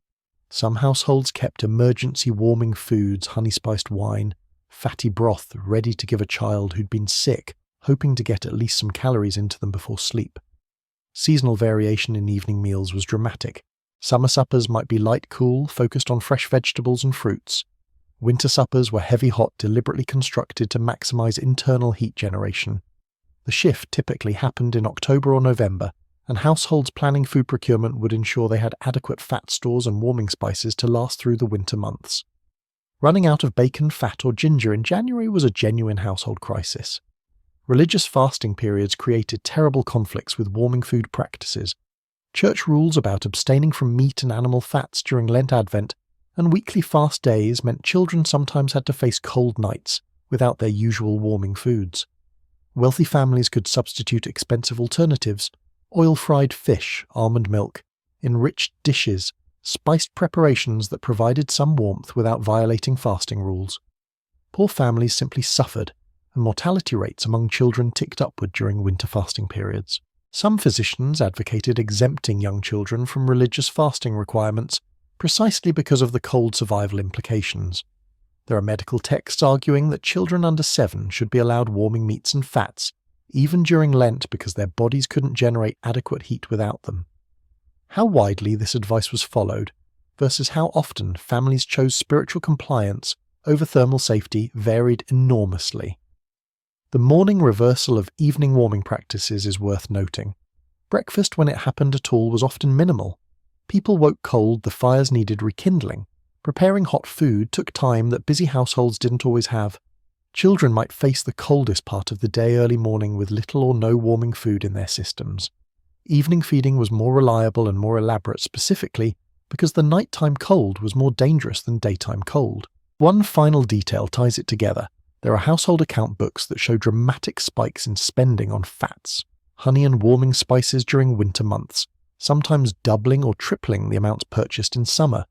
Some households kept emergency warming foods, honey-spiced wine, fatty broth ready to give a child who'd been sick, hoping to get at least some calories into them before sleep. Seasonal variation in evening meals was dramatic. Summer suppers might be light-cool, focused on fresh vegetables and fruits. Winter suppers were heavy-hot, deliberately constructed to maximize internal heat generation. The shift typically happened in October or November, and households planning food procurement would ensure they had adequate fat stores and warming spices to last through the winter months. Running out of bacon, fat, or ginger in January was a genuine household crisis. Religious fasting periods created terrible conflicts with warming food practices. Church rules about abstaining from meat and animal fats during Lent Advent and weekly fast days meant children sometimes had to face cold nights without their usual warming foods. Wealthy families could substitute expensive alternatives: oil-fried fish, almond milk, enriched dishes, spiced preparations that provided some warmth without violating fasting rules. Poor families simply suffered, and mortality rates among children ticked upward during winter fasting periods. Some physicians advocated exempting young children from religious fasting requirements precisely because of the cold survival implications. There are medical texts arguing that children under 7 should be allowed warming meats and fats, even during Lent, because their bodies couldn't generate adequate heat without them. How widely this advice was followed, versus how often families chose spiritual compliance over thermal safety, varied enormously. The morning reversal of evening warming practices is worth noting. Breakfast, when it happened at all, was often minimal. People woke cold, the fires needed rekindling. Preparing hot food took time that busy households didn't always have. Children might face the coldest part of the day early morning with little or no warming food in their systems. Evening feeding was more reliable and more elaborate specifically because the nighttime cold was more dangerous than daytime cold. One final detail ties it together. There are household account books that show dramatic spikes in spending on fats, honey and warming spices during winter months, sometimes doubling or tripling the amounts purchased in summer.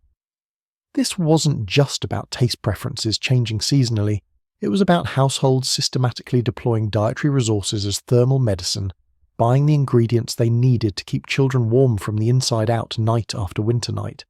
This wasn't just about taste preferences changing seasonally, it was about households systematically deploying dietary resources as thermal medicine, buying the ingredients they needed to keep children warm from the inside out night after winter night.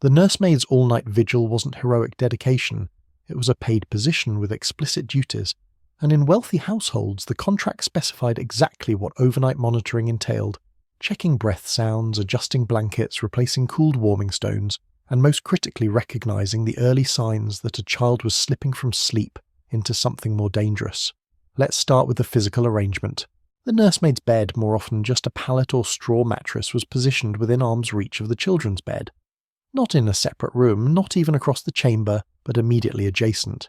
The nursemaid's all-night vigil wasn't heroic dedication, it was a paid position with explicit duties, and in wealthy households the contract specified exactly what overnight monitoring entailed: checking breath sounds, adjusting blankets, replacing cooled warming stones, and most critically recognizing the early signs that a child was slipping from sleep into something more dangerous. Let's start with the physical arrangement. The nursemaid's bed, more often just a pallet or straw mattress, was positioned within arm's reach of the children's bed. Not in a separate room, not even across the chamber, but immediately adjacent.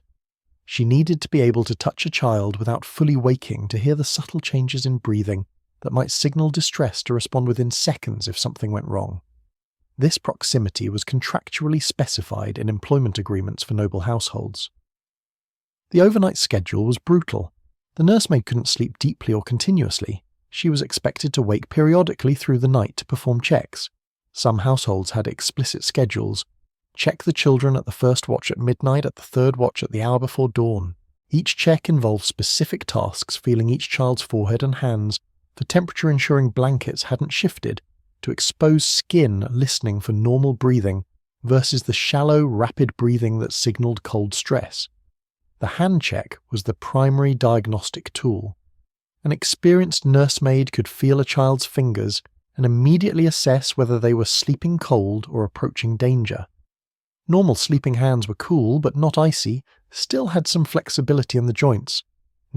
She needed to be able to touch a child without fully waking to hear the subtle changes in breathing that might signal distress to respond within seconds if something went wrong. This proximity was contractually specified in employment agreements for noble households. The overnight schedule was brutal. The nursemaid couldn't sleep deeply or continuously. She was expected to wake periodically through the night to perform checks. Some households had explicit schedules. Check the children at the first watch at midnight, at the third watch at the hour before dawn. Each check involved specific tasks: feeling each child's forehead and hands, for temperature ensuring blankets hadn't shifted, to expose skin listening for normal breathing, versus the shallow, rapid breathing that signaled cold stress. The hand check was the primary diagnostic tool. An experienced nursemaid could feel a child's fingers and immediately assess whether they were sleeping cold or approaching danger. Normal sleeping hands were cool but not icy, still had some flexibility in the joints.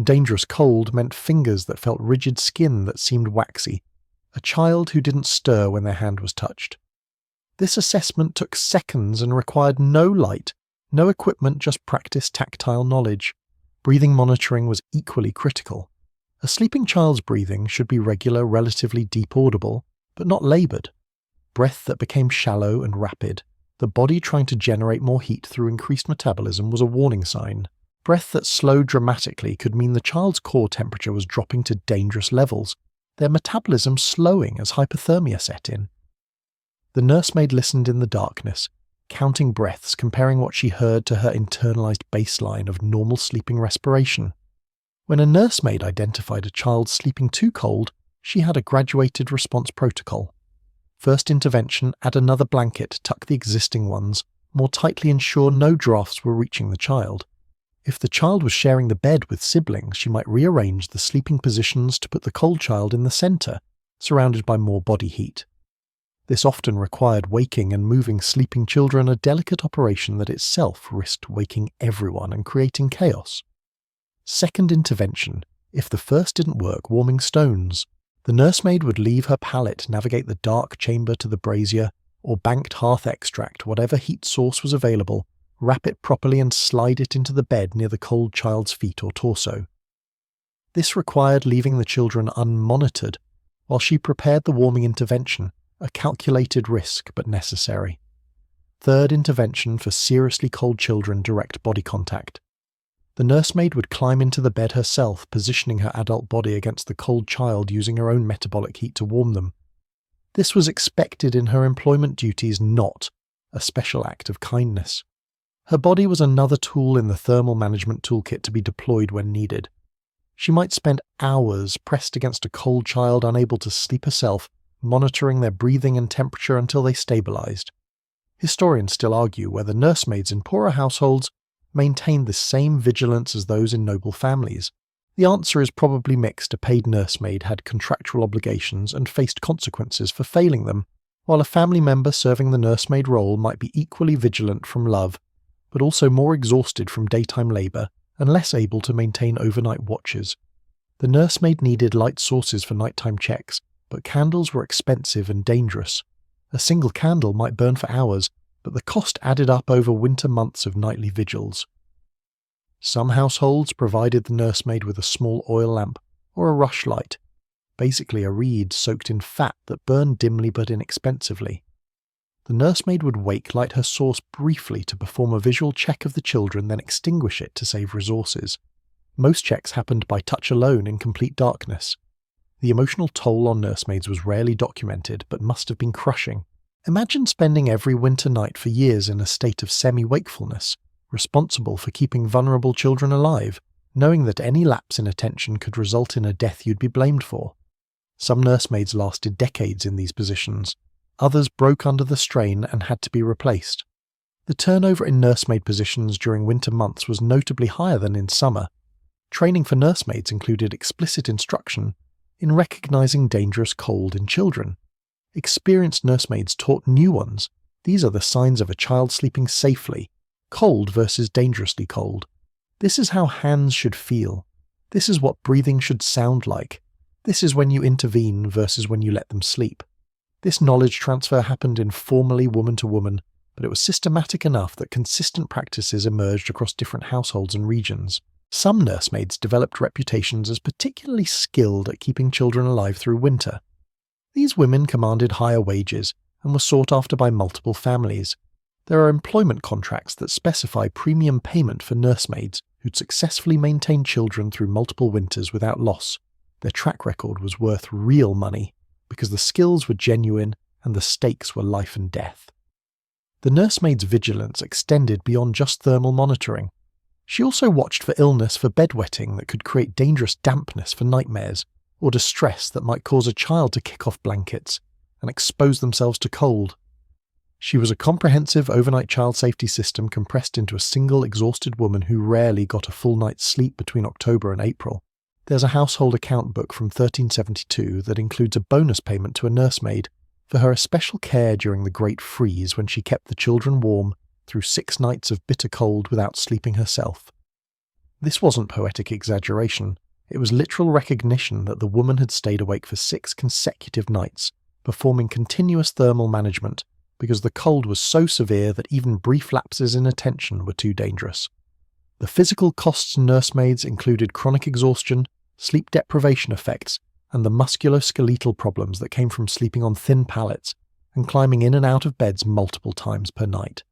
Dangerous cold meant fingers that felt rigid, skin that seemed waxy, a child who didn't stir when their hand was touched. This assessment took seconds and required no light, no equipment, just practice tactile knowledge. Breathing monitoring was equally critical. A sleeping child's breathing should be regular, relatively deep audible, but not laboured. Breath that became shallow and rapid, the body trying to generate more heat through increased metabolism, was a warning sign. Breath that slowed dramatically could mean the child's core temperature was dropping to dangerous levels, their metabolism slowing as hypothermia set in. The nursemaid listened in the darkness, counting breaths, comparing what she heard to her internalized baseline of normal sleeping respiration. When a nursemaid identified a child sleeping too cold, she had a graduated response protocol. First intervention: add another blanket, tuck the existing ones, more tightly ensure no drafts were reaching the child. If the child was sharing the bed with siblings, she might rearrange the sleeping positions to put the cold child in the center, surrounded by more body heat. This often required waking and moving sleeping children, a delicate operation that itself risked waking everyone and creating chaos. Second intervention: if the first didn't work, warming stones. The nursemaid would leave her pallet, navigate the dark chamber to the brazier, or banked hearth extract, whatever heat source was available, wrap it properly and slide it into the bed near the cold child's feet or torso. This required leaving the children unmonitored. while she prepared the warming intervention, a calculated risk but necessary. Third intervention for seriously cold children: direct body contact. The nursemaid would climb into the bed herself, positioning her adult body against the cold child using her own metabolic heat to warm them. This was expected in her employment duties, not a special act of kindness. Her body was another tool in the thermal management toolkit to be deployed when needed. She might spend hours pressed against a cold child unable to sleep herself, monitoring their breathing and temperature until they stabilized. Historians still argue whether nursemaids in poorer households maintained the same vigilance as those in noble families. The answer is probably mixed. A paid nursemaid had contractual obligations and faced consequences for failing them, while a family member serving the nursemaid role might be equally vigilant from love, but also more exhausted from daytime labour and less able to maintain overnight watches. The nursemaid needed light sources for nighttime checks, but candles were expensive and dangerous. A single candle might burn for hours, but the cost added up over winter months of nightly vigils. Some households provided the nursemaid with a small oil lamp or a rushlight, basically a reed soaked in fat that burned dimly but inexpensively. The nursemaid would light her source briefly to perform a visual check of the children, then extinguish it to save resources. Most checks happened by touch alone in complete darkness. The emotional toll on nursemaids was rarely documented, but must have been crushing. Imagine spending every winter night for years in a state of semi-wakefulness, responsible for keeping vulnerable children alive, knowing that any lapse in attention could result in a death you'd be blamed for. Some nursemaids lasted decades in these positions. Others broke under the strain and had to be replaced. The turnover in nursemaid positions during winter months was notably higher than in summer. Training for nursemaids included explicit instruction in recognizing dangerous cold in children. Experienced nursemaids taught new ones. These are the signs of a child sleeping safely, cold versus dangerously cold. This is how hands should feel. This is what breathing should sound like. This is when you intervene versus when you let them sleep. This knowledge transfer happened informally woman to woman, but it was systematic enough that consistent practices emerged across different households and regions. Some nursemaids developed reputations as particularly skilled at keeping children alive through winter. These women commanded higher wages and were sought after by multiple families. There are employment contracts that specify premium payment for nursemaids who'd successfully maintained children through multiple winters without loss. Their track record was worth real money, because the skills were genuine and the stakes were life and death. The nursemaid's vigilance extended beyond just thermal monitoring. She also watched for illness for bedwetting that could create dangerous dampness for nightmares, or distress that might cause a child to kick off blankets and expose themselves to cold. She was a comprehensive overnight child safety system compressed into a single exhausted woman who rarely got a full night's sleep between October and April. There's a household account book from 1372 that includes a bonus payment to a nursemaid for her especial care during the Great Freeze when she kept the children warm through 6 nights of bitter cold without sleeping herself. This wasn't poetic exaggeration. It was literal recognition that the woman had stayed awake for 6 consecutive nights, performing continuous thermal management because the cold was so severe that even brief lapses in attention were too dangerous. The physical costs to nursemaids included chronic exhaustion, sleep deprivation effects, and the musculoskeletal problems that came from sleeping on thin pallets and climbing in and out of beds multiple times per night.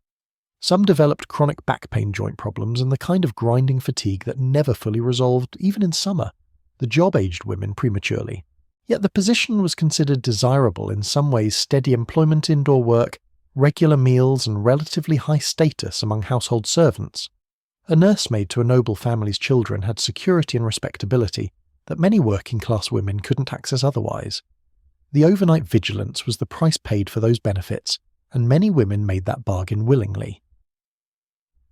Some developed chronic back pain, joint problems, and the kind of grinding fatigue that never fully resolved even in summer. The job aged women prematurely. Yet the position was considered desirable in some ways: steady employment, indoor work, regular meals, and relatively high status among household servants. A nursemaid to a noble family's children had security and respectability that many working-class women couldn't access otherwise. The overnight vigilance was the price paid for those benefits, and many women made that bargain willingly.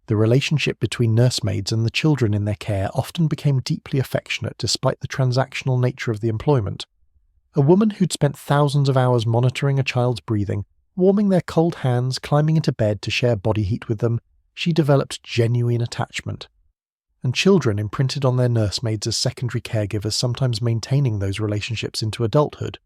The relationship between nursemaids and the children in their care often became deeply affectionate despite the transactional nature of the employment. A woman who'd spent thousands of hours monitoring a child's breathing, warming their cold hands, climbing into bed to share body heat with them, she developed genuine attachment. And children imprinted on their nursemaids as secondary caregivers, sometimes maintaining those relationships into adulthood.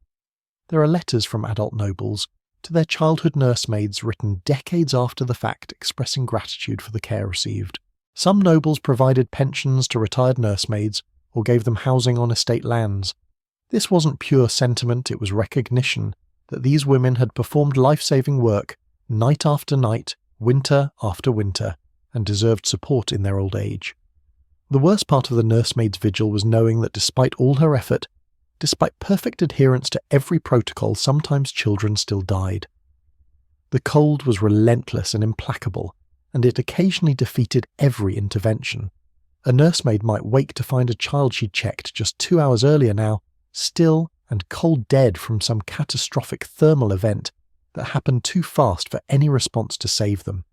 There are letters from adult nobles to their childhood nursemaids written decades after the fact, expressing gratitude for the care received. Some nobles provided pensions to retired nursemaids or gave them housing on estate lands. This wasn't pure sentiment, it was recognition that these women had performed life-saving work night after night, winter after winter, and deserved support in their old age. The worst part of the nursemaid's vigil was knowing that despite all her effort, despite perfect adherence to every protocol, sometimes children still died. The cold was relentless and implacable, and it occasionally defeated every intervention. A nursemaid might wake to find a child she'd checked just 2 hours earlier now, still and cold dead from some catastrophic thermal event that happened too fast for any response to save them.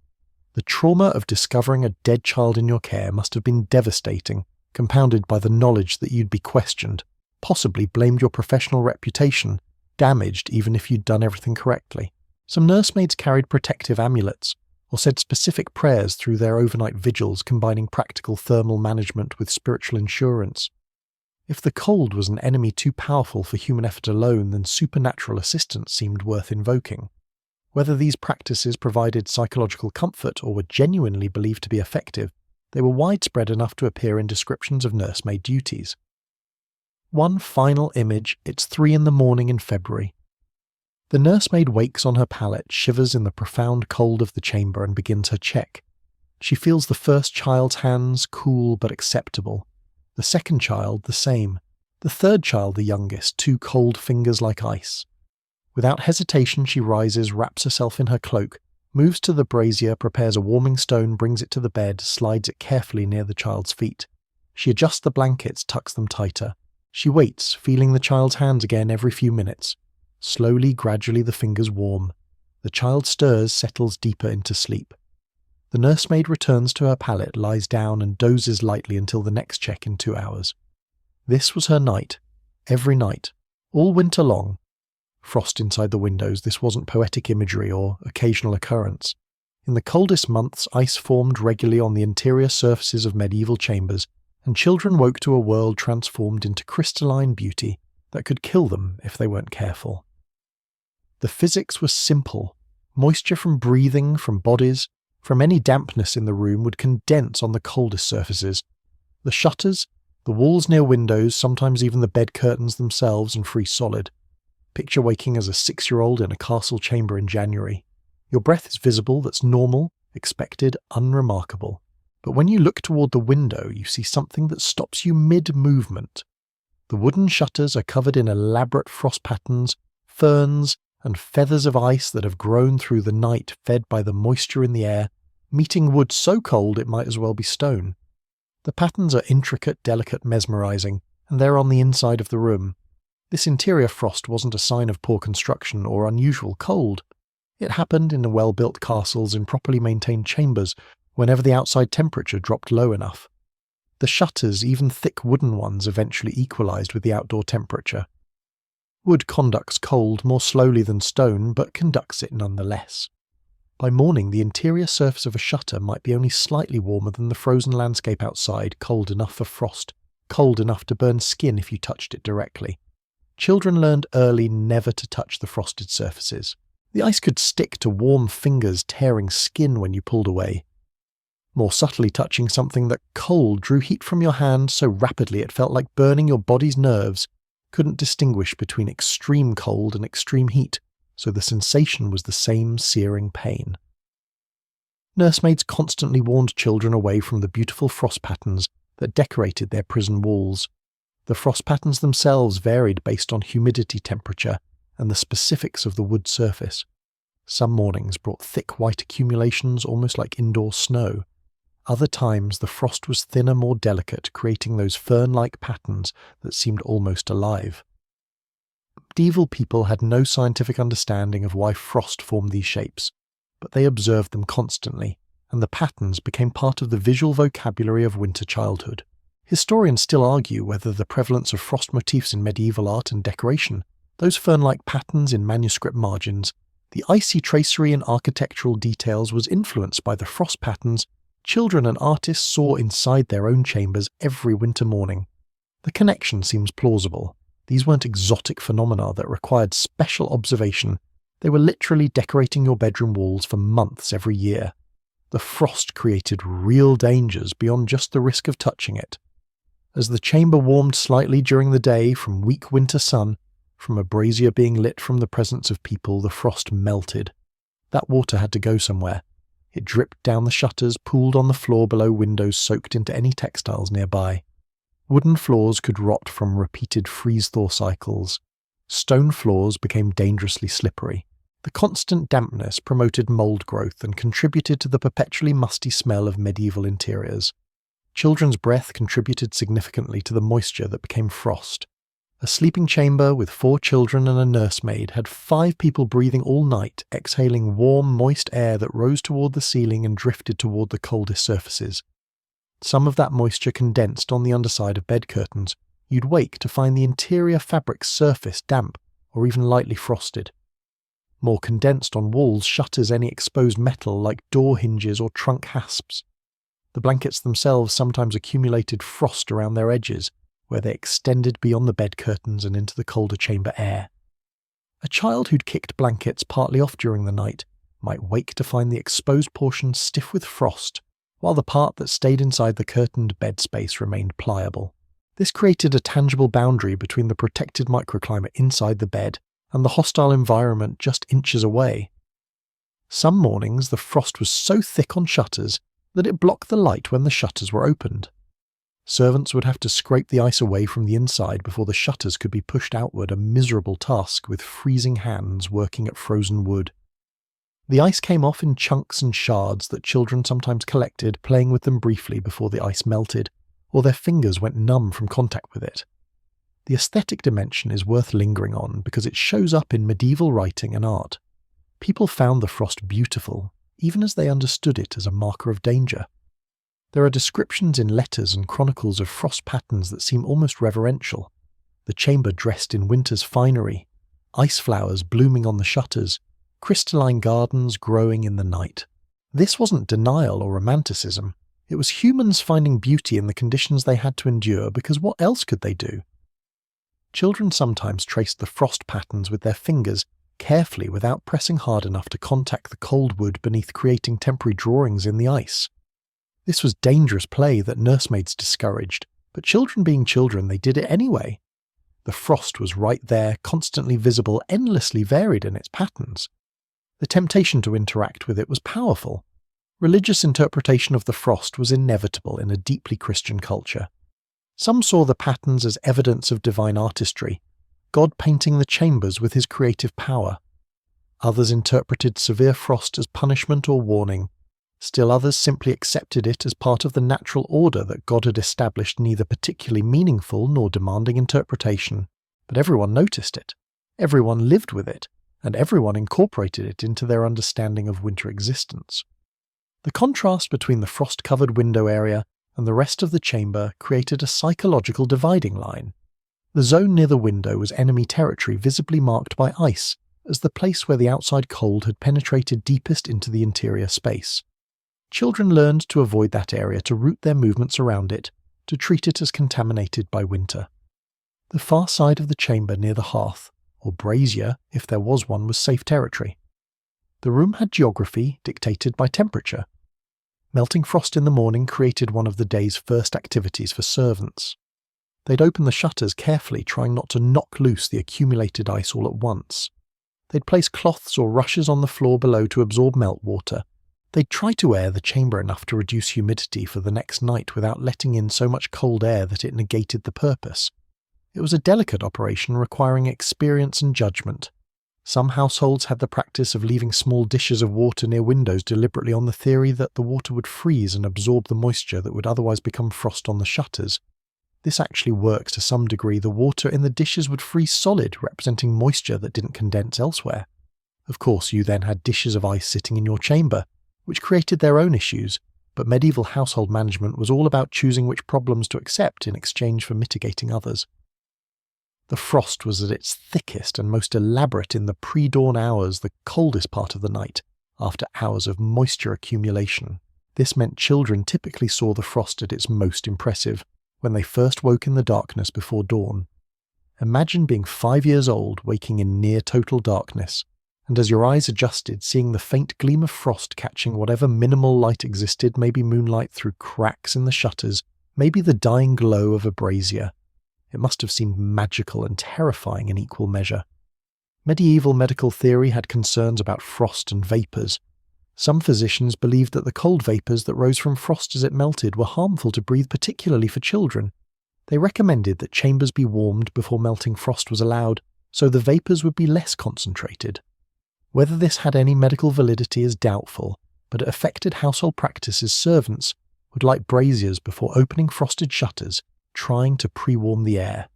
The trauma of discovering a dead child in your care must have been devastating, compounded by the knowledge that you'd be questioned, possibly blamed your professional reputation, damaged even if you'd done everything correctly. Some nursemaids carried protective amulets, or said specific prayers through their overnight vigils, combining practical thermal management with spiritual insurance. If the cold was an enemy too powerful for human effort alone, then supernatural assistance seemed worth invoking. Whether these practices provided psychological comfort or were genuinely believed to be effective, they were widespread enough to appear in descriptions of nursemaid duties. One final image, it's 3 a.m. in February. The nursemaid wakes on her pallet, shivers in the profound cold of the chamber, and begins her check. She feels the first child's hands, cool but acceptable. The second child, the same. The third child, the youngest, 2 cold fingers like ice. Without hesitation, she rises, wraps herself in her cloak, moves to the brazier, prepares a warming stone, brings it to the bed, slides it carefully near the child's feet. She adjusts the blankets, tucks them tighter. She waits, feeling the child's hands again every few minutes. Slowly, gradually the fingers warm. The child stirs, settles deeper into sleep. The nursemaid returns to her pallet, lies down and dozes lightly until the next check in 2 hours. This was her night. Every night. All winter long. Frost inside the windows, this wasn't poetic imagery or occasional occurrence. In the coldest months, ice formed regularly on the interior surfaces of medieval chambers, and children woke to a world transformed into crystalline beauty that could kill them if they weren't careful. The physics was simple. Moisture from breathing, from bodies, from any dampness in the room would condense on the coldest surfaces. The shutters, the walls near windows, sometimes even the bed curtains themselves, and freeze solid. Picture waking as a 6-year-old in a castle chamber in January. Your breath is visible, that's normal, expected, unremarkable. But when you look toward the window, you see something that stops you mid-movement. The wooden shutters are covered in elaborate frost patterns, ferns, and feathers of ice that have grown through the night, fed by the moisture in the air, meeting wood so cold it might as well be stone. The patterns are intricate, delicate, mesmerizing, and they're on the inside of the room. This interior frost wasn't a sign of poor construction or unusual cold. It happened in well-built castles in properly maintained chambers whenever the outside temperature dropped low enough. The shutters, even thick wooden ones, eventually equalized with the outdoor temperature. Wood conducts cold more slowly than stone, but conducts it nonetheless. By morning, the interior surface of a shutter might be only slightly warmer than the frozen landscape outside, cold enough for frost, cold enough to burn skin if you touched it directly. Children learned early never to touch the frosted surfaces. The ice could stick to warm fingers, tearing skin when you pulled away. More subtly touching something that cold drew heat from your hand so rapidly it felt like burning your body's nerves, couldn't distinguish between extreme cold and extreme heat, so the sensation was the same searing pain. Nursemaids constantly warned children away from the beautiful frost patterns that decorated their prison walls. The frost patterns themselves varied based on humidity, temperature, and the specifics of the wood surface. Some mornings brought thick white accumulations almost like indoor snow. Other times the frost was thinner, more delicate, creating those fern-like patterns that seemed almost alive. Medieval people had no scientific understanding of why frost formed these shapes, but they observed them constantly, and the patterns became part of the visual vocabulary of winter childhood. Historians still argue whether the prevalence of frost motifs in medieval art and decoration, those fern-like patterns in manuscript margins, the icy tracery in architectural details was influenced by the frost patterns children and artists saw inside their own chambers every winter morning. The connection seems plausible. These weren't exotic phenomena that required special observation. They were literally decorating your bedroom walls for months every year. The frost created real dangers beyond just the risk of touching it. As the chamber warmed slightly during the day from weak winter sun, from a brazier being lit from the presence of people, the frost melted. That water had to go somewhere. It dripped down the shutters, pooled on the floor below windows, soaked into any textiles nearby. Wooden floors could rot from repeated freeze-thaw cycles. Stone floors became dangerously slippery. The constant dampness promoted mold growth and contributed to the perpetually musty smell of medieval interiors. Children's breath contributed significantly to the moisture that became frost. A sleeping chamber with 4 children and a nursemaid had 5 people breathing all night, exhaling warm, moist air that rose toward the ceiling and drifted toward the coldest surfaces. Some of that moisture condensed on the underside of bed curtains. You'd wake to find the interior fabric's surface damp or even lightly frosted. More condensed on walls, shutters, any exposed metal like door hinges or trunk hasps. The blankets themselves sometimes accumulated frost around their edges, where they extended beyond the bed curtains and into the colder chamber air. A child who'd kicked blankets partly off during the night might wake to find the exposed portion stiff with frost, while the part that stayed inside the curtained bed space remained pliable. This created a tangible boundary between the protected microclimate inside the bed and the hostile environment just inches away. Some mornings the frost was so thick on shutters that it blocked the light when the shutters were opened. Servants would have to scrape the ice away from the inside before the shutters could be pushed outward, a miserable task with freezing hands working at frozen wood. The ice came off in chunks and shards that children sometimes collected, playing with them briefly before the ice melted, or their fingers went numb from contact with it. The aesthetic dimension is worth lingering on because it shows up in medieval writing and art. People found the frost beautiful, even as they understood it as a marker of danger. There are descriptions in letters and chronicles of frost patterns that seem almost reverential. The chamber dressed in winter's finery, ice flowers blooming on the shutters, crystalline gardens growing in the night. This wasn't denial or romanticism. It was humans finding beauty in the conditions they had to endure, because what else could they do? Children sometimes traced the frost patterns with their fingers, carefully without pressing hard enough to contact the cold wood beneath, creating temporary drawings in the ice. This was dangerous play that nursemaids discouraged, but children being children, they did it anyway. The frost was right there, constantly visible, endlessly varied in its patterns. The temptation to interact with it was powerful. Religious interpretation of the frost was inevitable in a deeply Christian culture. Some saw the patterns as evidence of divine artistry, God painting the chambers with his creative power. Others interpreted severe frost as punishment or warning. Still others simply accepted it as part of the natural order that God had established, neither particularly meaningful nor demanding interpretation. But everyone noticed it, everyone lived with it, and everyone incorporated it into their understanding of winter existence. The contrast between the frost-covered window area and the rest of the chamber created a psychological dividing line. The zone near the window was enemy territory, visibly marked by ice, as the place where the outside cold had penetrated deepest into the interior space. Children learned to avoid that area, to route their movements around it, to treat it as contaminated by winter. The far side of the chamber near the hearth, or brazier if there was one, was safe territory. The room had geography dictated by temperature. Melting frost in the morning created one of the day's first activities for servants. They'd open the shutters carefully, trying not to knock loose the accumulated ice all at once. They'd place cloths or rushes on the floor below to absorb meltwater. They'd try to air the chamber enough to reduce humidity for the next night without letting in so much cold air that it negated the purpose. It was a delicate operation requiring experience and judgment. Some households had the practice of leaving small dishes of water near windows deliberately on the theory that the water would freeze and absorb the moisture that would otherwise become frost on the shutters. This actually works to some degree. The water in the dishes would freeze solid, representing moisture that didn't condense elsewhere. Of course, you then had dishes of ice sitting in your chamber, which created their own issues, but medieval household management was all about choosing which problems to accept in exchange for mitigating others. The frost was at its thickest and most elaborate in the pre-dawn hours, the coldest part of the night, after hours of moisture accumulation. This meant children typically saw the frost at its most impressive, when they first woke in the darkness before dawn. Imagine being 5 years old, waking in near total darkness, and as your eyes adjusted, seeing the faint gleam of frost catching whatever minimal light existed, maybe moonlight through cracks in the shutters, Maybe the dying glow of a brazier. It must have seemed magical and terrifying in equal measure. Medieval medical theory had concerns about frost and vapours. Some physicians believed that the cold vapours that rose from frost as it melted were harmful to breathe, particularly for children. They recommended that chambers be warmed before melting frost was allowed, so the vapours would be less concentrated. Whether this had any medical validity is doubtful, but it affected household practices. Servants would light braziers before opening frosted shutters, trying to pre-warm the air.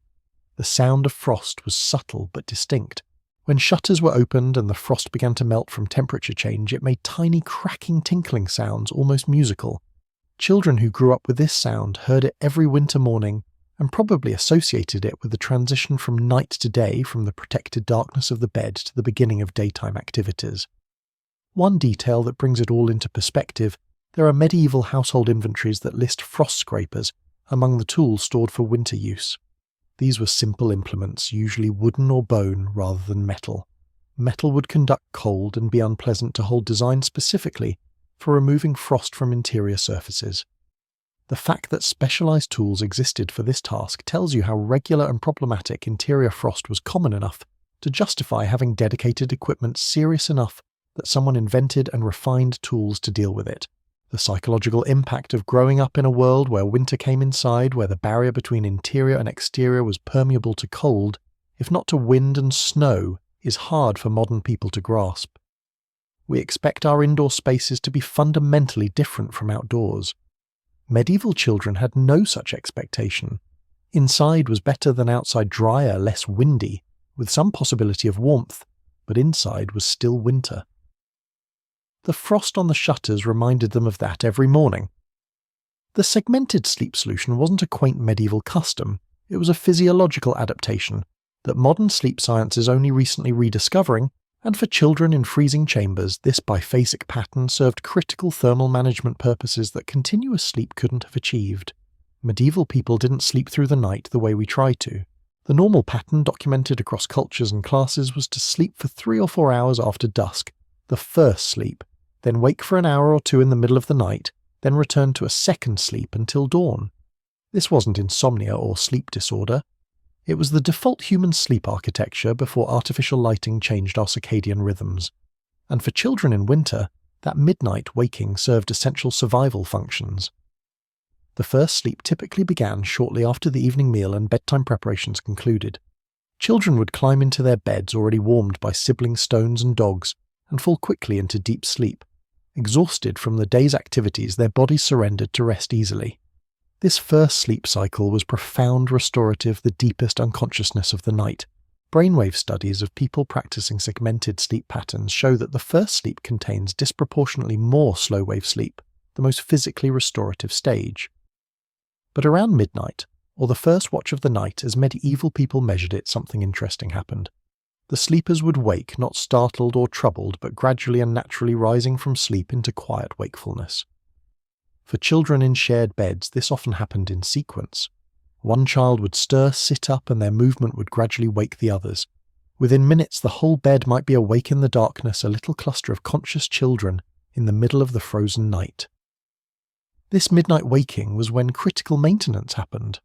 The sound of frost was subtle but distinct. When shutters were opened and the frost began to melt from temperature change, it made tiny cracking, tinkling sounds, almost musical. Children who grew up with this sound heard it every winter morning and probably associated it with the transition from night to day, from the protected darkness of the bed to the beginning of daytime activities. One detail that brings it all into perspective: there are medieval household inventories that list frost scrapers among the tools stored for winter use. These were simple implements, usually wooden or bone rather than metal. Metal would conduct cold and be unpleasant to hold, designed specifically for removing frost from interior surfaces. The fact that specialized tools existed for this task tells you how regular and problematic interior frost was common enough to justify having dedicated equipment serious enough that someone invented and refined tools to deal with it. The psychological impact of growing up in a world where winter came inside, where the barrier between interior and exterior was permeable to cold, if not to wind and snow, is hard for modern people to grasp. We expect our indoor spaces to be fundamentally different from outdoors. Medieval children had no such expectation. Inside was better than outside, drier, less windy, with some possibility of warmth, but inside was still winter. The frost on the shutters reminded them of that every morning. The segmented sleep solution wasn't a quaint medieval custom, it was a physiological adaptation that modern sleep science is only recently rediscovering, and for children in freezing chambers, this biphasic pattern served critical thermal management purposes that continuous sleep couldn't have achieved. Medieval people didn't sleep through the night the way we try to. The normal pattern documented across cultures and classes was to sleep for 3 or 4 hours after dusk, the first sleep, then wake for an hour or two in the middle of the night, then return to a second sleep until dawn. This wasn't insomnia or sleep disorder. It was the default human sleep architecture before artificial lighting changed our circadian rhythms. And for children in winter, that midnight waking served essential survival functions. The first sleep typically began shortly after the evening meal and bedtime preparations concluded. Children would climb into their beds already warmed by sibling stones and dogs and fall quickly into deep sleep. Exhausted from the day's activities, their bodies surrendered to rest easily. This first sleep cycle was profound, restorative, the deepest unconsciousness of the night. Brainwave studies of people practicing segmented sleep patterns show that the first sleep contains disproportionately more slow-wave sleep, the most physically restorative stage. But around midnight, or the first watch of the night as medieval people measured it, something interesting happened. The sleepers would wake, not startled or troubled, but gradually and naturally rising from sleep into quiet wakefulness. For children in shared beds, this often happened in sequence. One child would stir, sit up, and their movement would gradually wake the others. Within minutes, the whole bed might be awake in the darkness, a little cluster of conscious children in the middle of the frozen night. This midnight waking was when critical maintenance happened.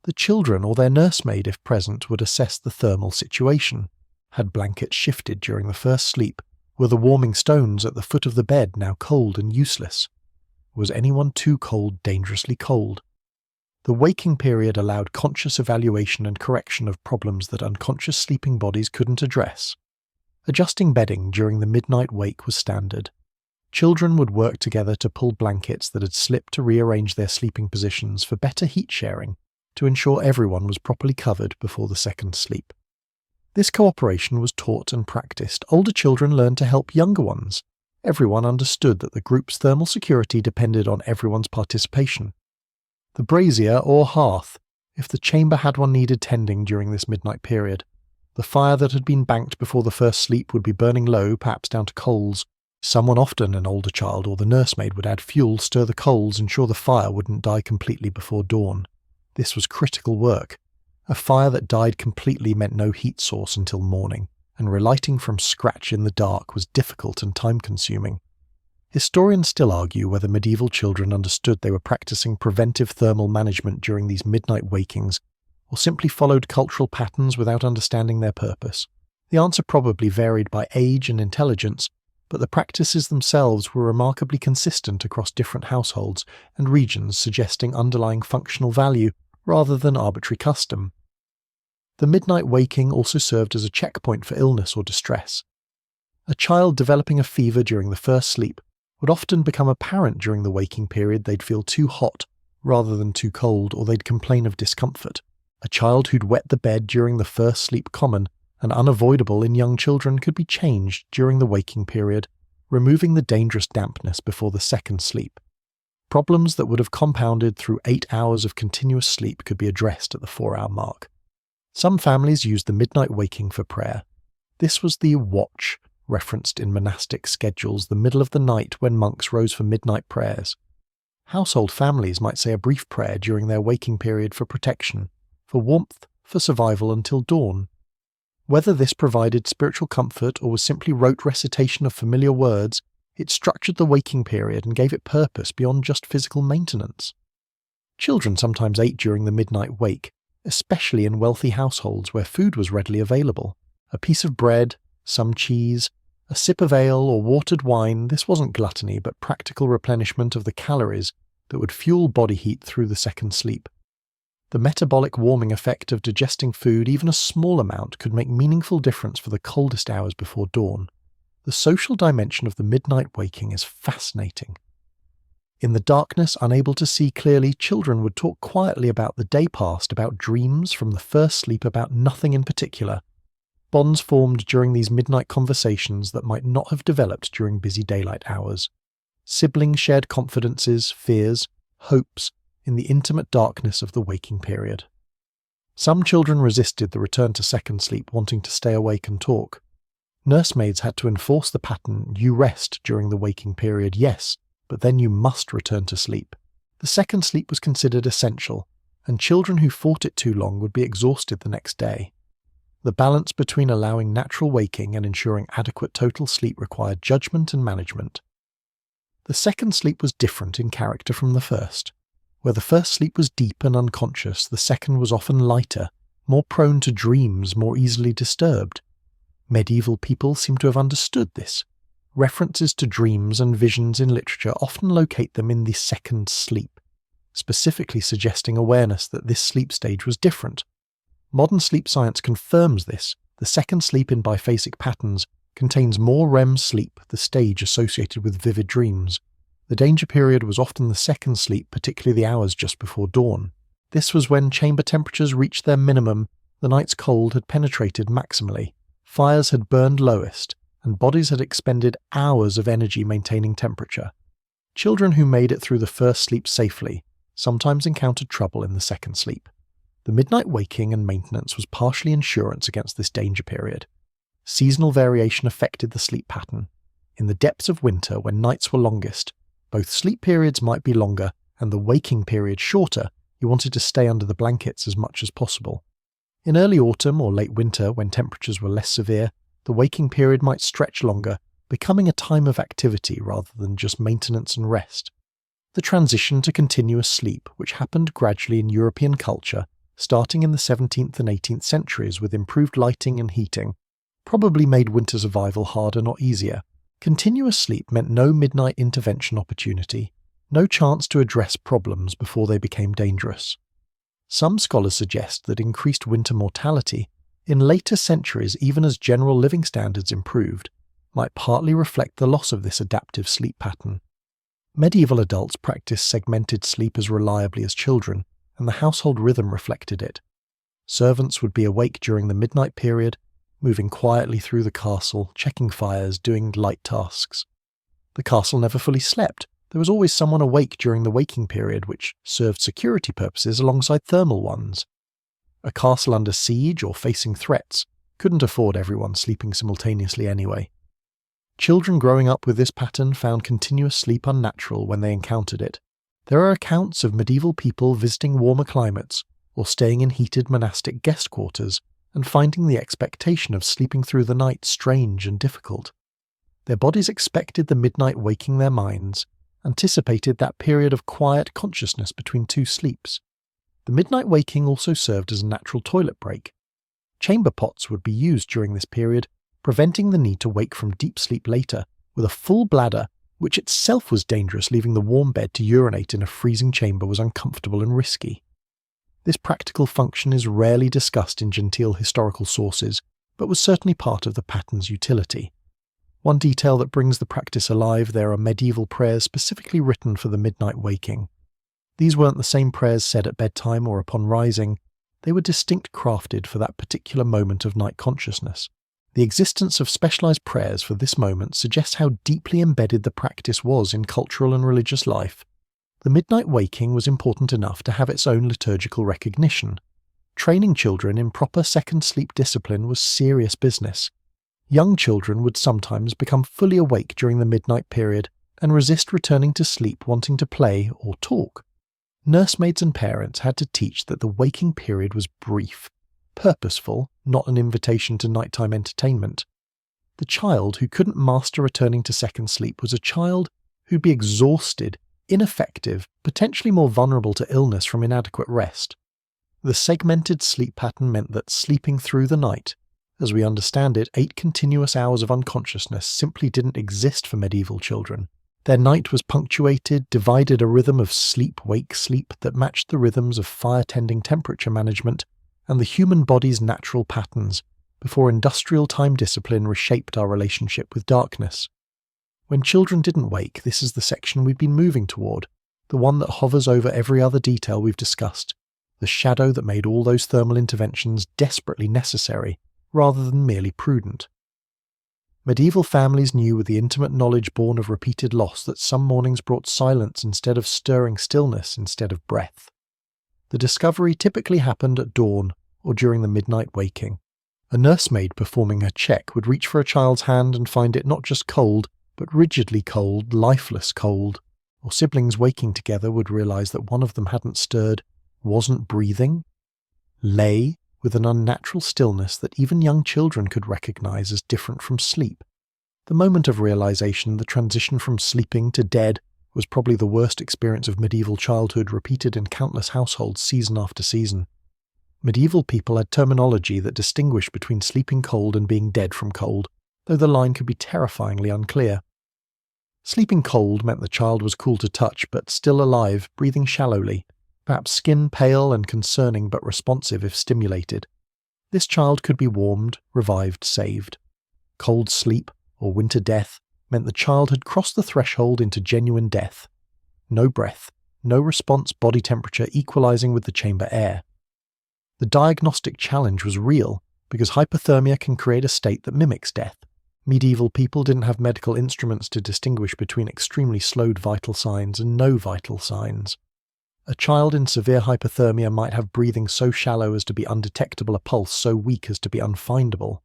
The children, or their nursemaid if present, would assess the thermal situation. Had blankets shifted during the first sleep? Were the warming stones at the foot of the bed now cold and useless? Was anyone too cold, dangerously cold? The waking period allowed conscious evaluation and correction of problems that unconscious sleeping bodies couldn't address. Adjusting bedding during the midnight wake was standard. Children would work together to pull blankets that had slipped to rearrange their sleeping positions for better heat sharing, to ensure everyone was properly covered before the second sleep. This cooperation was taught and practiced. Older children learned to help younger ones. Everyone understood that the group's thermal security depended on everyone's participation. The brazier or hearth, if the chamber had one, needed tending during this midnight period. The fire that had been banked before the first sleep would be burning low, perhaps down to coals. Someone, often an older child or the nursemaid, would add fuel, stir the coals, ensure the fire wouldn't die completely before dawn. This was critical work. A fire that died completely meant no heat source until morning, and relighting from scratch in the dark was difficult and time-consuming. Historians still argue whether medieval children understood they were practicing preventive thermal management during these midnight wakings, or simply followed cultural patterns without understanding their purpose. The answer probably varied by age and intelligence, but the practices themselves were remarkably consistent across different households and regions, suggesting underlying functional value rather than arbitrary custom. The midnight waking also served as a checkpoint for illness or distress. A child developing a fever during the first sleep would often become apparent during the waking period they'd feel too hot rather than too cold, or they'd complain of discomfort. A child who'd wet the bed during the first sleep, common and unavoidable in young children, could be changed during the waking period, removing the dangerous dampness before the second sleep. Problems that would have compounded through 8 hours of continuous sleep could be addressed at the 4-hour mark. Some families used the midnight waking for prayer. This was the watch, referenced in monastic schedules, the middle of the night when monks rose for midnight prayers. Household families might say a brief prayer during their waking period for protection, for warmth, for survival until dawn. Whether this provided spiritual comfort or was simply rote recitation of familiar words, it structured the waking period and gave it purpose beyond just physical maintenance. Children sometimes ate during the midnight wake, especially in wealthy households where food was readily available. A piece of bread, some cheese, a sip of ale or watered wine, this wasn't gluttony but practical replenishment of the calories that would fuel body heat through the second sleep. The metabolic warming effect of digesting food, even a small amount, could make meaningful difference for the coldest hours before dawn. The social dimension of the midnight waking is fascinating. In the darkness, unable to see clearly, children would talk quietly about the day past, about dreams from the first sleep, about nothing in particular. Bonds formed during these midnight conversations that might not have developed during busy daylight hours. Siblings shared confidences, fears, hopes, in the intimate darkness of the waking period. Some children resisted the return to second sleep, wanting to stay awake and talk. Nursemaids had to enforce the pattern, you rest during the waking period, yes, but then you must return to sleep. The second sleep was considered essential, and children who fought it too long would be exhausted the next day. The balance between allowing natural waking and ensuring adequate total sleep required judgment and management. The second sleep was different in character from the first. Where the first sleep was deep and unconscious, the second was often lighter, more prone to dreams, more easily disturbed. Medieval people seem to have understood this. References to dreams and visions in literature often locate them in the second sleep, specifically suggesting awareness that this sleep stage was different. Modern sleep science confirms this. The second sleep in biphasic patterns contains more REM sleep, the stage associated with vivid dreams. The danger period was often the second sleep, particularly the hours just before dawn. This was when chamber temperatures reached their minimum, the night's cold had penetrated maximally, fires had burned lowest, and bodies had expended hours of energy maintaining temperature. Children who made it through the first sleep safely sometimes encountered trouble in the second sleep. The midnight waking and maintenance was partially insurance against this danger period. Seasonal variation affected the sleep pattern. In the depths of winter, when nights were longest, both sleep periods might be longer and the waking period shorter. You wanted to stay under the blankets as much as possible. In early autumn or late winter, when temperatures were less severe, the waking period might stretch longer, becoming a time of activity rather than just maintenance and rest. The transition to continuous sleep, which happened gradually in European culture, starting in the 17th and 18th centuries with improved lighting and heating, probably made winter survival harder, not easier. Continuous sleep meant no midnight intervention opportunity, no chance to address problems before they became dangerous. Some scholars suggest that increased winter mortality, in later centuries even as general living standards improved, might partly reflect the loss of this adaptive sleep pattern. Medieval adults practiced segmented sleep as reliably as children, and the household rhythm reflected it. Servants would be awake during the midnight period, moving quietly through the castle, checking fires, doing light tasks. The castle never fully slept. There was always someone awake during the waking period, which served security purposes alongside thermal ones. A castle under siege or facing threats couldn't afford everyone sleeping simultaneously anyway. Children growing up with this pattern found continuous sleep unnatural when they encountered it. There are accounts of medieval people visiting warmer climates or staying in heated monastic guest quarters and finding the expectation of sleeping through the night strange and difficult. Their bodies expected the midnight waking their minds, anticipated that period of quiet consciousness between two sleeps. The midnight waking also served as a natural toilet break. Chamber pots would be used during this period, preventing the need to wake from deep sleep later with a full bladder, which itself was dangerous. Leaving the warm bed to urinate in a freezing chamber was uncomfortable and risky. This practical function is rarely discussed in genteel historical sources, but was certainly part of the pattern's utility. One detail that brings the practice alive: there are medieval prayers specifically written for the midnight waking. These weren't the same prayers said at bedtime or upon rising. They were distinct, crafted for that particular moment of night consciousness. The existence of specialized prayers for this moment suggests how deeply embedded the practice was in cultural and religious life. The midnight waking was important enough to have its own liturgical recognition. Training children in proper second sleep discipline was serious business. Young children would sometimes become fully awake during the midnight period and resist returning to sleep, wanting to play or talk. Nursemaids and parents had to teach that the waking period was brief, purposeful, not an invitation to nighttime entertainment. The child who couldn't master returning to second sleep was a child who'd be exhausted, ineffective, potentially more vulnerable to illness from inadequate rest. The segmented sleep pattern meant that sleeping through the night, as we understand it, 8 continuous hours of unconsciousness, simply didn't exist for medieval children. Their night was punctuated, divided a rhythm of sleep-wake-sleep that matched the rhythms of fire-tending temperature management and the human body's natural patterns, before industrial time discipline reshaped our relationship with darkness. When children didn't wake, this is the section we've been moving toward, the one that hovers over every other detail we've discussed, the shadow that made all those thermal interventions desperately necessary, rather than merely prudent. Medieval families knew with the intimate knowledge born of repeated loss that some mornings brought silence instead of stirring, stillness instead of breath. The discovery typically happened at dawn or during the midnight waking. A nursemaid performing her check would reach for a child's hand and find it not just cold, but rigidly cold, lifeless cold. Or siblings waking together would realize that one of them hadn't stirred, wasn't breathing, lay with an unnatural stillness that even young children could recognize as different from sleep. The moment of realization, the transition from sleeping to dead, was probably the worst experience of medieval childhood, repeated in countless households season after season. Medieval people had terminology that distinguished between sleeping cold and being dead from cold, though the line could be terrifyingly unclear. Sleeping cold meant the child was cool to touch, but still alive, breathing shallowly, perhaps skin pale and concerning but responsive if stimulated. This child could be warmed, revived, saved. Cold sleep, or winter death, meant the child had crossed the threshold into genuine death. No breath, no response body temperature equalizing with the chamber air. The diagnostic challenge was real, because hypothermia can create a state that mimics death. Medieval people didn't have medical instruments to distinguish between extremely slowed vital signs and no vital signs. A child in severe hypothermia might have breathing so shallow as to be undetectable, a pulse so weak as to be unfindable.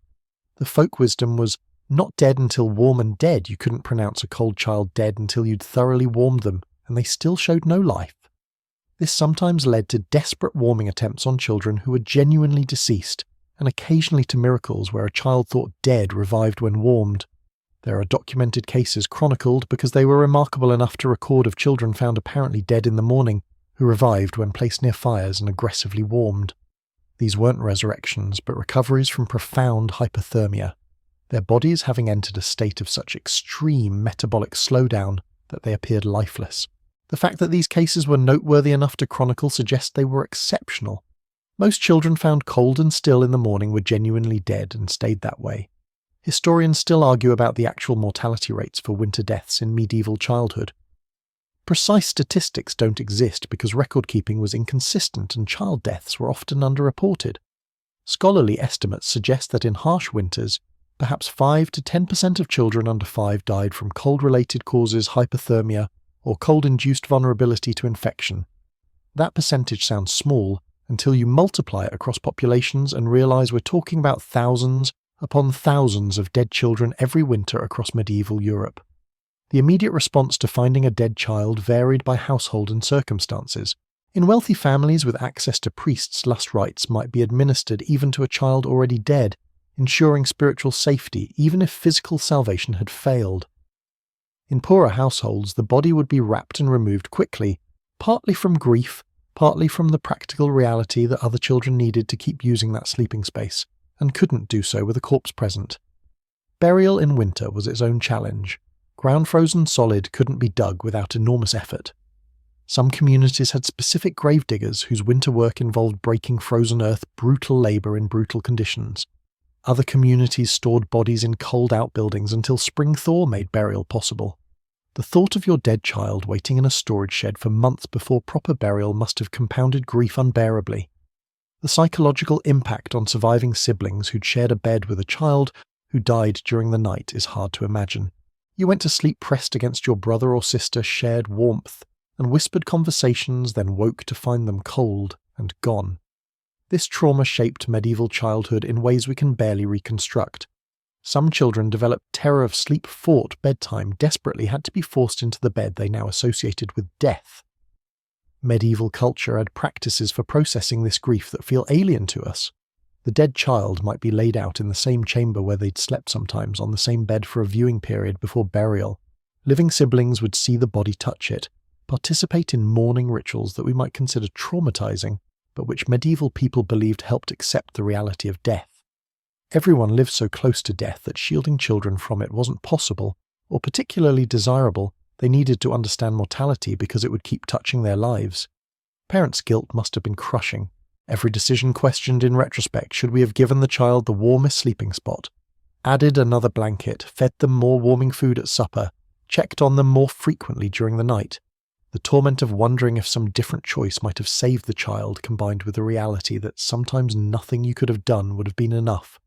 The folk wisdom was not dead until warm and dead. You couldn't pronounce a cold child dead until you'd thoroughly warmed them, and they still showed no life. This sometimes led to desperate warming attempts on children who were genuinely deceased, and occasionally to miracles where a child thought dead revived when warmed. There are documented cases chronicled because they were remarkable enough to record of children found apparently dead in the morning, who revived when placed near fires and aggressively warmed. These weren't resurrections, but recoveries from profound hypothermia, their bodies having entered a state of such extreme metabolic slowdown that they appeared lifeless. The fact that these cases were noteworthy enough to chronicle suggests they were exceptional. Most children found cold and still in the morning were genuinely dead and stayed that way. Historians still argue about the actual mortality rates for winter deaths in medieval childhood. Precise statistics don't exist because record-keeping was inconsistent and child deaths were often underreported. Scholarly estimates suggest that in harsh winters, perhaps 5 to 10% of children under 5 died from cold-related causes, hypothermia, or cold-induced vulnerability to infection. That percentage sounds small until you multiply it across populations and realize we're talking about thousands upon thousands of dead children every winter across medieval Europe. The immediate response to finding a dead child varied by household and circumstances. In wealthy families with access to priests, last rites might be administered even to a child already dead. ensuring spiritual safety even if physical salvation had failed. In poorer households, the body would be wrapped and removed quickly, partly from grief, partly from the practical reality that other children needed to keep using that sleeping space, and couldn't do so with a corpse present. Burial in winter was its own challenge. Ground frozen solid couldn't be dug without enormous effort. Some communities had specific gravediggers whose winter work involved breaking frozen earth, brutal labour in brutal conditions. Other communities stored bodies in cold outbuildings until spring thaw made burial possible. The thought of your dead child waiting in a storage shed for months before proper burial must have compounded grief unbearably. The psychological impact on surviving siblings who'd shared a bed with a child who died during the night is hard to imagine. You went to sleep pressed against your brother or sister, shared warmth, and whispered conversations, then woke to find them cold and gone. This trauma shaped medieval childhood in ways we can barely reconstruct. Some children developed terror of sleep-fought bedtime, desperately had to be forced into the bed they now associated with death. Medieval culture had practices for processing this grief that feel alien to us. The dead child might be laid out in the same chamber where they'd slept sometimes, on the same bed for a viewing period before burial. Living siblings would see the body touch it, participate in mourning rituals that we might consider traumatizing, but which medieval people believed helped accept the reality of death. Everyone lived so close to death that shielding children from it wasn't possible, or particularly desirable. They needed to understand mortality because it would keep touching their lives. Parents' guilt must have been crushing. Every decision questioned in retrospect: should we have given the child the warmest sleeping spot, added another blanket, fed them more warming food at supper, checked on them more frequently during the night? The torment of wondering if some different choice might have saved the child, combined with the reality that sometimes nothing you could have done would have been enough,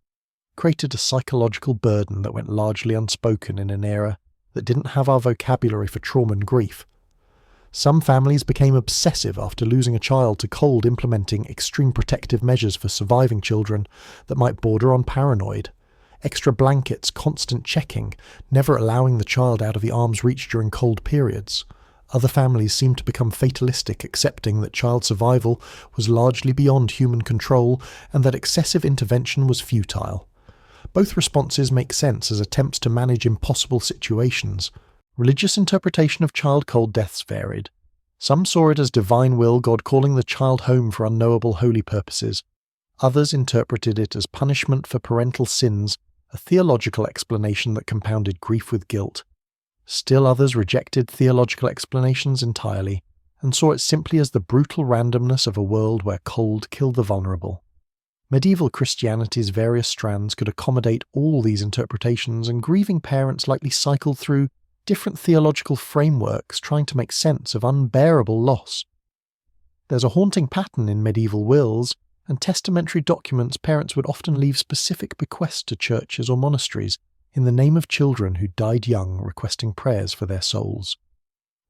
created a psychological burden that went largely unspoken in an era that didn't have our vocabulary for trauma and grief. Some families became obsessive after losing a child to cold, implementing extreme protective measures for surviving children that might border on paranoid. Extra blankets, constant checking, never allowing the child out of the arm's reach during cold periods. Other families seemed to become fatalistic, accepting that child survival was largely beyond human control and that excessive intervention was futile. Both responses make sense as attempts to manage impossible situations. Religious interpretation of child cold deaths varied. Some saw it as divine will, God calling the child home for unknowable holy purposes. Others interpreted it as punishment for parental sins, a theological explanation that compounded grief with guilt. Still others rejected theological explanations entirely, and saw it simply as the brutal randomness of a world where cold killed the vulnerable. Medieval Christianity's various strands could accommodate all these interpretations, and grieving parents likely cycled through different theological frameworks trying to make sense of unbearable loss. There's a haunting pattern in medieval wills and testamentary documents. Parents would often leave specific bequests to churches or monasteries in the name of children who died young, requesting prayers for their souls.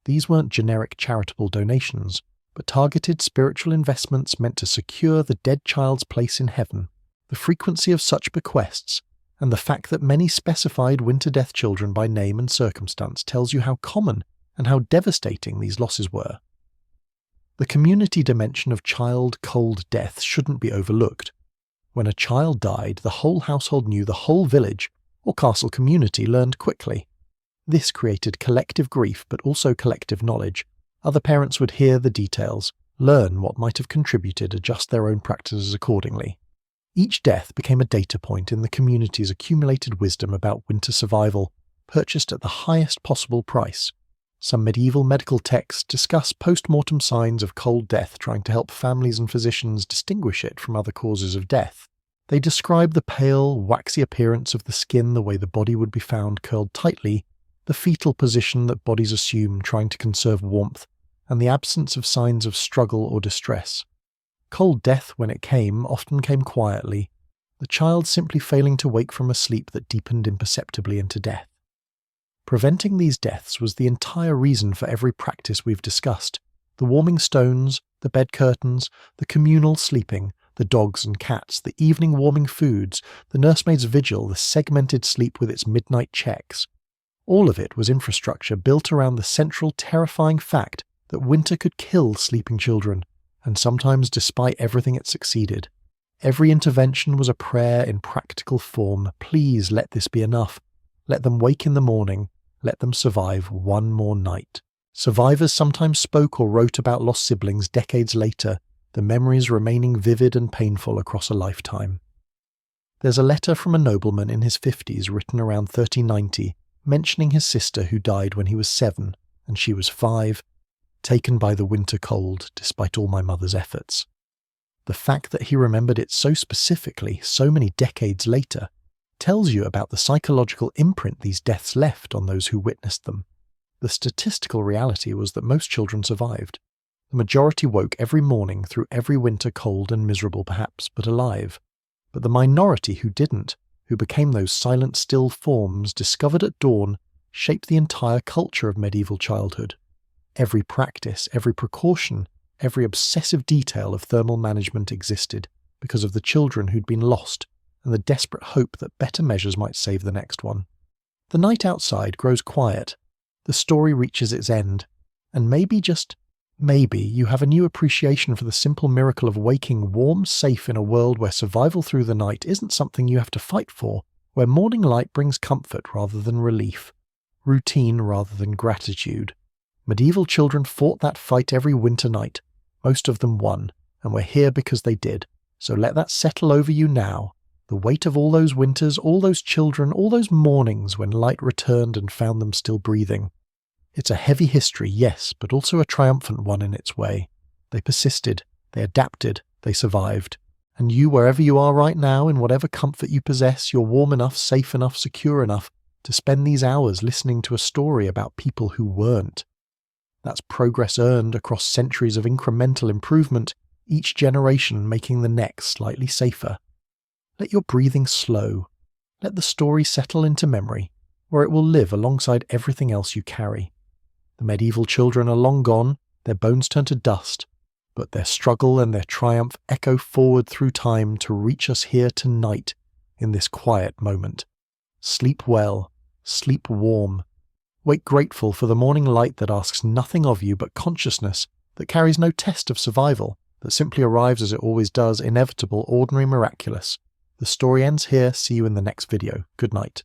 These weren't generic charitable donations, but targeted spiritual investments meant to secure the dead child's place in heaven. The frequency of such bequests, and the fact that many specified winter death children by name and circumstance, tells you how common and how devastating these losses were. The community dimension of child cold death shouldn't be overlooked. When a child died, the whole household knew, the whole village or castle community learned quickly. This created collective grief, but also collective knowledge. Other parents would hear the details, learn what might have contributed, adjust their own practices accordingly. Each death became a data point in the community's accumulated wisdom about winter survival, purchased at the highest possible price. Some medieval medical texts discuss post-mortem signs of cold death, trying to help families and physicians distinguish it from other causes of death. They describe the pale, waxy appearance of the skin, the way the body would be found curled tightly, the fetal position that bodies assume, trying to conserve warmth, and the absence of signs of struggle or distress. Cold death, when it came, often came quietly, the child simply failing to wake from a sleep that deepened imperceptibly into death. Preventing these deaths was the entire reason for every practice we've discussed: the warming stones, the bed curtains, the communal sleeping, the dogs and cats, the evening warming foods, the nursemaid's vigil, the segmented sleep with its midnight checks. All of it was infrastructure built around the central terrifying fact that winter could kill sleeping children, and sometimes, despite everything, it succeeded. Every intervention was a prayer in practical form. Please let this be enough. Let them wake in the morning. Let them survive one more night. Survivors sometimes spoke or wrote about lost siblings decades later, the memories remaining vivid and painful across a lifetime. There's a letter from a nobleman in his 50s written around 1390, mentioning his sister who died when he was 7 and she was 5, taken by the winter cold despite all my mother's efforts. The fact that he remembered it so specifically so many decades later tells you about the psychological imprint these deaths left on those who witnessed them. The statistical reality was that most children survived. The majority woke every morning through every winter cold and miserable perhaps, but alive. But the minority who didn't, who became those silent still forms discovered at dawn, shaped the entire culture of medieval childhood. Every practice, every precaution, every obsessive detail of thermal management existed because of the children who'd been lost and the desperate hope that better measures might save the next one. The night outside grows quiet. The story reaches its end, and maybe, just maybe, you have a new appreciation for the simple miracle of waking warm, safe in a world where survival through the night isn't something you have to fight for, where morning light brings comfort rather than relief, routine rather than gratitude. Medieval children fought that fight every winter night. Most of them won, and we're here because they did. So let that settle over you now. The weight of all those winters, all those children, all those mornings when light returned and found them still breathing. It's a heavy history, yes, but also a triumphant one in its way. They persisted, they adapted, they survived. And you, wherever you are right now, in whatever comfort you possess, you're warm enough, safe enough, secure enough to spend these hours listening to a story about people who weren't. That's progress earned across centuries of incremental improvement, each generation making the next slightly safer. Let your breathing slow. Let the story settle into memory, where it will live alongside everything else you carry. The medieval children are long gone, their bones turn to dust, but their struggle and their triumph echo forward through time to reach us here tonight in this quiet moment. Sleep well, sleep warm. Wake grateful for the morning light that asks nothing of you but consciousness, that carries no test of survival, that simply arrives as it always does, inevitable, ordinary, miraculous. The story ends here. See you in the next video. Good night.